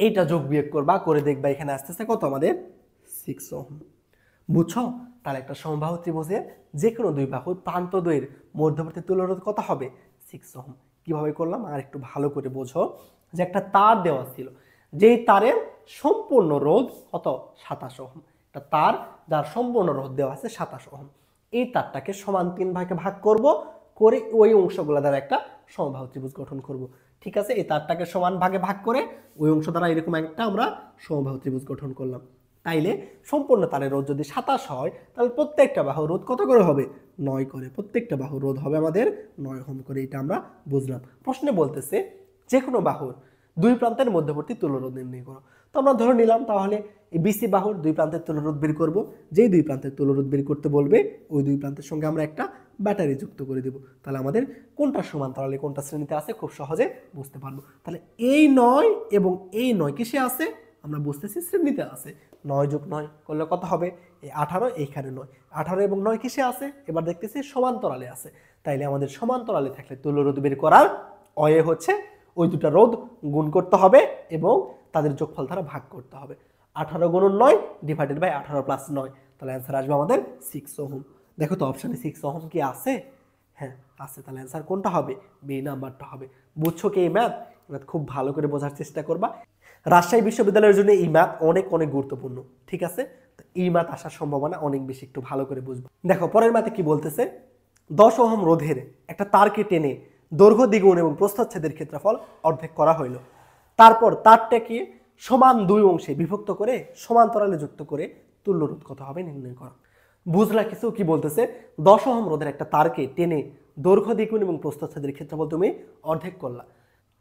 এইটা যোগ বিয়োগ করবা, করে দেখবা এখানে আসতেছে কত আমাদের 6 ওহম। বুঝছো? তাহলে একটা সমবাহু ত্রিভুজের যে কোনো দুই বাহুর প্রান্তদ্বয়ের মধ্যবর্তী তুল্যরোধ কত হবে 6 ওহম। কিভাবে করলাম আর একটু ভালো করে বোঝো। যে একটা তার দেওয়া ছিল, যেই তারের সম্পূর্ণ রোধ কত 27 ওহম। একটা তার যার সম্পূর্ণ রোধ দেওয়া আছে 27 ওহম। এই তারটাকে সমান 3 ভাগে ভাগ করব, করে ওই অংশগুলো দ্বারা একটা সমবাহু ত্রিভুজ গঠন করব। ঠিক আছে, এই তারটাকে সমান ভাগে ভাগ করে ওই অংশ দ্বারা এরকম একটা আমরা সমবাহু ত্রিভুজ গঠন করলাম। তাইলে সম্পূর্ণ তারের রোধ যদি 27 হয় তাহলে প্রত্যেকটা বাহুর রোধ কত করে হবে 9 করে। প্রত্যেকটা বাহুর রোধ হবে আমাদের 9 ওহম করে, এটা আমরা বুঝলাম। প্রশ্নে বলতেছে যে কোনো বাহুর দুই প্রান্তের মধ্যবর্তী তুল্যরোধ নির্ণয় করো। তো আমরা ধরে নিলাম তাহলে এই বিসি বাহুর দুই প্রান্তের তুল্যরোধ বের করব। যেই দুই প্রান্তের তুল্যরোধ বের করতে বলবে ওই দুই প্রান্তের সঙ্গে আমরা একটা ব্যাটারি যুক্ত করে দেব। তাহলে আমাদের কোনটা সমান্তরালে কোনটা শ্রেণীতে আছে খুব সহজে বুঝতে পারবো। তাহলে এই 9 এবং এই 9 কিসে আছে আমরা বুঝতেছি শ্রেণীতে আছে। 9 যোগ 9 করলে কত হবে এই 18, এইখানে 9। 18 এবং 9 কিসে আছে এবার দেখতেছি সমান্তরালে আছে। তাইলে আমাদের সমান্তরালে থাকলে তুল্যরোধ বের করার অয়ে হচ্ছে ওই দুটা রোধ গুণ করতে হবে এবং তাদের যোগফল দ্বারা ভাগ করতে হবে। 18 গুণন 9 ডিভাইডেড বাই 18 প্লাস 9, তাহলে অ্যান্সার আসবে আমাদের 6 ওহম। দেখো তো অপশানে 6 ওহম কি আছে? হ্যাঁ আছে। তাহলে অ্যান্সার কোনটা হবে? বি নাম্বারটা হবে। বুঝছো কি এই ম্যাথ? খুব ভালো করে বোঝার চেষ্টা করবা। রাজশাহী বিশ্ববিদ্যালয়ের জন্য এই ম্যাথ অনেক অনেক গুরুত্বপূর্ণ। ঠিক আছে, তো এই ম্যাথ আসার সম্ভাবনা অনেক বেশি, একটু ভালো করে বুঝবো। দেখো পরের ম্যাথে কি বলতেছে, 10 ওহম রোধের একটা তারকে টেনে দৈর্ঘ্য দ্বিগুণ এবং প্রস্থচ্ছেদের ক্ষেত্রফল অর্ধেক করা হইল। তারপর তারটাকে সমান দুই অংশে বিভক্ত করে সমান্তরালে যুক্ত করে তুল্য রোধ কত হবে নির্ণয় করা। বুঝলা কিছু? কি বলতেছে, 10 ওহম রোধের একটা তারকে টেনে দৈর্ঘ্য দ্বিগুণ এবং প্রস্থচ্ছেদের ক্ষেত্রফল তুমি অর্ধেক করলা।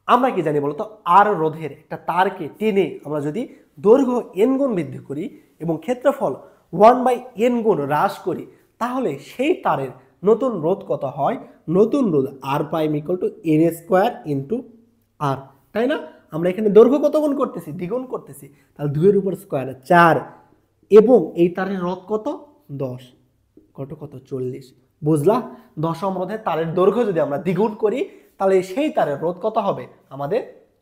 আমরা কি জানি বলতো, আর রোধের একটা তারকে টেনে আমরা যদি দৈর্ঘ্য n গুণ বৃদ্ধি করি এবং ক্ষেত্রফল 1/n গুণ হ্রাস করি, তাহলে সেই তারের নতুন রোধ কত হয়? নতুন রোধ r prime equal to n square into r, তাই না? আমরা এখানে দৈর্ঘ্য কত গুণ করতেছি? দ্বিগুণ করতেছি। তাহলে 2 এর উপর স্কোয়ার 4, এবং এই তারের রোধ কত? 10, কত 40। বুঝলা? 10 ওহম রোধের তারের দৈর্ঘ্য যদি আমরা দ্বিগুণ করি, তাহলে সেই তারের রোধ কত হবে? আমাদের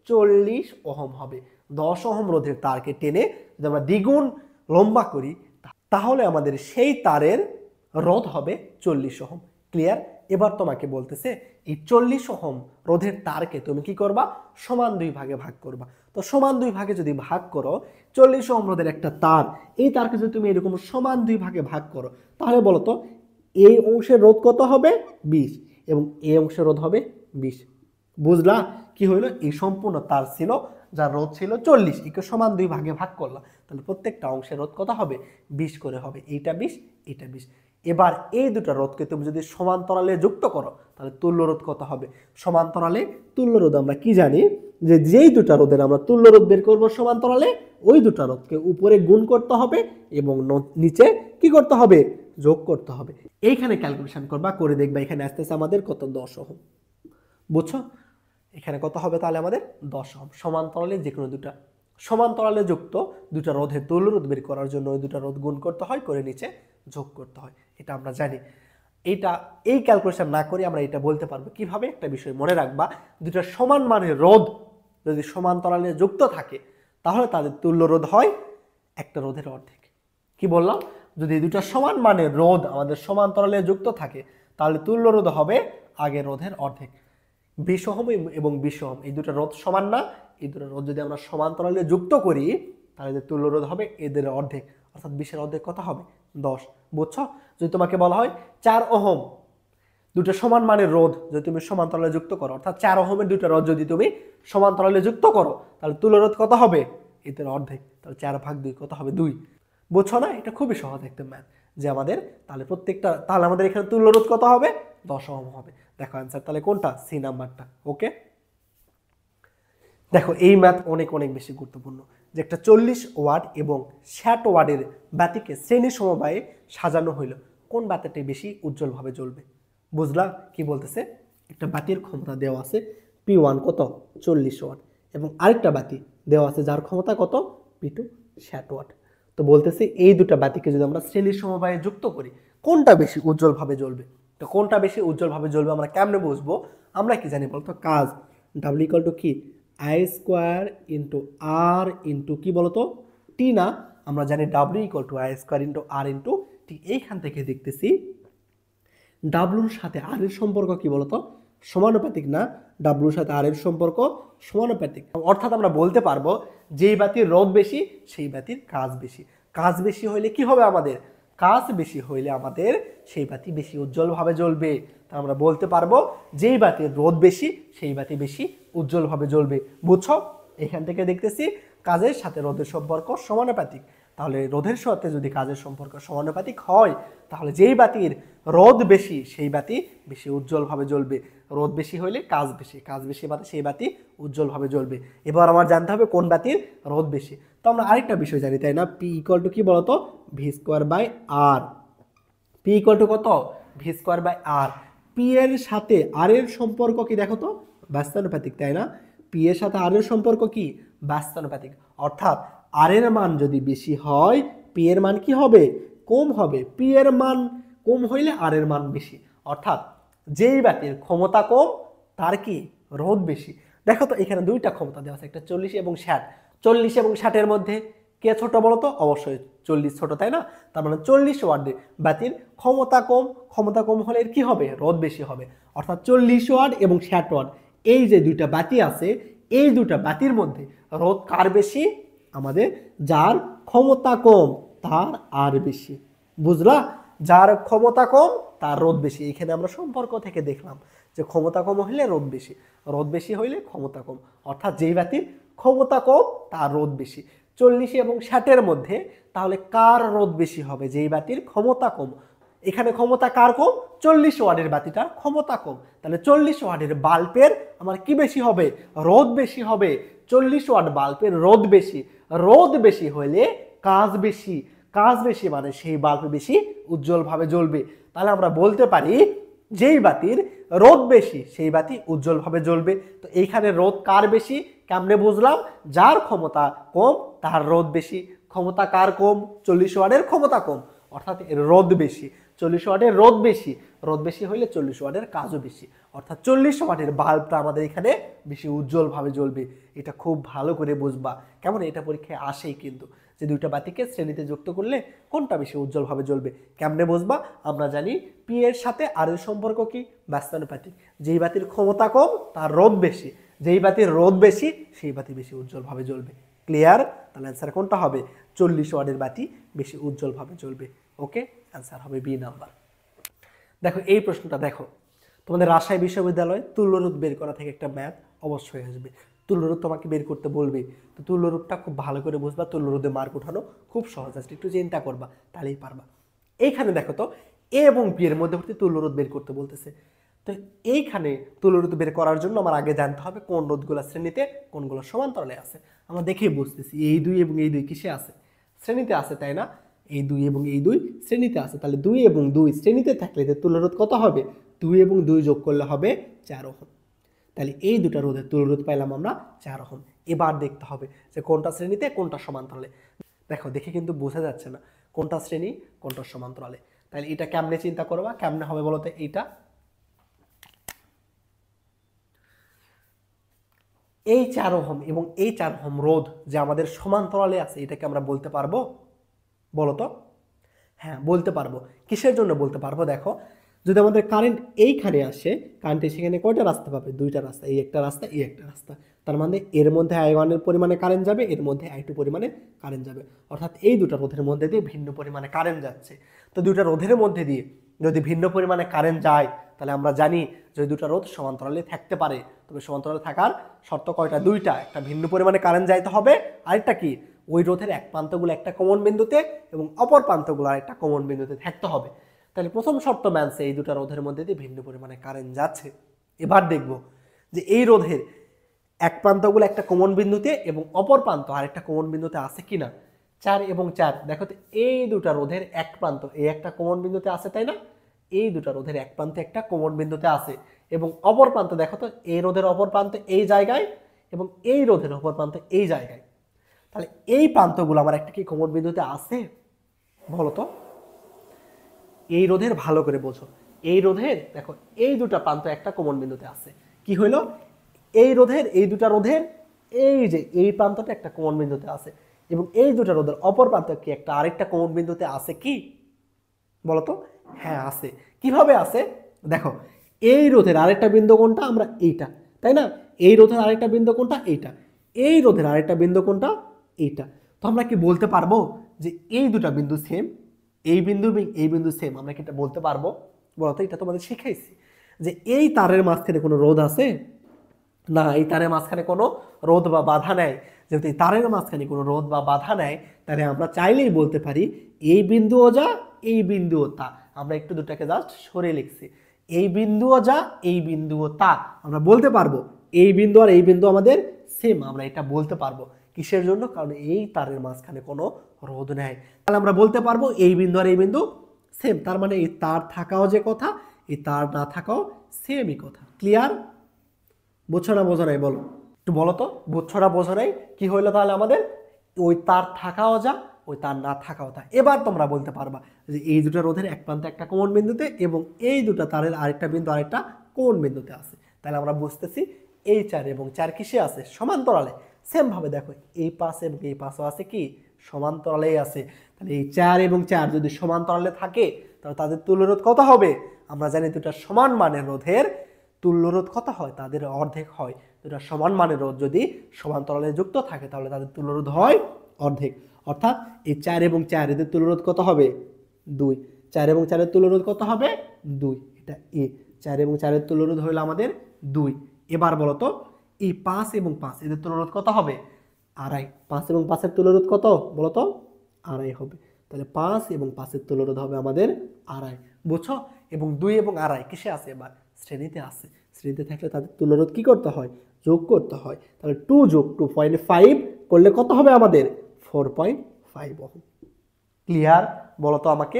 40 ওহম হবে। 10 ওহম রোধের তারকে টেনে যদি আমরা দ্বিগুণ লম্বা করি, তাহলে আমাদের সেই তারের রোধ হবে 40 ওহম। ক্লিয়ার? এবার তোমাকে বলতেছে এই 40 ওহম রোধের তারকে তুমি কি করবা? সমান 2 ভাগে ভাগ করবা। তো সমান 2 ভাগে যদি ভাগ করো, 40 ওহম রোধের একটা তার, এই তারকে যদি তুমি এরকম সমান 2 ভাগে ভাগ করো, তাহলে বলো তো এই অংশের রোধ কত হবে? 20, এবং এই অংশের রোধ হবে 20। বুঝলা কি হইলো? এই সম্পূর্ণ তার ছিল যার রোধ ছিল 40, একে সমান 2 ভাগে ভাগ করলাম, তাহলে প্রত্যেকটা অংশের রোধ কত হবে? 20 করে হবে। এইটা 20, এটা 20। এবার এই দুটো রোধকে তুমি যদি সমান্তরালে যুক্ত করো, তাহলে তুল্য রোধ কত হবে? সমান্তরালে তুল্য রোধ আমরা কি জানি, যে যেই দুটা রোধের আমরা তুল্য রোধ বের করবো সমান্তরালে, ওই দুটা রোধকে উপরে গুণ করতে হবে এবং নিচে কি করতে হবে? যোগ করতে হবে। এইখানে ক্যালকুলেশন করবা, করে দেখবা এখানে আসতেছে আমাদের কত? 10 ওহম। বুঝছো? এখানে কত হবে তাহলে আমাদের? 10 ওহম। সমান্তরালে যে কোনো দুটা সমান্তরালে যুক্ত দুটা রোধের তুল্য রোধ বের করার জন্য ওই দুটা রোধ গুণ করতে হয়, করে নিচে যোগ করতে হয়। এটা আমরা জানি। এই ক্যালকুলেশন না করে আমরা এটা বলতে পারবো কিভাবে? একটা বিষয় মনে রাখবা, দুটা সমান মানের রোধ যদি সমান্তরালে যুক্ত থাকে, তাহলে তাদের তুল্য রোধ হয় একটা রোধের অর্ধেক। কি বললাম? যদি দুটা সমান মানের রোধ আমাদের সমান্তরালে যুক্ত থাকে, তাহলে তুল্য রোধ হবে আগের রোধের অর্ধেক। 20 ওহম এবং 20 ওহম এই দুটো রোধ সমান না? এই দুটো রোধ যদি আমরা সমান্তরালে যুক্ত করি, তাহলে তুল্য রোধ হবে এদের অর্ধেক, অর্থাৎ 20-এর অর্ধেক কত হবে? 10। বুঝছো? যদি তোমাকে বলা হয় 4 ওহম দুটো সমান মানের রোধ যদি তুমি সমান্তরালে যুক্ত করো, অর্থাৎ 4 ওহমের দুটো রোধ যদি তুমি সমান্তরালে যুক্ত করো, তাহলে তুল্য রোধ কত হবে? এদের অর্ধেক। তাহলে 4/2 কত হবে? 2। বুঝছো না? এটা খুবই সহজ একটা ম্যাথ, যে আমাদের তাহলে প্রত্যেকটা, তাহলে আমাদের এখানে তুল্য রোধ কত হবে? 10 ওহম হবে। দেখো অ্যান্সার তাহলে কোনটা? সি নাম্বারটা। ওকে, দেখো এই ম্যাথ অনেক অনেক বেশি গুরুত্বপূর্ণ, যে একটা 40 ওয়াট এবং 60 ওয়াটের বাতিকে শ্রেণী সমবায়ে সাজানো হইল, কোন বাতিটি বেশি উজ্জ্বলভাবে জ্বলবে? বুঝলা কি বলতেছে? একটা বাতির ক্ষমতা দেওয়া আছে P1 কত? 40 ওয়াট, এবং আরেকটা বাতি দেওয়া আছে যার ক্ষমতা কত? P2 60 watt. তো বলতেছে এই দুটা বাতিকে যদি আমরা শ্রেণী সমবায়ে যুক্ত করি, কোনটা বেশি উজ্জ্বলভাবে জ্বলবে? তো কোনটা বেশি উজ্জ্বলভাবে জ্বলবে আমরা কেমনে বুঝবো? আমরা কি জানি বলতো? কাজ W ইকুয়াল টু কি? I square into R into কি বলতো? টি না? আমরা জানি W equal to I square into R into T. এইখান থেকে দেখতেছি ডাব্লুর সাথে আর এর সম্পর্ক কি বলতো? সমানুপাতিক না? ডাব্লুর সাথে আর এর সম্পর্ক সমানুপাতিক। অর্থাৎ আমরা বলতে পারবো যেই বাতির রোধ বেশি সেই বাতির কাজ বেশি। কাজ বেশি হইলে কি হবে আমাদের? কাজ বেশি হইলে আমাদের সেই বাতি বেশি উজ্জ্বলভাবে জ্বলবে। তা আমরা বলতে পারবো যেই বাতির রোধ বেশি সেই বাতি বেশি উজ্জ্বলভাবে জ্বলবে। বুঝছো? এখান থেকে দেখতেছি কাজের সাথে রোধের সম্পর্ক সমানুপাতিক। তাহলে রোধের সাথে যদি কাজের সম্পর্ক সমানুপাতিক হয়, তাহলে যেই বাতির রোধ বেশি সেই বাতি বেশি উজ্জ্বলভাবে জ্বলবে। রোধ বেশি হইলে কাজ বেশি, কাজ বেশি মানে সেই বাতি উজ্জ্বলভাবে জ্বলবে। এবার আমার জানতে হবে কোন বাতির রোধ বেশি। তো আমরা আরেকটা বিষয় জানি, তাই না? পি ইকুয়াল টু কি বলতো? V square by R. P equal to কত? V square by R. P এর সাথে আর এর সম্পর্ক কি দেখো তো? ব্যস্তানুপাতিক, তাই না? পি এর সাথে আর এর সম্পর্ক কি? ব্যস্তানুপাতিক। অর্থাৎ আর এর মান যদি বেশি হয়, পি এর মান কি হবে? কম হবে। পি এর মান কম হইলে আর এর মান বেশি। অর্থাৎ যেই বাতির ক্ষমতা কম তার কি রোধ বেশি। দেখো তো এখানে দুইটা ক্ষমতা দেওয়া আছে, একটা 40 এবং 60। 40 এবং 60-এর মধ্যে কে ছোট বলো তো? অবশ্যই 40 ছোট, তাই না? তার মানে 40 ওয়াটের বাতির ক্ষমতা কম। ক্ষমতা কম হলে এর কি হবে? রোধ বেশি হবে। অর্থাৎ 40 ওয়াট এবং 60 ওয়াট এই যে দুইটা বাতি আছে, এই দুটা বাতির মধ্যে রোধ কার বেশি? আমাদের যার ক্ষমতা কম তার আর বেশি। বুঝলা? যার ক্ষমতা কম তার রোধ বেশি। এখানে আমরা সম্পর্ক থেকে দেখলাম যে ক্ষমতা কম হইলে রোধ বেশি, রোধ বেশি হইলে ক্ষমতা কম। অর্থাৎ যেই বাতির ক্ষমতা কম তার রোধ বেশি। 40 এবং 60-এর মধ্যে তাহলে কার রোধ বেশি হবে? যেই বাতির ক্ষমতা কম। এখানে ক্ষমতা কার কম? 40 ওয়াটের বাতিটার ক্ষমতা কম। তাহলে 40 ওয়াটের বাল্বের আমার কি বেশি হবে? রোধ বেশি হবে। 40 ওয়াট বাল্বের রোধ বেশি, রোধ বেশি হলে কাজ বেশি, কাজ বেশি মানে সেই বাল্ব বেশি উজ্জ্বলভাবে জ্বলবে। তাহলে আমরা বলতে পারি যেই বাতির রোধ বেশি সেই বাতি উজ্জ্বলভাবে জ্বলবে। তো এইখানে রোধ কার বেশি কেমনে বুঝলাম? যার ক্ষমতা কম তার রোধ বেশি। ক্ষমতা কার কম? 40 ওয়াটের ক্ষমতা কম, অর্থাৎ এর রোধ বেশি। 40 ওয়াটের রোধ বেশি, রোধ বেশি হইলে 40 ওয়াটের কাজও বেশি, অর্থাৎ 40 ওয়াটের বাল্বটা আমাদের এখানে বেশি উজ্জ্বলভাবে জ্বলবে। এটা খুব ভালো করে বুঝবা। কেমন? এটা পরীক্ষায় আসেই কিন্তু, যে দুইটা বাতিকে শ্রেণীতে যুক্ত করলে কোনটা বেশি উজ্জ্বলভাবে জ্বলবে। কেমনে বুঝবা? আমরা জানি পি এর সাথে আর এর সম্পর্ক কি? ব্যস্তানুপাতিক। যেই বাতির ক্ষমতা কম তার রোধ বেশি, যেই বাতির রোধ বেশি সেই বাতি বেশি উজ্জ্বলভাবে জ্বলবে। ক্লিয়ার? তাহলে অ্যান্সার কোনটা হবে? 40 ওয়াটের বাতি বেশি উজ্জ্বলভাবে জ্বলবে। ওকে, অ্যান্সার হবে বি নাম্বার। দেখো এই প্রশ্নটা দেখো, তোমাদের রাজশাহী বিশ্ববিদ্যালয়ে তুল্যরোধ বের করা থেকে একটা ম্যাথ অবশ্যই আসবে। তুল্যরোধ তোমাকে বের করতে বলবে, তো তুল্যরোধটা খুব ভালো করে বুঝবা। তুল্যরোধে মার্ক উঠানো খুব সহজ, আছে একটু চিন্তা করবা তাহলেই পারবা। এইখানে দেখো তো এ এবং বি এর মধ্যবর্তী তুল্যরোধ বের করতে বলতেছে। তো এইখানে তুল্যরোধ বের করার জন্য আমার আগে জানতে হবে কোন রোধগুলো শ্রেণীতে কোনগুলো সমান্তরালে আছে। আমরা দেখেই বুঝতেছি এই দুই এবং এই দুই কিসে আছে? শ্রেণীতে আছে, তাই না? এই দুই এবং এই দুই শ্রেণীতে আছে। তাহলে 2 এবং 2 শ্রেণীতে থাকলে তুল্যরোধ কত হবে? 2 এবং 2 যোগ করলে হবে 4 ওহম। তাহলে এই দুটো রোধের তুল্যরোধ পাইলাম আমরা 4 ওহম। এবার দেখতে হবে যে কোনটা শ্রেণীতে কোনটা সমান্তরালে। দেখো দেখে কিন্তু বোঝা যাচ্ছে না কোনটা শ্রেণী কোনটা সমান্তরালে। তাহলে এটা কেমনে চিন্তা করবা? কেমনে হবে বলতে? এইটা এই 4 ওহম এবং এই 4 ওহম রোধ যে আমাদের সমান্তরালে আছে, এটাকে আমরা বলতে পারবো? বলো তো। হ্যাঁ, বলতে পারবো। কিসের জন্য বলতে পারবো? দেখো, যদি আমাদের কারেন্ট এইখানে আসে, কারেন্টে সেখানে কয়টা রাস্তা পাবে? দুইটা রাস্তা, এই একটা রাস্তা, এই একটা রাস্তা। তার মানে এর মধ্যে I1 এর পরিমাণে কারেন্ট যাবে, এর মধ্যে I2 পরিমাণে কারেন্ট যাবে, অর্থাৎ এই দুটো রোধের মধ্যে দিয়ে ভিন্ন পরিমাণে কারেন্ট যাচ্ছে। তো দুইটা রোধের মধ্যে দিয়ে যদি ভিন্ন পরিমাণে কারেন্ট যায়, তাহলে আমরা জানি যে দুটো রোধ সমান্তরালে থাকতে পারে। তবে সমান্তরালে থাকার শর্ত কয়টা? দুইটা। একটা ভিন্ন পরিমাণে কারেন্ট যাইতে হবে, আরেকটা কি? ওই রোধের এক প্রান্তগুলো একটা কমন বিন্দুতে এবং অপর প্রান্তগুলো আরেকটা কমন বিন্দুতে থাকতে হবে। তাহলে প্রথম শর্ত মানছে এই দুটো রোধের মধ্যে দিয়ে ভিন্ন পরিমাণে কারেন্ট যাচ্ছে। এবার দেখব যে এই রোধের এক প্রান্তগুলো একটা কমন বিন্দুতে এবং অপর প্রান্ত আরেকটা কমন বিন্দুতে আছে কিনা। 4 এবং 4 দেখো তো, এই দুটো রোধের এক প্রান্ত এই একটা কমন বিন্দুতে আছে, তাই না? এই দুটো রোধের এক প্রান্তে একটা কমন বিন্দুতে আছে এবং অপর প্রান্ত দেখো তো, এই রোধের অপর প্রান্ত এই জায়গায় এবং এই রোধের অপর প্রান্ত এই জায়গায়। তাহলে এই প্রান্তগুলো আমার একটা কি কমন বিন্দুতে আছে? বলো তো। এই রোধের ভালো করে বোঝো, এই রোধের দেখো এই দুটো প্রান্ত একটা কমন বিন্দুতে আছে। কি হইলো? এই রোধের এই দুটো রোধের এই যে এই প্রান্তটা একটা কমন বিন্দুতে আছে এবং এই দুটো রোধের অপর প্রান্ত কি একটা আরেকটা কমন বিন্দুতে আছে কি? বলতো। হ্যাঁ আছে। কিভাবে আছে? দেখো, এই রোধের আরেকটা বিন্দু কোনটা? আমরা এইটা, তাই না? এই রোধের আরেকটা বিন্দু কোনটা? এইটা। এই রোধের আরেকটা বিন্দু কোনটা? এইটা। তো আমরা কি বলতে পারবো যে এই দুটা বিন্দু সেম? এই বিন্দু এবং এই বিন্দু সেম, আমরা কি এটা বলতে পারবো? বলতো, এটা তোমাদের শিখাইছি যে এই তারের মাঝখানে কোনো রোধ আছে না, এই তারের মাঝখানে কোনো রোধ বা বাধা নেই। যেহেতু এই তারের মাঝখানে কোনো রোধ বা বাধা নেই, তাহলে আমরা চাইলেই বলতে পারি এই বিন্দুও যা এই বিন্দুও তা। আমরা একটু দুটাকে জাস্ট সরিয়ে লিখছি, এই বিন্দুও যা এই বিন্দুও তা। আমরা বলতে পারবো এই বিন্দু আর এই বিন্দু আমাদের সেম, আমরা এটা বলতে পারবো। কিসের জন্য? কারণ এই তারের মাঝখানে কোনো রোধ নেই। তাহলে আমরা বলতে পারবো এই বিন্দু আর এই বিন্দু সেম। তার মানে এই তার থাকাও যে কথা, এই তার না থাকাও সেমই কথা। ক্লিয়ার? বুঝছো না বোঝো নাই? বলো একটু, বলো তো। বুঝছো না বোঝো নাই? কি হইলো তাহলে আমাদের? ওই তার থাকাও যা ওই তার না থাকাও তা। এবার তোমরা বলতে পারবা যে এই দুটো রোধের এক প্রান্তে একটা কোণ বিন্দুতে এবং এই দুটো তারের আরেকটা বিন্দু আরেকটা কোণ বিন্দুতে আছে। তাহলে আমরা বুঝতেছি এই 4 এবং 4 কিসে আছে? সমান্তরালে। সেম ভাবে দেখো এই পাশে এবং এই পাশেও আছে কি? সমান্তরালেই আছে। তাহলে এই 4 এবং 4 যদি সমান্তরালে থাকে তাহলে তাদের তুল্যরোধ কত হবে? আমরা জানি দুটো সমান মানের রোধের তুল্যরোধ কত হয়? তাদের অর্ধেক হয়। দুটো সমান মানের রোধ যদি সমান্তরালে যুক্ত থাকে তাহলে তাদের তুল্যরোধ হয় অর্ধেক। অর্থাৎ এই 4 এবং 4 এদের তুল্যরোধ কত হবে? 2। 4 এবং 4 এর তুল্যরোধ কত হবে? 2। এটা এ। 4 এবং 4 এর তুল্যরোধ হলো আমাদের 2। এবার বলো তো, এই 5 এবং 5 এদের তুল্যরোধ কত হবে? 2.5। 5 এবং 5 এর তুল্যরোধ কত বলো তো? 2.5 হবে। তাহলে 5 এবং 5 এর তুল্যরোধ হবে আমাদের 2.5। বুঝছো? এবং 2 এবং 2.5 কিসে আছে? এবার শ্রেণীতে আছে। শ্রেণীতে থাকলে তাদের তুল্যরোধ কি করতে হয়, যোগ করতে হয়। তাহলে 2 যোগ 2.5 করলে কত হবে আমাদের 4.5 ওহম। ক্লিয়ার? বলতো আমাকে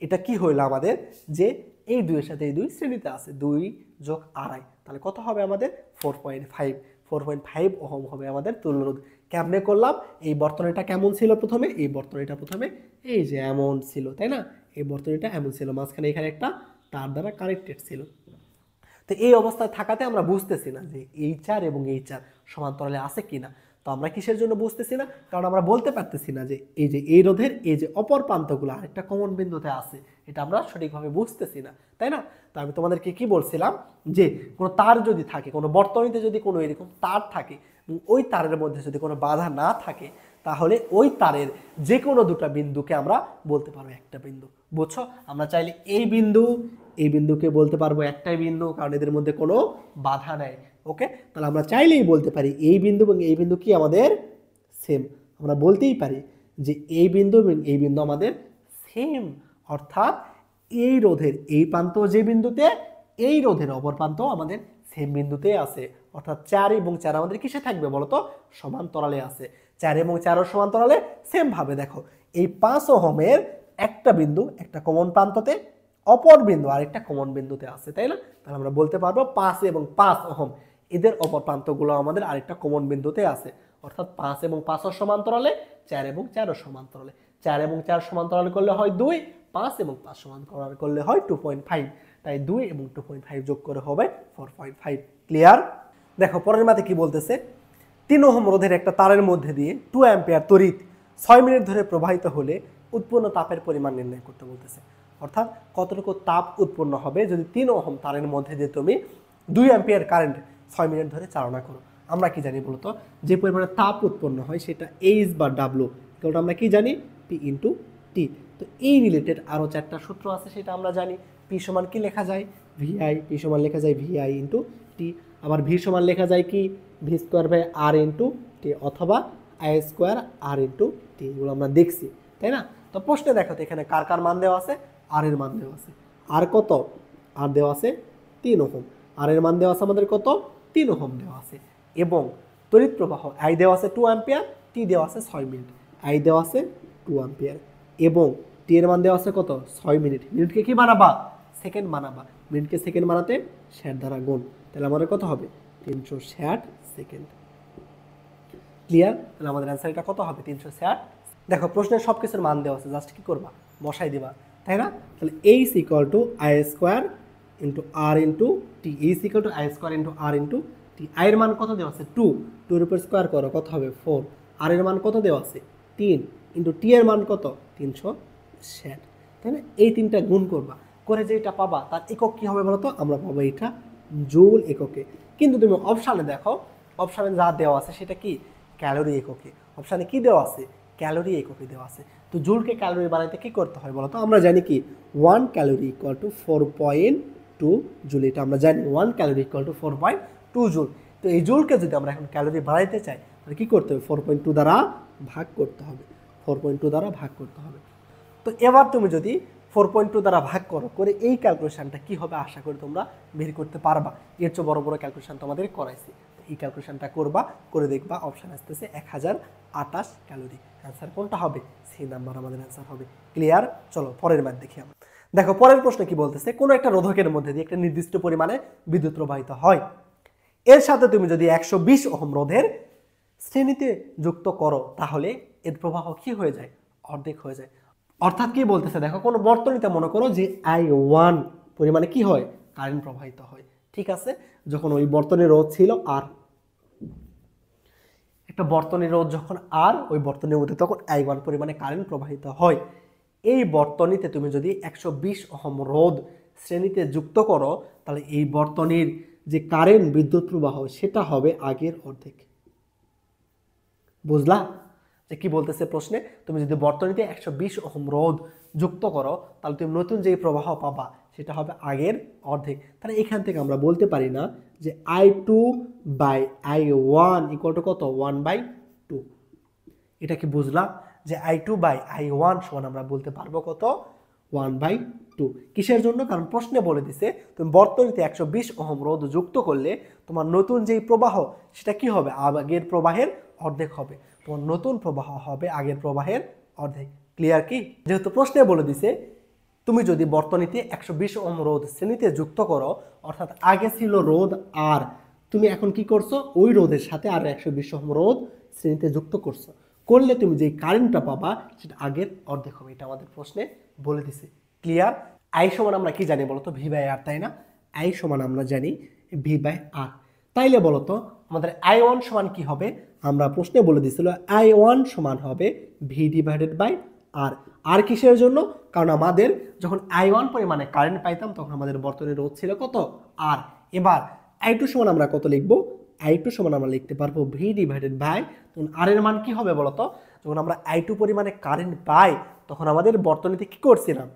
এটা কি হইলো আমাদের, যে এই 2 এর সাথে এই 2 শ্রেণীতে আছে, 2 যোগ আড়াই, তাহলে কত হবে আমাদের 4.5 ওহম হবে আমাদের তুল্যরোধ। কেমনে করলাম, এই বর্তনীটা কেমন ছিল প্রথমে, এই বর্তনীটা প্রথমে এই যে এমন ছিল, তাই না, এই বর্তনীটা এমন ছিল, মাঝখানে এখানে একটা তার দ্বারা কানেক্টেড ছিল। তো এই অবস্থায় থাকাতে আমরা বুঝতেছি না যে এই 4 এবং এই 4 সমান্তরালে আছে কিনা। তো আমরা কিসের জন্য বুঝতেছি না, কারণ আমরা বলতে পারতেছি না যে এই রোধের এই যে অপর প্রান্তগুলো আরেকটা কমন বিন্দুতে আছে, এটা আমরা সঠিকভাবে বুঝতেছি না, তাই না। তো আমি তোমাদেরকে কি বলছিলাম, যে কোনো তার যদি থাকে, কোনো বর্তনীতে যদি কোনো এরকম তার থাকে, ওই তারের মধ্যে যদি কোনো বাধা না থাকে, তাহলে ওই তারের যে কোনো দুটো বিন্দুকে আমরা বলতে পারবো একটা বিন্দু। বুঝছো? আমরা চাইলে এই বিন্দুকে বলতে পারবো একটাই বিন্দু, কারণ এদের মধ্যে কোনো বাধা নেই। ওকে, তাহলে আমরা চাইলেই বলতে পারি এই বিন্দু এবং এই বিন্দু কি আমাদের সেম। আমরা বলতেই পারি যে এই বিন্দু এবং এই বিন্দু আমাদের সেম, অর্থাৎ এই রোধের এই প্রান্ত যে বিন্দুতে, এই রোধের অপর প্রান্ত আমাদের সেম বিন্দুতে আছে। অর্থাৎ 4 এবং 4 আমাদের কিসে থাকবে বলতো, সমান্তরালে আছে। 4 এবং 4 সমান্তরালে সেম ভাবে দেখো, এই 5 ওহমের একটা বিন্দু একটা কমন প্রান্ততে, অপর বিন্দু আরেকটা কমন বিন্দুতে আছে, তাই না। তাহলে আমরা বলতে পারবো 5 এবং 5 ওহম এদের অপর প্রান্তগুলো আমাদের আরেকটা কমন বিন্দুতে আছে। অর্থাৎ 5 এবং 5 সমান্তরালে, 4 এবং 4 সমান্তরালে। 4 এবং 4 সমান্তরাল করলে হয় 2, 5 এবং 5 সমান্তরাল করলে হয় 2.5। তাই 2 এবং 2.5 যোগ করে হবে 4.5। ক্লিয়ার? দেখো পরের মাতে কি বলতেছে, 3 ওহম রোধের একটা তারের মধ্যে দিয়ে 2 অ্যাম্পিয়ার তড়িৎ 6 মিনিট ধরে প্রবাহিত হলে উৎপন্ন তাপের পরিমাণ নির্ণয় করতে বলতেছে। অর্থাৎ কতটুকু তাপ উৎপন্ন হবে যদি 3 ওহম তারের মধ্যে দিয়ে তুমি 2 অ্যাম্পিয়ার কারেন্ট 6 মিনিট ধরে চালনা করো। আমরা কি জানি বলতো, যে পরিমাণে তাপ উৎপন্ন হয় সেটা এইচ বা ডাব্লু, কারণ আমরা কি জানি পি ইন্টু টি। তো এই রিলেটেড আরও 4টা সূত্র আছে, সেটা আমরা জানি। পি সমান কি লেখা যায়, ভিআই, পি সমান লেখা যায় ভিআই ইন্টু টি। আবার ভি সমান লেখা যায় কি, V square by R into T, অথবা I square R into T. এগুলো আমরা দেখছি, তাই না। তো প্রশ্নে দেখো তো এখানে কার কার মান দেওয়া আছে, আর এর মান দেওয়া আছে। আর কত, আর দেওয়া আছে 3 ওহম। আর এর মান দেওয়া আছে আমাদের কত, 3 ওহম দেওয়া আছে। এবং তড়িৎ প্রবাহ আই দেওয়া আছে 2 অ্যাম্পিয়ার, টি দেওয়া আছে 6 মিনিট। আই দেওয়া আছে 2 অ্যাম্পিয়ার এবং টি এর মান দেওয়া আছে কত, 6 মিনিট। মিনিটকে কি বানাবা, সেকেন্ড বানাবা। মিনিটকে সেকেন্ড বানাতে 60 দ্বারা গুণ, তাহলে আমাদের কত হবে 360 সেকেন্ড। ক্লিয়ার? তাহলে আমাদের অ্যান্সার এটা কত হবে 360। দেখো প্রশ্নের সব কিছুর মান দেওয়া আছে, জাস্ট কি করবা, বসাই দিবা, তাই না। তাহলে H equal to I square into R into T, H equal to I square into R into T. I এর মান কত দেওয়া আছে 2, 2 এর উপর স্কোয়ার করো কত হবে 4। আর এর মান কত দেওয়া আছে 3 ইন্টু টি এর মান কত 360, তাই না। এই 3টা গুণ করবা, করে যেটা পাবা তার একক কি হবে বলো তো, আমরা পাবো এটা জুল এককে। কিন্তু তুমি অপশানে দেখো, অপশানে যা দেওয়া আছে সেটা কি ক্যালোরি এককে। অপশানে কি দেওয়া আছে, ক্যালোরি এককে দেওয়া আছে। তো জুলকে ক্যালোরি বানাইতে কি করতে হয় বলো তো, আমরা জানি কি 1 ক্যালোরি ইকুয়াল টু 4.2 জুল, এটা আমরা জানি 1 ক্যালোরি ইকুয়াল টু 4.2 জুল। তো এই জুলকে যদি আমরা এখন ক্যালোরি বানাইতে চাই তাহলে কি করতে হবে, 4.2 দ্বারা ভাগ করতে হবে, 4.2 দ্বারা ভাগ করতে হবে। তো এবার তুমি যদি 4.2 দ্বারা ভাগ করো, করে এই ক্যালকুলেশনটা কি হবে আশা করি তোমরা বের করতে পারবা। এর চেয়ে বড় বড় ক্যালকুলেশন তোমাদের করাইছি, এই ক্যালকুলেশনটা করবা, করে দেখবা অপশান আসতেছে 1028 ক্যালোরি। অ্যান্সার কোনটা হবে, সি নাম্বার আমাদের অ্যান্সার হবে। ক্লিয়ার? চলো পরের ম্যাথ দেখি আমরা। দেখো পরের প্রশ্ন কি বলতেছে, কোনো একটা রোধকের মধ্যে দিয়ে একটা নির্দিষ্ট পরিমাণে বিদ্যুৎ প্রবাহিত হয়, এর সাথে তুমি যদি 120 ওহম রোধের শ্রেণীতে যুক্ত করো, তাহলে এর প্রবাহ কি হয়ে যায়, অর্ধেক হয়ে যায়। অর্থাৎ কি বলতেছে দেখো, কোনো বর্তনীতে মনে করো যে I1 পরিমাণে কি হয়, কারেন্ট প্রবাহিত হয়। ঠিক আছে, যখন ওই বর্তনীর রোধ ছিল আর, একটা বর্তনীর রোধ যখন আর, ওই বর্তনীর মধ্যে তখন I1 পরিমাণে কারেন্ট প্রবাহিত হয়। এই বর্তনীতে তুমি যদি 120 ওহম রোধ শ্রেণীতে যুক্ত করো, তাহলে এই বর্তনীর যে কারেন্ট বিদ্যুৎ প্রবাহ সেটা হবে আগের অর্ধেক। বুঝলা যে কি বলতেছে প্রশ্নে, তুমি যদি বর্তনীতে 120 ওহম রোধ যুক্ত করো, তাহলে তুমি নতুন যে প্রবাহ পাবা সেটা হবে আগের অর্ধেক। তাহলে এখান থেকে আমরা বলতে পারি না যে I2 by I1 equal to কত, 1/2। এটা কি বুঝলা যে I2 বাই I1 সমান আমরা বলতে পারবো কত, 1/2। কিসের জন্য? কারণ প্রশ্নে বলে দিছে তুমি বর্তনীতে 120 ওহম রোধ যুক্ত করলে তোমার নতুন যেই প্রবাহ সেটা কি হবে? আগের প্রবাহের অর্ধেক হবে। তোমার নতুন প্রবাহ হবে আগের প্রবাহের অর্ধেক। ক্লিয়ার কি? যেহেতু প্রশ্নে বলে দিছে তুমি যদি বর্তনীতে 120 ওহম রোধ শ্রেণীতে যুক্ত করো, অর্থাৎ আগে ছিল রোধ আর তুমি এখন কি করছো? ওই রোধের সাথে আরো 120 ওহম রোধ শ্রেণীতে যুক্ত করছো, করলে তুমি যে কারেন্টটা পাবা সেটা আগের অর্ধেক হবে। এটা আমাদের প্রশ্নে বলে দিছে। ক্লিয়ার? আই সমান আমরা কি জানি বলতো? V/R, তাই না? আই সমান আমরা জানি V/R। তাইলে বলতো আমাদের I1 সমান কি হবে? আমরা প্রশ্নে বলে দিছিল I1 সমান হবে V/R। আর কিসের জন্য? কারণ আমাদের যখন I1 পরিমাণে কারেন্ট পাইতাম তখন আমাদের বর্তনীর রোধ ছিল কত? R। এবার I2 সমান আমরা কত লিখবো? I2 সমান আমরা লিখতে পারবো V/, তখন R এর মান কি হবে বলতো? যখন আমরা I2 পরিমাণে কারেন্ট পাই তখন আমাদের বর্তনীতে কি করছিলাম?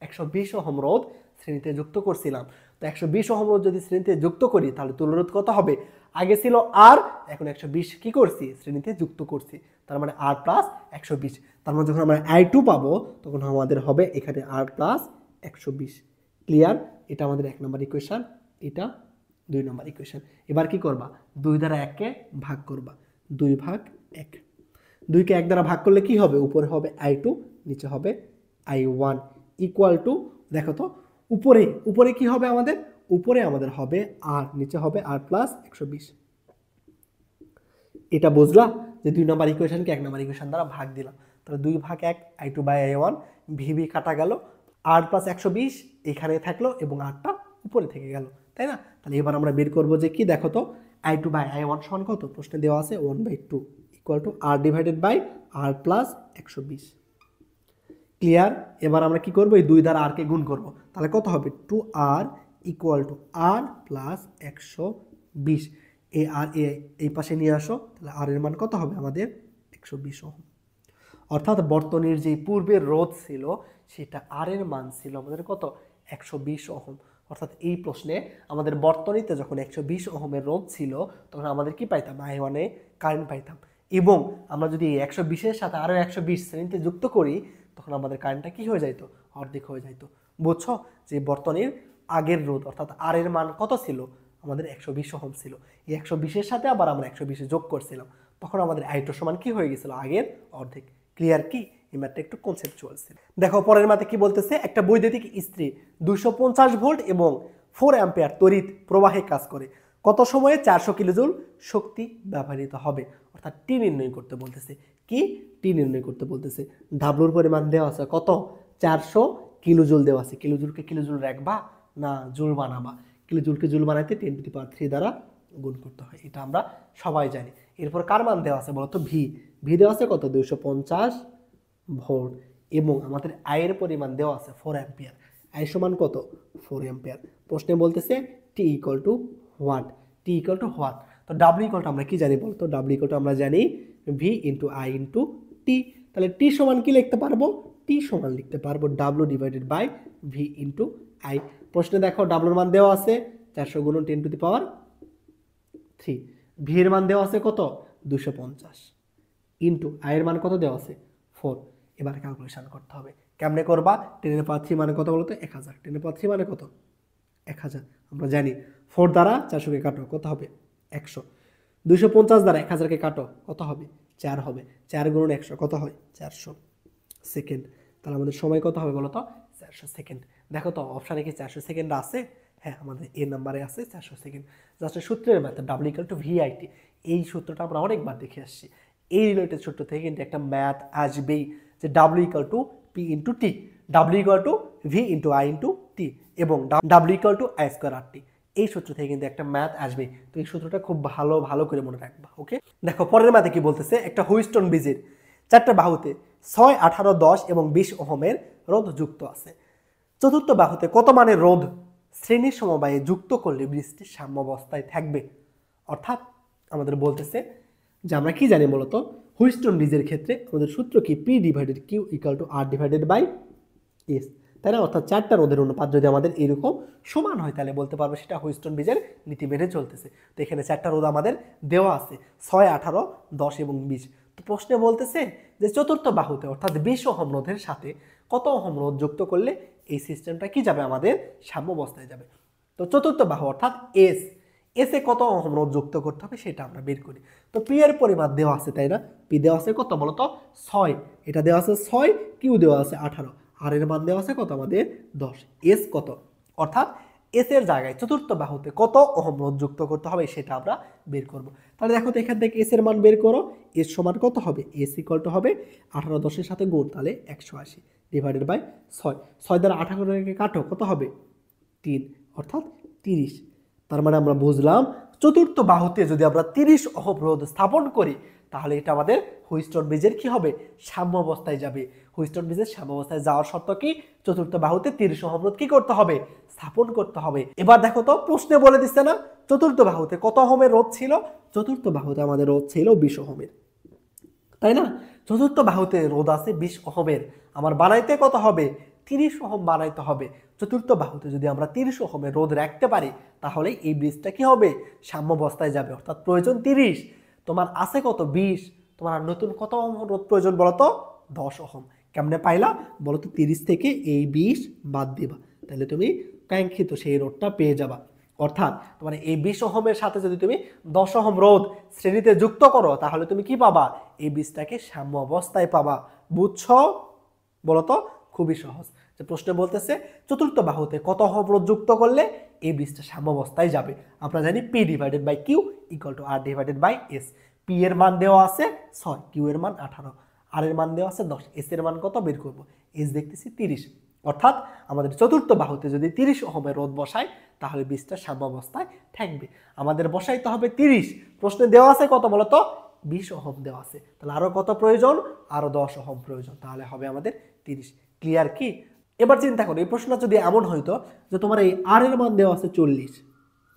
120 ওহম রোধ শ্রেণীতে যুক্ত করছিলাম। তো 120 ওহম রোধ যদি শ্রেণীতে যুক্ত করি তাহলে তুল্যরোধ কত হবে? আগে ছিল R, এখন 120 কি করছি? শ্রেণীতে যুক্ত করছি। তার মানে R প্লাস 120। তার মানে যখন আমরা I2 পাবো তখন আমাদের হবে এখানে R প্লাস 120। ক্লিয়ার? এটা আমাদের 1 নম্বর ইকুয়েশন, এটা 2 নম্বর ইকুয়েশন। এবার কি করবা? 2 দ্বারা 1 কে ভাগ করবা। 2/1। 2 কে 1 দ্বারা ভাগ করলে কি হবে? উপরে হবে I2, নিচে হবে I1 ইকুয়াল টু, দেখো তো উপরে কি হবে আমাদের? উপরে আমাদের হবে R, নিচে হবে R প্লাস 120। এটা বুঝলা যে 2 নম্বর ইকুয়েশনকে 1 নম্বর ইকুয়েশন দ্বারা ভাগ দিলাম। তাহলে 2/1 I2/I1, VV কাটা গেল, R প্লাস 120 এখানে থাকলো এবং Rটা উপরে থেকে গেল, তাই না? তাহলে এবার আমরা বের করবো যে কি, দেখো তো I2/I1 সমান কত? প্রশ্নে দেওয়া আছে 1/2 equal to R/R plus 120। Clear? এবার আমরা কি করবো? এই 2 দ্বারা R কে গুণ করবো। তাহলে কত হবে? 2R equal to R plus 120। এই পাশে নিয়ে আসো, তাহলে R এর মান কত হবে আমাদের? 120 ওহম। অর্থাৎ বর্তনীর যে পূর্বের রোধ ছিল সেটা R এর মান ছিল আমাদের কত? 120 ওহম। অর্থাৎ এই প্রশ্নে আমাদের বর্তনীতে যখন 120 ওহমের রোধ ছিল তখন আমাদের কি পাইতাম? I1 এ কারেন্ট পাইতাম। এবং আমরা যদি 120 এর সাথে আরো 120 শ্রেণীতে যুক্ত করি তখন আমাদের কারেন্টটা কি হয়ে যাইতো? অর্ধেক হয়ে যাইতো। বুঝছো যে বর্তনীর আগের রোধ অর্থাৎ R এর মান কত ছিল? আমাদের 120 ওহম ছিল। এই 120 এর সাথে আবার আমরা 120 যোগ করছিলাম, তখন আমাদের I2 সমান কি হয়ে গেছিল? আগের অর্ধেক। ক্লিয়ার কি? এই ম্যাথটা একটু কনসেপচুয়াল ছিল। দেখো পরের ম্যাথে কি বলতেছে? একটা বৈদ্যুতিক ইস্ত্রি 250 ভোল্ট এবং 4 অ্যাম্পিয়ার তড়িৎ প্রবাহে কাজ করে। কত সময়ে 400 কিলোজুল শক্তি ব্যবহৃত হবে? অর্থাৎ টি নির্ণয় করতে বলতেছে। কি? টি নির্ণয় করতে বলতেছে। ডাব্লুর পরিমাণ দেওয়া আছে কত? 400 কিলোজুল দেওয়া আছে। কিলোজুলকে কিলোজুল রাখবা না জুল বানাবা? কিলোজুলকে জুল বানাইতে 10⁻³ দ্বারা গুণ করতে হয়, এটা আমরা সবাই জানি। এরপর কার মান দেওয়া আছে বলতো? ভি দেওয়া আছে কত? 250 ভোল্ট এবং আমাদের আয়ের পরিমাণ দেওয়া আছে 4 অ্যাম্পিয়ার। আয় সমান কত? 4 অ্যাম্পিয়ার। প্রশ্নে বলতেছে T equal to what? T equal to what? তো ডাব্লিউ ইকুয়াল টু আমরা কি জানি বলতো? ডাব্লিউ ইকুয়াল টু আমরা জানি V into I into T. তাহলে টি সমান কি লিখতে পারবো? টি সমান লিখতে পারবো W/V ইন্টু আই। প্রশ্নে দেখো ডাব্লুর মান দেওয়া আছে 400 গুণন 10⁻³ ভি এর মান দেওয়া আছে কত? 250 ইন্টু আই এর মান কত দেওয়া আছে? 4। এবার ক্যালকুলেশন করতে হবে। কেমনে করবা? 10⁻³ মানে কত বলতো? 1000। 10⁻³ মানে কত? 1000। আমরা জানি 4 দ্বারা 400 কে কাটো, কত হবে? 100। 250 দ্বারা 1000 কে কাটো, কত হবে? 4 হবে। 4 গুণন 100 কত হয়? 400 সেকেন্ড। তাহলে আমাদের সময় কত হবে বলতো? 400 সেকেন্ড। দেখো তো অপশানে কি 400 সেকেন্ড আছে? হ্যাঁ, আমাদের এ নাম্বারে আছে 400 সেকেন্ড। জাস্ট সূত্রের ম্যাথ W/VIT, এই সূত্রটা আমরা অনেকবার দেখে আসছি। এই রিলেটেড সূত্র থেকে কিন্তু একটা ম্যাথ আসবেই যে W=P/T, W=V/I/T এবং W=I²RT। এই সূত্র থেকে কিন্তু একটা ম্যাথ আসবে। তো এই সূত্রটা খুব ভালো করে মনে রাখবা। ওকে, দেখো পরের ম্যাথে কি বলতেছে? একটা হুইস্টন ব্রিজের 4টা বাহুতে 6, 18, 10 এবং 20 ওহমের রোধ যুক্ত আছে। চতুর্থ বাহুতে কত মানের রোধ শ্রেণীর সমবায়ে যুক্ত করলে ব্রিজটি সাম্যাবস্থায় থাকবে? অর্থাৎ আমাদের বলতেছে যে আমরা কি জানি বলতো? হুইস্টন ব্রিজের ক্ষেত্রে আমাদের সূত্র কি? P/Q = R/S, তাই না? অর্থাৎ 4টা রোধের অনুপাত যদি আমাদের এরকম সমান হয় তাহলে বলতে পারবো সেটা হুইস্টন ব্রিজের নীতি মেনে চলতেছে। তো এখানে 4টা রোধ আমাদের দেওয়া আছে 6, 18, 10 এবং 20। তো প্রশ্নে বলতেছে যে চতুর্থ বাহুতে অর্থাৎ 20 ওহম রোধের সাথে কত ওহম রোধ যুক্ত করলে এই সিস্টেমটা কি যাবে, আমাদের সাম্যাবস্থায় যাবে। তো চতুর্থ বাহু অর্থাৎ এস, এসে কত ওহম রোধ যুক্ত করতে হবে সেটা আমরা বের করি। তো পি এর পরিমাণ দেওয়া আছে, তাই না? পি দেওয়া আছে কত বলতো 6, এটা দেওয়া আছে 6, কিউ দেওয়া আছে 18, আর এর মান দেওয়া আছে কত আমাদের 10। এস কত, অর্থাৎ এস এর জায়গায় চতুর্থ বাহুতে কত ওহম রোধ যুক্ত করতে হবে সেটা আমরা বের করব। তাহলে দেখো তো এখান থেকে এস এর মান বের করো। এস সমান কত হবে, এস ইকুয়াল টু হবে 18 10-এর সাথে গুণ, তাহলে 180 ডিভাইডেড বাই 6, 6 দ্বারা 18-কে কাটো, কত হবে 3, অর্থাৎ 30। তার মানে আমরা বুঝলাম চতুর্থ বাহুতে যদি আমরা 30 ওহম রোধ স্থাপন করি তাহলে এটা আমাদের হুইস্টন ব্রিজের কি হবে, সাম্যাবস্থায় যাবে। হুইস্টন ব্রিজের সাম্যাবস্থায় যাওয়ার শর্ত কি, চতুর্থ বাহুতে 30 ওহম রোধ কি করতে হবে, স্থাপন করতে হবে। এবার দেখো তো প্রশ্নে বলে দিচ্ছে না চতুর্থ বাহুতে কত ওহমের রোধ ছিল, চতুর্থ বাহুতে আমাদের রোধ ছিল 20 ওহমের, তাই না? চতুর্থ বাহুতে রোধ আছে 20 ওহমের, আমার বানাইতে কত হবে, 30 ওহম বানাইতে হবে। চতুর্থ বাহুতে যদি আমরা 30 ওহমের রোধ রাখতে পারি তাহলে এই ব্রিজটা কি হবে, সাম্যাবস্থায় যাবে, অর্থাৎ প্রয়োজন 30, তোমার আছে কত 20, তোমার আর নতুন কত ওহম রোধ প্রয়োজন বলো তো, 10 ওহম। কেমনে পাইলা বলো তো, 30 থেকে এই 20 বাদ দিবা, তাহলে তুমি কাঙ্ক্ষিত সেই রোধটা পেয়ে যাবা। অর্থাৎ তোমার এই 20 ওহমের সাথে যদি তুমি 10 ওহম রোধ শ্রেণীতে যুক্ত করো তাহলে তুমি কি পাবা, এই বীজটাকে সাম্য অবস্থায় পাবা। বুঝছো বলতো, খুবই সহজ। যে প্রশ্ন বলতেছে চতুর্থ বাহুতে কত ওহম রোধ যুক্ত করলে এই বীজটা সাম্য অবস্থায় যাবে। আমরা জানি P divided by Q equal to R divided by S. P এর মান দেওয়া আছে 6, কিউ এর মান 18, আর এর মান দেওয়া আছে 10, এস এর মান কত বের করব, এস দেখতেছি 30। অর্থাৎ আমাদের চতুর্থ বাহুতে যদি 30 ওহমের রোধ বসাই তাহলে বীজটা সাম্যাবস্থায় থাকবে। আমাদের বসাইতে হবে 30, প্রশ্নে দেওয়া আছে কত বলতো 20 ওহম দেওয়া আছে, তাহলে আরো কত প্রয়োজন, আরো 10 ওহম প্রয়োজন, তাহলে হবে আমাদের 30। ক্লিয়ার কি? এবার চিন্তা করো এই প্রশ্নটা যদি এমন হইতো যে তোমার এই আর এর মান দেওয়া আছে 40,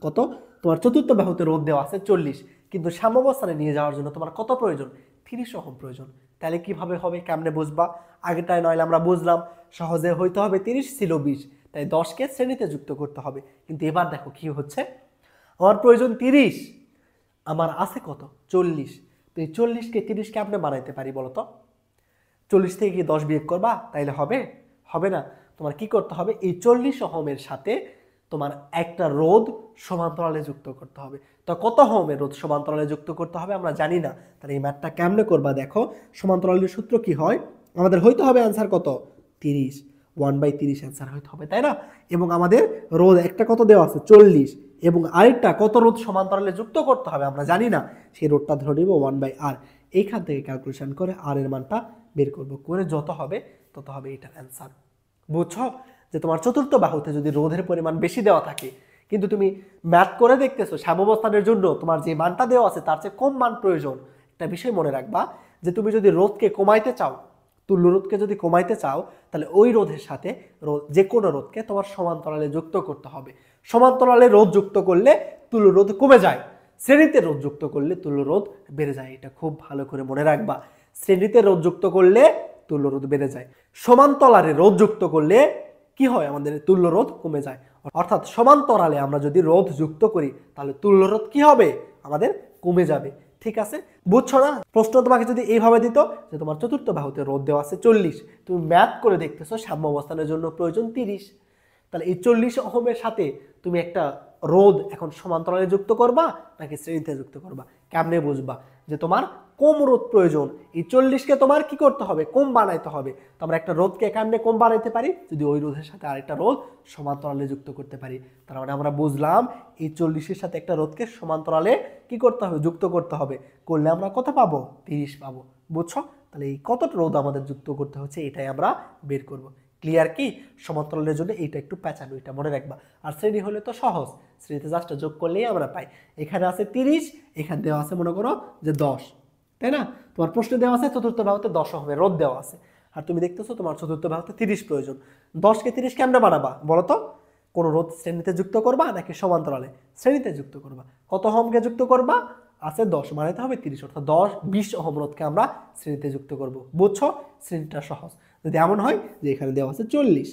কত, তোমার চতুর্থ বাহুতে রোধ দেওয়া আছে 40, কিন্তু সাম্যাবস্থানে নিয়ে যাওয়ার জন্য তোমার কত প্রয়োজন, 30 ওহম প্রয়োজন। তাহলে কিভাবে হবে, কেমনে বুঝবা? আগেটাই নইলে আমরা বুঝলাম সহজে হইতে হবে 30 ছিল 20, তাই 10কে শ্রেণীতে যুক্ত করতে হবে। কিন্তু এবার দেখো কি হচ্ছে, আমার প্রয়োজন 30, আমার আছে কত 40, তো এই 40কে 30 কে আপনি বানাইতে পারি বলো তো, 40 থেকে কি 10 বিয়োগ করবা, তাইলে হবে, হবে না। তোমার কি করতে হবে, এই 40 ওহমের সাথে তোমার একটা রোধ সমান্তরালে যুক্ত করতে হবে। তো কত ওহমের রোধ সমান্তরালে যুক্ত করতে হবে আমরা জানি না, তাহলে এই ম্যাথটা কেমনে করবা দেখো। সমান্তরালের সূত্র কি হয়, আমাদের হইতে হবে অ্যান্সার কত 30, 1/30 অ্যান্সার হইতে হবে, তাই না? এবং আমাদের রোধ একটা কত দেওয়া আছে 40, এবং আরেকটা কত রোধ সমান্তরালে যুক্ত করতে হবে আমরা জানি না, সেই রোধটা ধরে নিব 1/r। এইখান থেকে ক্যালকুলেশন করে আর এর মানটা বের করব, করে যত হবে তত হবে এটার অ্যান্সার। বুঝছো যে তোমার চতুর্থ বাহুতে যদি রোধের পরিমাণ বেশি দেওয়া থাকে কিন্তু তুমি ম্যাথ করে দেখতেছো সাম্যাবস্থানের জন্য তোমার যে মানটা দেওয়া আছে তার চেয়ে কম মান প্রয়োজন, একটা বিষয় মনে রাখবা যে তুমি যদি রোধকে কমাইতে চাও, তুল্য রোধকে যদি কমাইতে চাও তাহলে ওই রোধের সাথে যে কোনো রোধকে তোমার সমান্তরালে যুক্ত করতে হবে। সমান্তরালে রোধ যুক্ত করলে তুল্য রোধ কমে যায়, শ্রেণীতে রোধ যুক্ত করলে তুল্য রোধ বেড়ে যায়। এটা খুব ভালো করে মনে রাখবা, শ্রেণীতে রোধ যুক্ত করলে তুল্য রোধ বেড়ে যায়, সমান্তরালে রোধ যুক্ত করলে কি হয়, আমাদের তুল্য রোধ কমে যায়। অর্থাৎ সমান্তরালে আমরা যদি রোধ যুক্ত করি তাহলে তুল্য রোধ কি হবে, আমাদের কমে যাবে। ঠিক আছে, বুঝছো না? প্রশ্ন তোমাকে যদি এইভাবে দিত যে তোমার চতুর্থ বাহুতে রোধ দেওয়া আছে 40, তুমি ম্যাথ করে দেখতেছো সাম্য অবস্থানের জন্য প্রয়োজন 30, তাহলে এই 40 ওহমের সাথে তুমি একটা রোধ এখন সমান্তরালে যুক্ত করবা নাকি শ্রেণীতে যুক্ত করবা, কেমনে বুঝবা যে তোমার কম রোধ প্রয়োজন? এই 40কে তোমার কি করতে হবে, কম বানাইতে হবে। তো আমরা একটা রোধকে কেমনে কম বানাইতে পারি, যদি ওই রোধের সাথে আরেকটা রোধ সমান্তরালে যুক্ত করতে পারি। তার মানে আমরা বুঝলাম এই 40-এর সাথে একটা রোধকে সমান্তরালে কি করতে হবে, যুক্ত করতে হবে, করলে আমরা কত পাবো, 30 পাবো। বুঝছো? তাহলে এই কতটা রোধ আমাদের যুক্ত করতে হচ্ছে এটাই আমরা বের করব। ক্লিয়ার কি? সমান্তরালের জন্য এইটা একটু প্যাঁচানো, এটা মনে রাখবা। আর শ্রেণী হলে তো সহজ, শ্রেণীতে জাস্ট যোগ করলেই আমরা পাই। এখানে আছে 30, এখানে দেওয়া আছে মনে করো যে 10, তাই না? তোমার প্রশ্নে দেওয়া আছে চতুর্থ বাহুতে 10 ওহমের রোধ দেওয়া আছে, আর তুমি দেখতেছো তোমার চতুর্থ বাহুতে 30 প্রয়োজন। 10কে 30 কেমনে বানাবা বলো তো? কোন রোধ শ্রেণীতে যুক্ত করবা নাকি সমান্তরালে? শ্রেণীতে যুক্ত করবা। কত ওহমকে যুক্ত করবা? আছে 10, বানাইতে হবে 30, অর্থাৎ 20 ওহম রোধকে আমরা শ্রেণীতে যুক্ত করব। বুঝছো? শ্রেণীটা সহজ। যদি এমন হয় যে এখানে দেওয়া আছে 40,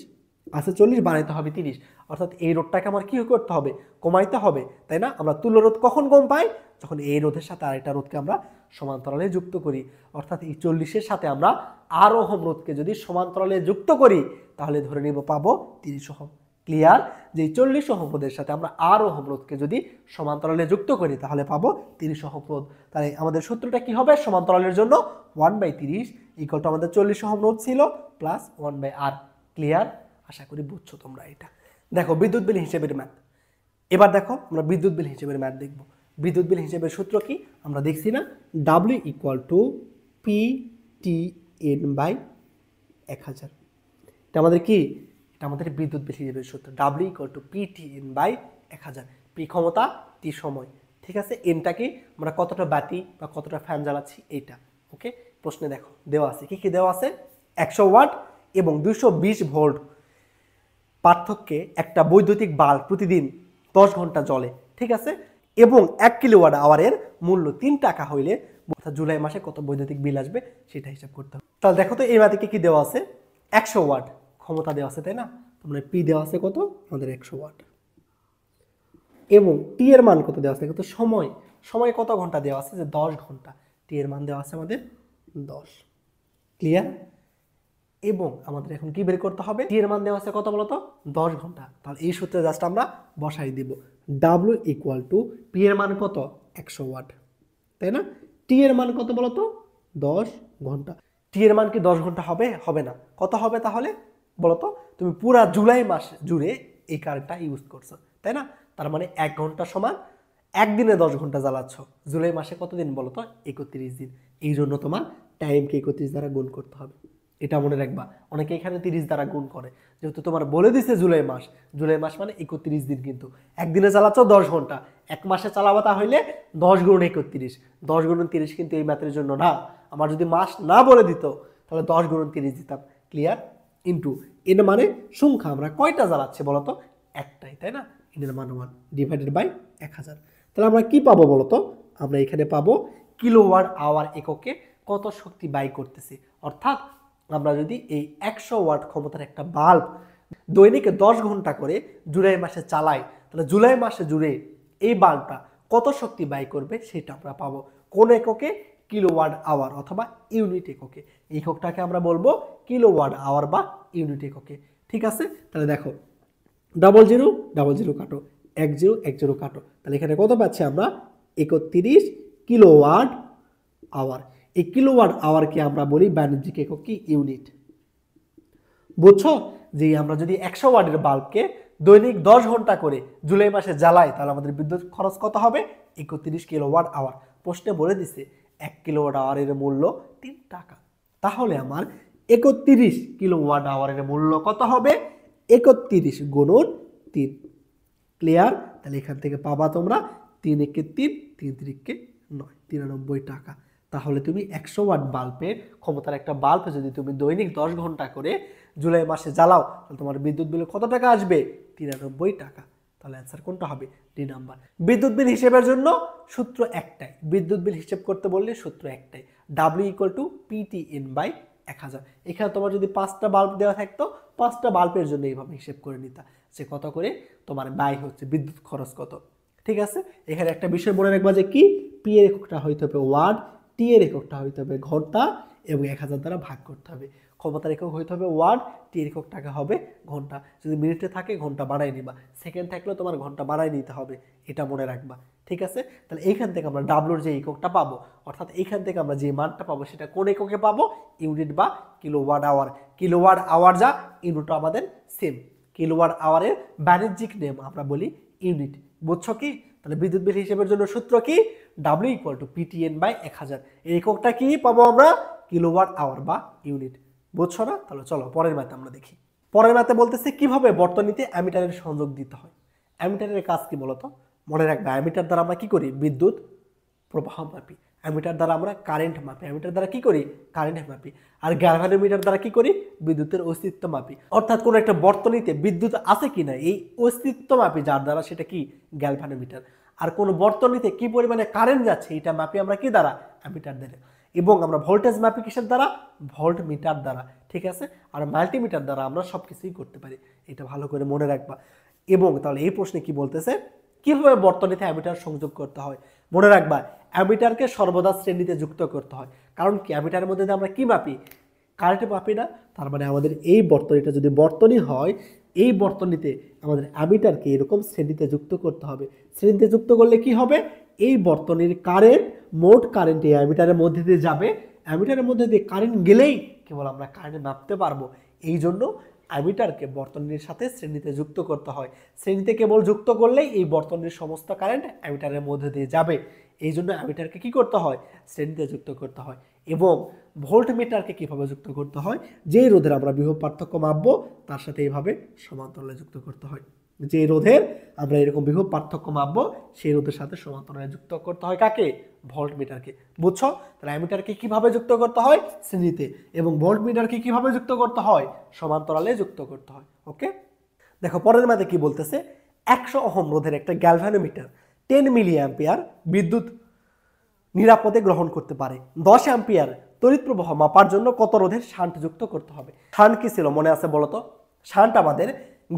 আছে 40, বানাইতে হবে 30, অর্থাৎ এই রোধটাকে আমার কি করতে হবে, কমাইতে হবে, তাই না? আমরা তুল্য রোধ কখন কম পাই, যখন এই রোধের সাথে আরেকটা রোধকে আমরা সমান্তরালে যুক্ত করি, অর্থাৎ এই 40-এর সাথে আমরা আর ওহম রোধকে যদি সমান্তরালে যুক্ত করি তাহলে ধরে নিব পাবো 30 ওহম। ক্লিয়ার? যে 40 ওহম রোধের সাথে আমরা আর ওহম রোধকে যদি সমান্তরালে যুক্ত করি তাহলে পাবো 30 ওহম রোধ। তাহলে আমাদের সূত্রটা কি হবে? সমান্তরালের জন্য 1/30 ইকুয়াল টু আমাদের 40 ওহম রোধ ছিল প্লাস 1/r। ক্লিয়ার? আশা করি বুঝছো তোমরা এটা। দেখো বিদ্যুৎ বিল হিসেবের ম্যাথ। এবার দেখো আমরা বিদ্যুৎ বিল হিসেবের ম্যাথ দেখব। বিদ্যুৎ বিল হিসেবের সূত্র কি আমরা দেখছি না? W equal two PTN/1000। এটা আমাদের কি? এটা আমাদের বিদ্যুৎ বিল হিসেবের সূত্র। W equal two PTN/1000। P ক্ষমতা, T সময়। ঠিক আছে? এনটা কি? আমরা কতটা বাতি বা কতটা ফ্যান জ্বালাচ্ছি এইটা। ওকে? প্রশ্নে দেখো দেওয়া আছে কি কি দেওয়া আছে? 100 ওয়াট এবং 220 ভোল্ট পার্থক্যে একটা বৈদ্যুতিক বাল্ব প্রতিদিন 10 ঘন্টা জ্বলে। ঠিক আছে? এবং 1 কিলোওয়াট আওয়ারের মূল্য 3 টাকা হইলে জুলাই মাসে কত বৈদ্যুতিক বিল আসবে সেটা হিসাব করতে হবে। তাহলে দেখো তো এই ম্যাথে কি দেওয়া আছে? 100 ওয়াট ক্ষমতা দেওয়া আছে, তাই না? তোমরা পি দেওয়া আছে কত? আমাদের 100 ওয়াট। এবং টি এর মান কত দেওয়া আছে? কত সময়? সময় কত ঘন্টা দেওয়া আছে? যে 10 ঘন্টা। টি এর মান দেওয়া আছে আমাদের 10। ক্লিয়ার? এবং আমাদের এখন কি বের করতে হবে? টি এর মান দেওয়া আছে কত বলতো? 10 ঘন্টা। তাহলে এই সূত্রে জাস্ট আমরা বসাই দিব। W ইকুয়াল টু পি এর মান কত? 100 ওয়াট, তাই না? টি এর মান কত বলতো? 10 ঘন্টা। টি এর মান কি 10 ঘন্টা হবে? হবে না। কত হবে তাহলে বলতো? তুমি পুরা জুলাই মাস জুড়ে এই কারেন্টটা ইউজ করছো, তাই না? তার মানে 1 ঘন্টা সমান একদিনে 10 ঘন্টা জ্বালাচ্ছ। জুলাই মাসে কত দিন বলতো? 31 দিন। এই জন্য তোমার টাইমকে 31 দ্বারা গুণ করতে হবে। এটা মনে রাখবা। অনেকে এখানে 30 দ্বারা গুণ করে, যেহেতু তোমার বলে দিছে জুলাই মাস। জুলাই মাস মানে 31 দিন, কিন্তু একদিনে চালাচ্ছ 10 ঘন্টা। এক মাসে চালাবা তাহলে 10 গুণ 31। 10 গুণ 30 কিন্তু এই ম্যাথের জন্য না। আমার যদি মাস না বলে দিত তাহলে 10 গুণ 30 দিতাম। ক্লিয়ার? ইন্টু এর মানে সংখ্যা আমরা কয়টা জ্বালাচ্ছি বলতো? একটাই, তাই না? এর মান 1 ডিভাইডেড বাই 1000। তাহলে আমরা কি পাবো বলতো? আমরা এখানে পাবো কিলোওয়াট আওয়ার এককে কত শক্তি ব্যয় করতেছি। অর্থাৎ আমরা যদি এই 100 ওয়াট ক্ষমতার একটা বাল্ব দৈনিক 10 ঘন্টা করে জুলাই মাসে চালাই, তাহলে জুলাই মাসে জুড়ে এই বাল্বটা কত শক্তি ব্যয় করবে সেটা আমরা পাবো। কোন এককে? কিলোওয়াট আওয়ার অথবা ইউনিট এককে। এককটাকে আমরা বলবো কিলোওয়াট আওয়ার বা ইউনিট এককে। ঠিক আছে? তাহলে দেখো 00 00 কাটো, 10 10 কাটো, তাহলে এখানে কত পাচ্ছি আমরা? 31 কিলোওয়াট আওয়ার। এই কিলোওয়াট আওয়ারকে আমরা বলি বাণিজ্যিক একক কি? ইউনিট। বুঝছো? যে আমরা যদি 100 ওয়াটের বাল্বকে দৈনিক 10 ঘন্টা করে জুলাই মাসে জ্বালাই তাহলে আমাদের বিদ্যুৎ খরচ কত হবে? 31 কিলোওয়াট আওয়ার। প্রশ্নে বলে দিছে 1 কিলোওয়াট আওয়ারের মূল্য 3 টাকা। তাহলে আমার 31 কিলোওয়াট আওয়ারের মূল্য কত হবে? 31 গুণন 3। ক্লিয়ার? তাহলে এখান থেকে পাবা তোমরা 3 একে 3, 3 3 9, 93 টাকা। তাহলে তুমি 100 ওয়াট বাল্বের ক্ষমতার একটা বাল্ব যদি তুমি দৈনিক 10 ঘন্টা করে জুলাই মাসে জ্বালাও তাহলে তোমার বিদ্যুৎ বিল কত টাকা আসবে? 93 টাকা। তাহলে অ্যান্সার কোনটা হবে? D number. বিদ্যুৎ বিল হিসেবের জন্য সূত্র একটাই। বিদ্যুৎ বিল হিসেব করতে বললে সূত্র একটাই, W ইকুয়াল টু PTN/1000। এখানে তোমার যদি 5টা বাল্ব দেওয়া থাকতো 5টা বাল্বের জন্য এইভাবে হিসেব করে নিতা যে কত করে তোমার ব্যয় হচ্ছে, বিদ্যুৎ খরচ কত। ঠিক আছে? এখানে একটা বিষয় মনে রাখবা যে কি? পি এর এককটা হইতে হবে ওয়াট, টি এর এককটা হইতে হবে ঘন্টা এবং 1000 দ্বারা ভাগ করতে হবে। ক্ষমতার একক হইতে হবে ওয়াট, টি এর একক টাকা হবে ঘন্টা। যদি মিনিটে থাকে ঘন্টা বাড়াই নিবা, সেকেন্ড থাকলেও তোমার ঘন্টা বাড়াই নিতে হবে, এটা মনে রাখবা। ঠিক আছে? তাহলে এইখান থেকে আমরা ডাব্লুর যে এককটা পাবো, অর্থাৎ এইখান থেকে আমরা যে মানটা পাবো সেটা কোন এককে পাবো? ইউনিট বা কিলোওয়াট আওয়ার। কিলোওয়াট আওয়ার যা, ইউনিট আমাদের সেম। কিলোওয়াট আওয়ারের বাণিজ্যিক নেম আমরা বলি ইউনিট। বুঝছো কি? তাহলে বিদ্যুৎ বিল হিসেবের জন্য সূত্র কি? W equal two PTN/1000। এই এককটা কি পাবো আমরা? কিলোওয়াট আওয়ার বা ইউনিট। বুঝছো না? তাহলে চলো পরের ম্যাথে আমরা দেখি। পরের ম্যাথে বলতেছে কিভাবে বর্তনীতে অ্যামিটারের সংযোগ দিতে হয়। অ্যামিটারের কাজ কি বলতো? মনে রাখবে অ্যামিটার দ্বারা আমরা কি করি? বিদ্যুৎ প্রবাহ মাপি। অ্যামিটার দ্বারা আমরা কারেন্ট মাপি। অ্যামিটার দ্বারা কি করি? কারেন্ট মাপি। আর গ্যালভানোমিটার দ্বারা কি করি? বিদ্যুতের অস্তিত্ব মাপি। অর্থাৎ কোনো একটা বর্তনীতে বিদ্যুৎ আছে কিনা এই অস্তিত্ব মাপি, যার দ্বারা সেটা কি? গ্যালভানোমিটার। আর কোন বর্তনীতে কি পরিমাণে কারেন্ট যাচ্ছে এটা মাপি আমরা কি দ্বারা? অ্যামিটার দ্বারা। এবং আমরা ভোল্টেজ মাপি কিসের দ্বারা? ভোল্ট মিটার দ্বারা। ঠিক আছে? আর মাল্টিমিটার দ্বারা আমরা সবকিছুই করতে পারি, এটা ভালো করে মনে রাখবা। এবং তাহলে এই প্রশ্নে কি বলতেছে? কিভাবে বর্তনীতে অ্যামিটার সংযোগ করতে হয়? মনে রাখবা অ্যামিটারকে সর্বদা শ্রেণীতে যুক্ত করতে হয়, কারণ কি অ্যামিটারের মধ্যে আমরা কি মাপি, কারেন্ট মাপি না। তার মানে আমাদের এই বর্তনীটা যদি বর্তনী হয়, এই বর্তনীতে আমাদের অ্যামিটারকে এরকম শ্রেণীতে যুক্ত করতে হবে। শ্রেণীতে যুক্ত করলে কি হবে, এই বর্তনীর কারেন্ট, মোট কারেন্ট এই অ্যামিটারের মধ্যে দিয়ে যাবে, অ্যামিটারের মধ্যে দিয়ে কারেন্ট গেলেই কেবল আমরা কারেন্ট মাপতে পারবো। এই জন্য অ্যামিটারকে বর্তনীর সাথে শ্রেণীতে যুক্ত করতে হয়। শ্রেণীতে কেবল যুক্ত করলেই এই বর্তনীর সমস্ত কারেন্ট অ্যামিটারের মধ্যে দিয়ে যাবে। এই জন্য অ্যামিটারকে কি করতে হয়, শ্রেণীতে যুক্ত করতে হয়। এবং ভোল্টমিটারকে কিভাবে যুক্ত করতে হয়, যেই রোধের আমরা বিভব পার্থক্য মাপবো তার সাথে এইভাবে সমান্তরালে যুক্ত করতে হয়। যে রোধের আমরা এরকম বিভব পার্থক্য মাপবো সেই রোধের সাথে সমান্তরালে যুক্ত করতে হয় কাকে, ভোল্টমিটারকে। বুঝছো? তাহলে অ্যামিটারকে কিভাবে যুক্ত করতে হয়, শ্রেণীতে, এবং ভোল্টমিটারকে কিভাবে যুক্ত করতে হয়, সমান্তরালে যুক্ত করতে হয়। ওকে, দেখো পরের মাঝে কি বলতেছে, 100 ওহম রোধের একটা গ্যালভানোমিটার 10 মিলি অ্যাম্পিয়ার বিদ্যুৎ নিরাপদে গ্রহণ করতে পারে। 10 অ্যাম্পিয়ার তড়িৎ প্রবাহ মাপার জন্য কত রোধের শান্ট যুক্ত করতে হবে? শান্ট কি ছিল মনে আছে বলতো? শান্ট আমাদের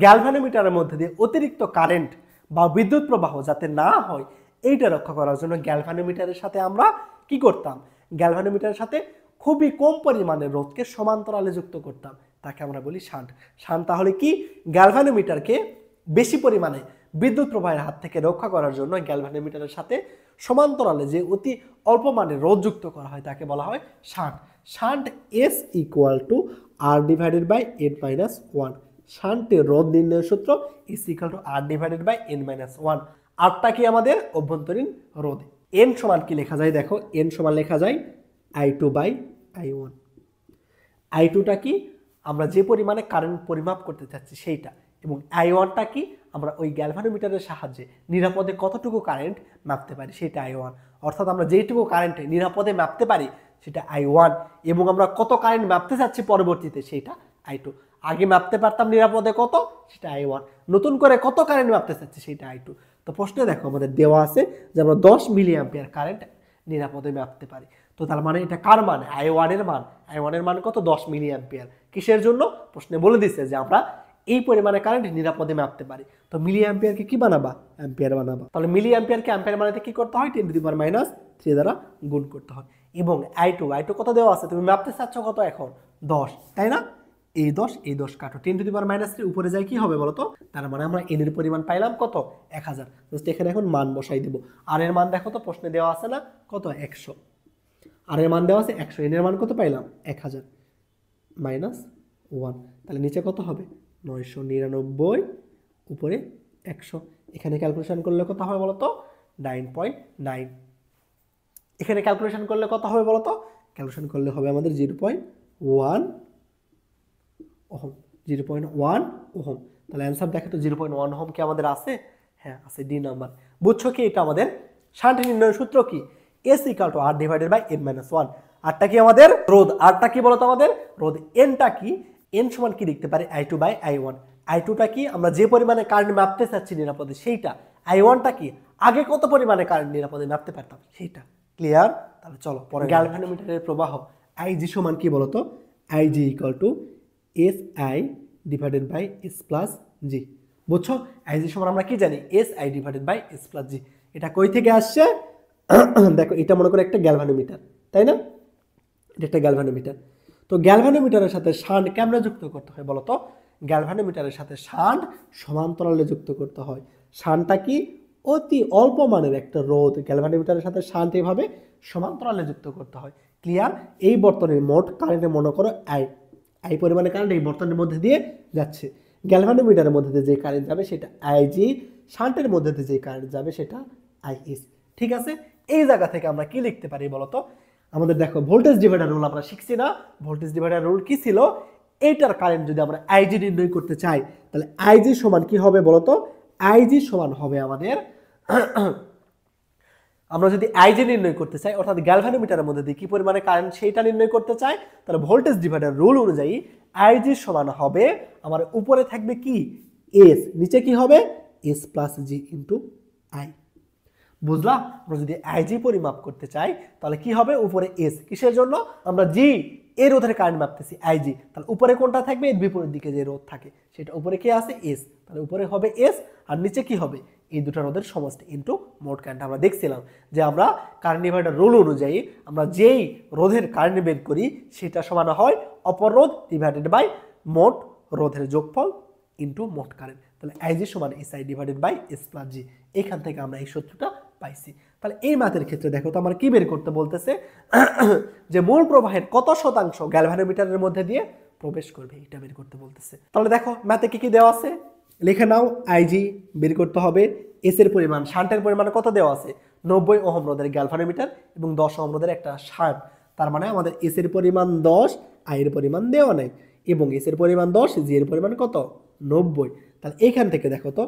গ্যালভানোমিটারের মধ্যে দিয়ে অতিরিক্ত কারেন্ট বা বিদ্যুৎ প্রবাহ যাতে না হয় এইটা রক্ষা করার জন্য গ্যালভানোমিটারের সাথে আমরা কি করতাম, গ্যালভানোমিটারের সাথে খুবই কম পরিমাণের রোধকে সমান্তরালে যুক্ত করতাম, তাকে আমরা বলি শান্ট। শান্ট তাহলে কি, গ্যালভানোমিটারকে বেশি পরিমাণে বিদ্যুৎ প্রবাহের হাত থেকে রক্ষা করার জন্য গ্যালভানোমিটারের সাথে সমান্তরালে যে অতি অল্প মানের রোধ যুক্ত করা হয় তাকে বলা হয় shunt. Shunt S equal to R divided by n-1। শান্টের রোধ নির্ণয়ের সূত্র S equal to R divided by n-1। আরটা কি আমাদের অভ্যন্তরীণ রোধ। n সমান কি লেখা যায় দেখো, n সমান লেখা যায় I2 বাই I1। I2টা কি, আমরা যে পরিমাণে কারেন্ট পরিমাপ করতে চাচ্ছি সেইটা, এবং I1টা কি, আমরা ওই গ্যালভানোমিটারের সাহায্যে নিরাপদে কতটুকু কারেন্ট মাপতে পারি সেটা I1। অর্থাৎ আমরা যেটুকু কারেন্ট নিরাপদে মাপতে পারি সেটা I1, এবং আমরা কত কারেন্ট মাপতে চাচ্ছি পরবর্তীতে সেটা I2। আগে মাপতে পারতাম নিরাপদে কত, সেটা I1, নতুন করে কত কারেন্ট মাপতে চাচ্ছি সেটা I2। তো প্রশ্নে দেখো আমাদের দেওয়া আছে যে আমরা 10 মিলি অ্যাম্পিয়ার কারেন্ট নিরাপদে মাপতে পারি। তো তার মানে এটা কার মান, I1 এর মান। I1 এর মান কত, 10 মিলি অ্যাম্পিয়ার। কিসের জন্য, প্রশ্নে বলে দিচ্ছে যে আমরা এই পরিমাণে কারেন্ট নিরাপদে মাপতে পারি। তো মিলি অ্যাম্পিয়ারকে কি বানাবা, অ্যাম্পিয়ার বানাবা। তাহলে মিলি অ্যাম্পিয়ারকে অ্যাম্পিয়ার বানাতে কি করতে হয়, 10⁻³ দ্বারা গুণ করতে হয়। এবং I2 কত দেওয়া আছে, তুমি মাপতে চাচ্ছ কত এখন, 10, তাই না? এই 10 কাটো, 10⁻³ উপরে যায় কি হবে বলতো, তার মানে আমরা n এর পরিমাণ পাইলাম কত, 1000। জাস্ট এখানে এখন মান বসাই দেব। আর এর মান দেখো তো প্রশ্নে দেওয়া আছে না কত, 100। আর এর মান দেওয়া আছে 100, n এর মান কত পাইলাম, 1000 -1। তাহলে নিচে কত হবে, 999 উপরে 100। এখানে ক্যালকুলেশন করলে কত হবে বলতো, 9.9। এখানে ক্যালকুলেশন করলে কত হবে বলতো, ক্যালকুলেশন করলে হবে আমাদের 0.1 ওহম। 0.1 ওহম। তাহলে অ্যান্সার দেখো তো 0.1 ওহম কি আমাদের আছে? হ্যাঁ আছে, ডি নাম্বার। বুঝছো কি, এটা আমাদের শান্ট নির্ণয়ের সূত্র কি, S equal to R divided by n-1। আরটা কি আমাদের রোধ, আরটা কি বলতো আমাদের রোধ, nটা কি, n সমান কি লিখতে পারি, I2 বাই I1। I2টা কি, আমরা যে পরিমাণে কারেন্ট মাপতে চাচ্ছি নিরাপদে সেইটা। I1টা কি, আগে কত পরিমাণে কারেন্ট নিরাপদে মাপতে পারতাম সেইটা। ক্লিয়ার? তাহলে চলো পরে, গ্যালভানোমিটারের প্রবাহ IG সমান কি বলতো, IG equal to SI divided by S plus G। বুঝছো, IG সমান আমরা কি জানি, SI divided by S plus G। এটা কই থেকে আসছে দেখো, এটা মনে করো একটা গ্যালভানোমিটার, তাই না? এটা একটা গ্যালভানোমিটার। তো গ্যালভানোমিটারের সাথে শান্ট কেমনে যুক্ত করতে হয় বলতো, গ্যালভানোমিটারের সাথে শান্ট সমান্তরালে যুক্ত করতে হয়। শান্টটা কি, অতি অল্প মানের একটা রোধ, গ্যালভানোমিটারের সাথে শান্ট এভাবে সমান্তরালে যুক্ত করতে হয়। ক্লিয়ার? এই বর্তনীর মোট কারেন্টে মনে করো I পরিমাণে কারেন্ট এই বর্তনীর মধ্যে দিয়ে যাচ্ছে। গ্যালভানোমিটারের মধ্যে দিয়ে যে কারেন্ট যাবে সেটা IG, শান্টের মধ্যে দিয়ে যে কারেন্ট যাবে সেটা IS। ঠিক আছে? এই জায়গা থেকে আমরা কি লিখতে পারি বলতো, আমাদের দেখো ভোল্টেজ ডিভাইডার রুল আমরা শিখছি না, ভোল্টেজ ডিভাইডার রুল কি ছিল, এইটার কারেন্ট যদি আমরা IG নির্ণয় করতে চাই তাহলে IG সমান কি হবে বলতো, IG সমান হবে আমাদের আমরা যদি IG নির্ণয় করতে চাই, অর্থাৎ গ্যালভানোমিটারের মধ্যে দিয়ে কি পরিমাণে কারেন্ট সেইটা নির্ণয় করতে চাই, তাহলে ভোল্টেজ ডিভাইডার রুল অনুযায়ী IG সমান হবে, আমার উপরে থাকবে কি S, নিচে কি হবে S plus G into I। বুঝলাম? আমরা যদি IG পরিমাপ করতে চাই তাহলে কি হবে, উপরে S, কিসের জন্য, আমরা G এর রোধের কারেন্ট মাপতেছি IG, তাহলে উপরে কোনটা থাকবে, এর বিপরীত দিকে যে রোধ থাকে সেটা উপরে কি আছে S, তাহলে উপরে হবে S, আর নিচে কি হবে এই দুটো রোধের সমষ্টি ইনটু মোট কারেন্ট। আমরা দেখছিলাম যে আমরা কারেন্ট ডিভাইডার রুল অনুযায়ী আমরা যেই রোধের কারেন্ট বের করি সেটা সমান হয় অপর রোধ ডিভাইডেড বাই মোট রোধের যোগফল ইনটু মোট কারেন্ট। তাহলে আইজি সমান SI divided by S plus G. এখান থেকে আমরা এই সূত্রটা পাইছি। তাহলে এই ম্যাথের ক্ষেত্রে দেখো তো আমার কি বের করতে বলতেছে যে মূল প্রবাহের কত শতাংশ গ্যালভানোমিটারের মধ্যে দিয়ে প্রবেশ করবে, এটা বের করতে বলতেছে। তাহলে দেখো ম্যাথে কি কি দেওয়া আছে লিখে নাও। আইজি বের করতে হবে, এস এর পরিমাণ, শান্টের পরিমাণ কত দেওয়া আছে 90 ওহম রোধের গ্যালভানোমিটার এবং 10 ওহম রোধের একটা শান্ট। তার মানে আমাদের এস এর পরিমাণ 10, আই এর পরিমাণ দেওয়া নাই, এবং এস এর পরিমাণ 10, জি এর পরিমাণ কত 90। তাহলে এইখান থেকে দেখো তো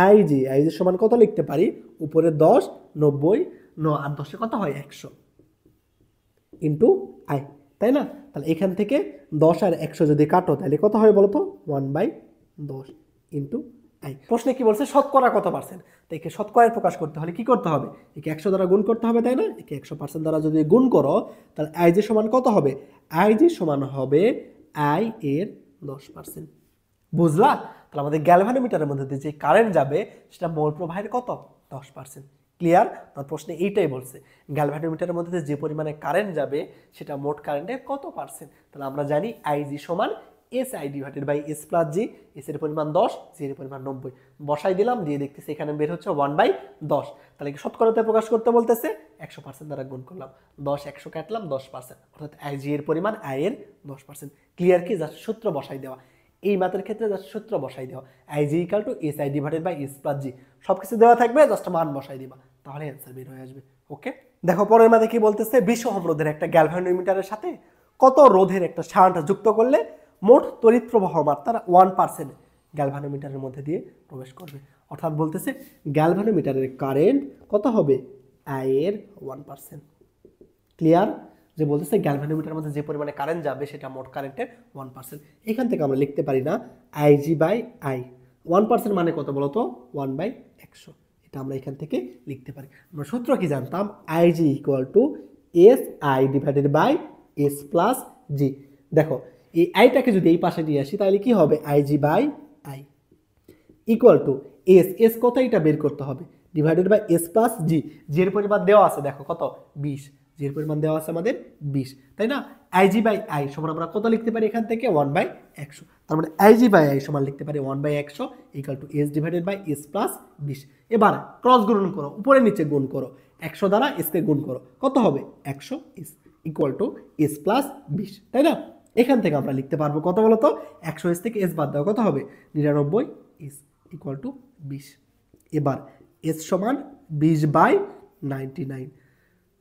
আইজি সমান কত লিখতে পারি, উপরে 10, 90 আর 10 কত হয় 100 ইন্টু আই, তাই না? তাহলে এখান থেকে 10 আর 100 যদি কাটো তাহলে কত হয় বলো তো 1/10 ইন্টু আই। প্রশ্নে কি বলছে শতকরা কত পার্সেন্ট, তো একে শতকরায় প্রকাশ করতে হলে কি করতে হবে, একে 100 দ্বারা গুণ করতে হবে, তাই না? একে 100% দ্বারা যদি গুণ করো তাহলে আইজি সমান কত হবে, আইজি সমান হবে আই এর 10%। বুঝলা? তাহলে আমাদের গ্যালভানোমিটারের মধ্যে দিয়ে যে কারেন্ট যাবে সেটা মোল প্রবাহের কত 10%। ক্লিয়ার? তার প্রশ্নে এইটাই বলছে গ্যালভানোমিটারের মধ্যে যে পরিমাণে কারেন্ট যাবে সেটা মোট কারেন্টের কত পার্সেন্ট। তাহলে আমরা জানি আইজি সমান S I divided by S plus G. S এর পরিমাণ 10, জি এর পরিমাণ 90, বসাই দিলাম, দিয়ে দেখতেছি এখানে বের হচ্ছে 1/10। তাহলে শতকরাতে প্রকাশ করতে বলতেছে 100% দ্বারা গুণ করলাম, 10 100 কাটলাম 10%, অর্থাৎ আইজি এর পরিমাণ আই এর 10%। ক্লিয়ার? কি জাস্ট সূত্র বসাই দেওয়া, এই ম্যাথের ক্ষেত্রে জাস্ট সূত্র বসাই দেওয়া, IG equal to S I divided by S plus G. সব কিছু দেওয়া থাকবে, জাস্ট মান বসাই দিবা, তাহলে অ্যান্সার বের হয়ে আসবে। ওকে, দেখো পরের ম্যাথে কি বলতেছে, 20 ওহম রোধের একটা গ্যালভানোমিটারের সাথে কত রোধের একটা শান্ট যুক্ত করলে মোট তড়িৎ প্রবাহ মাত্রা 1% গ্যালভানোমিটারের মধ্যে দিয়ে প্রবেশ করবে। অর্থাৎ বলতেছে গ্যালভানোমিটারের কারেন্ট কত হবে, আই এর 1%। ক্লিয়ার? যে বলতেছে গ্যালভানোমিটারের মধ্যে যে পরিমাণে কারেন্ট যাবে সেটা মোট কারেন্টের 1%। এখান থেকে আমরা লিখতে পারি না আইজি বাই আই, 1% মানে কত বলতো 1/100। এটা আমরা এখান থেকে লিখতে পারি। আমরা সূত্র কি জানতাম, IG equal to S I divided by S plus G. দেখো এই আইটাকে যদি এই পাশে নিয়ে আসি তাহলে কি হবে, IG by I equal to S, S কত এটা বের করতে হবে, divided by S plus G. G এর পরিমাণ দেওয়া আছে দেখো কত 20, জি এর পরিমাণ দেওয়া আছে আমাদের 20, তাই না? আইজি বাই আই সমান আমরা কত লিখতে পারি এখান থেকে 1/100। তার মানে আইজি বাই আই সমান লিখতে পারি 1/100 equal to S divided by S plus 20। এবার ক্রস গুণন করো, উপরে নিচে গুণ করো, 100 দ্বারা এস কে গুণ করো, কত হবে 100 S equal to S plus 20, তাই না? এখান থেকে আমরা লিখতে পারবো কত বলতো, 100 এস থেকে এস বাদ দাও, কত হবে 99 এস ইকুয়াল টু 20। এবার এস সমান 20/99,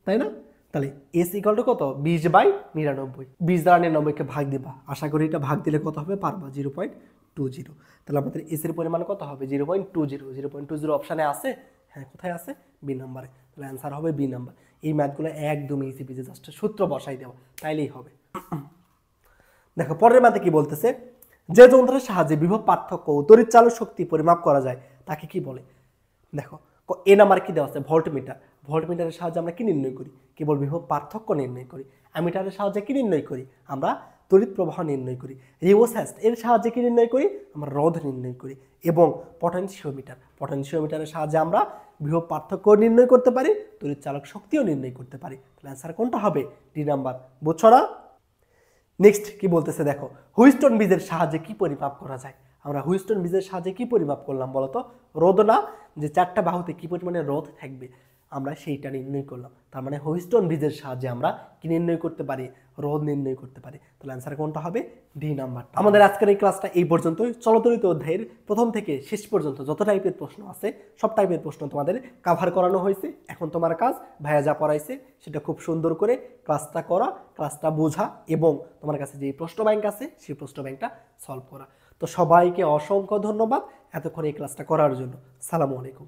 তাই না? তাহলে এস ইকুয়াল টু কত 20/99, 20 দ্বারা 99কে ভাগ দিবা, আশা করি এটা ভাগ দিলে কত হবে পারবা 0.20। তাহলে আমাদের এস এর পরিমাণ কত হবে 0.20। 0.20 অপশানে আছে, হ্যাঁ কোথায় আছে, বি নাম্বারে। তাহলে অ্যান্সার হবে বি নাম্বার। এই ম্যাথগুলো একদম ইজি পিজি, জাস্ট সূত্র বসাই দেওয়া, তাইলেই হবে। দেখো পরের ম্যাথে কি বলতেছে, যে যন্ত্রের সাহায্যে বিভব পার্থক্য ও তড়িৎ চালক শক্তি পরিমাপ করা যায় তাকে কি বলে। দেখো এ নাম্বার কি দেওয়া আছে, ভোল্টমিটার। ভোল্টমিটারের সাহায্যে আমরা কি নির্ণয় করি, কেবল বিভব পার্থক্য নির্ণয় করি। অ্যামিটারের সাহায্যে কি নির্ণয় করি, আমরা তড়িৎ প্রবাহ নির্ণয় করি। রিওস্ট্যাট এর সাহায্যে কি নির্ণয় করি, আমরা রোধ নির্ণয় করি। এবং পটেনশিওমিটারের সাহায্যে আমরা বিভব পার্থক্য নির্ণয় করতে পারি, তড়িৎ চালক শক্তিও নির্ণয় করতে পারি। তাহলে অ্যান্সার কোনটা হবে, ডি নাম্বার। বুঝছো না? নেক্সট কি বলতেছে দেখো, হুইস্টন ব্রিজের সাহায্যে কি পরিমাপ করা যায়। আমরা হুইস্টন ব্রিজের সাহায্যে কি পরিমাপ করলাম বলতো, রোধ না, যে 4টা বাহুতে কি পরিমাণে রোধ থাকবে আমরা সেইটা নির্ণয় করলাম। তার মানে হুইস্টন ব্রিজের সাহায্যে আমরা কি নির্ণয় করতে পারি, রোধ নির্ণয় করতে পারি। তাহলে অ্যান্সার কোনটা হবে, ডি নাম্বার। আমাদের আজকের এই ক্লাসটা এই পর্যন্তই। চলতরিত অধ্যায়ের প্রথম থেকে শেষ পর্যন্ত যত টাইপের প্রশ্ন আছে সব টাইপের প্রশ্ন তোমাদের কাভার করানো হয়েছে। এখন তোমার কাজ ভাইয়া যা পড়াইছে সেটা খুব সুন্দর করে ক্লাসটা করা, ক্লাসটা বোঝা এবং তোমার কাছে যে প্রশ্ন ব্যাংক আছে সেই প্রশ্ন ব্যাংকটা সলভ করা। তো সবাইকে অসংখ্য ধন্যবাদ এতক্ষণ এই ক্লাসটা করার জন্য। সালামু আলাইকুম।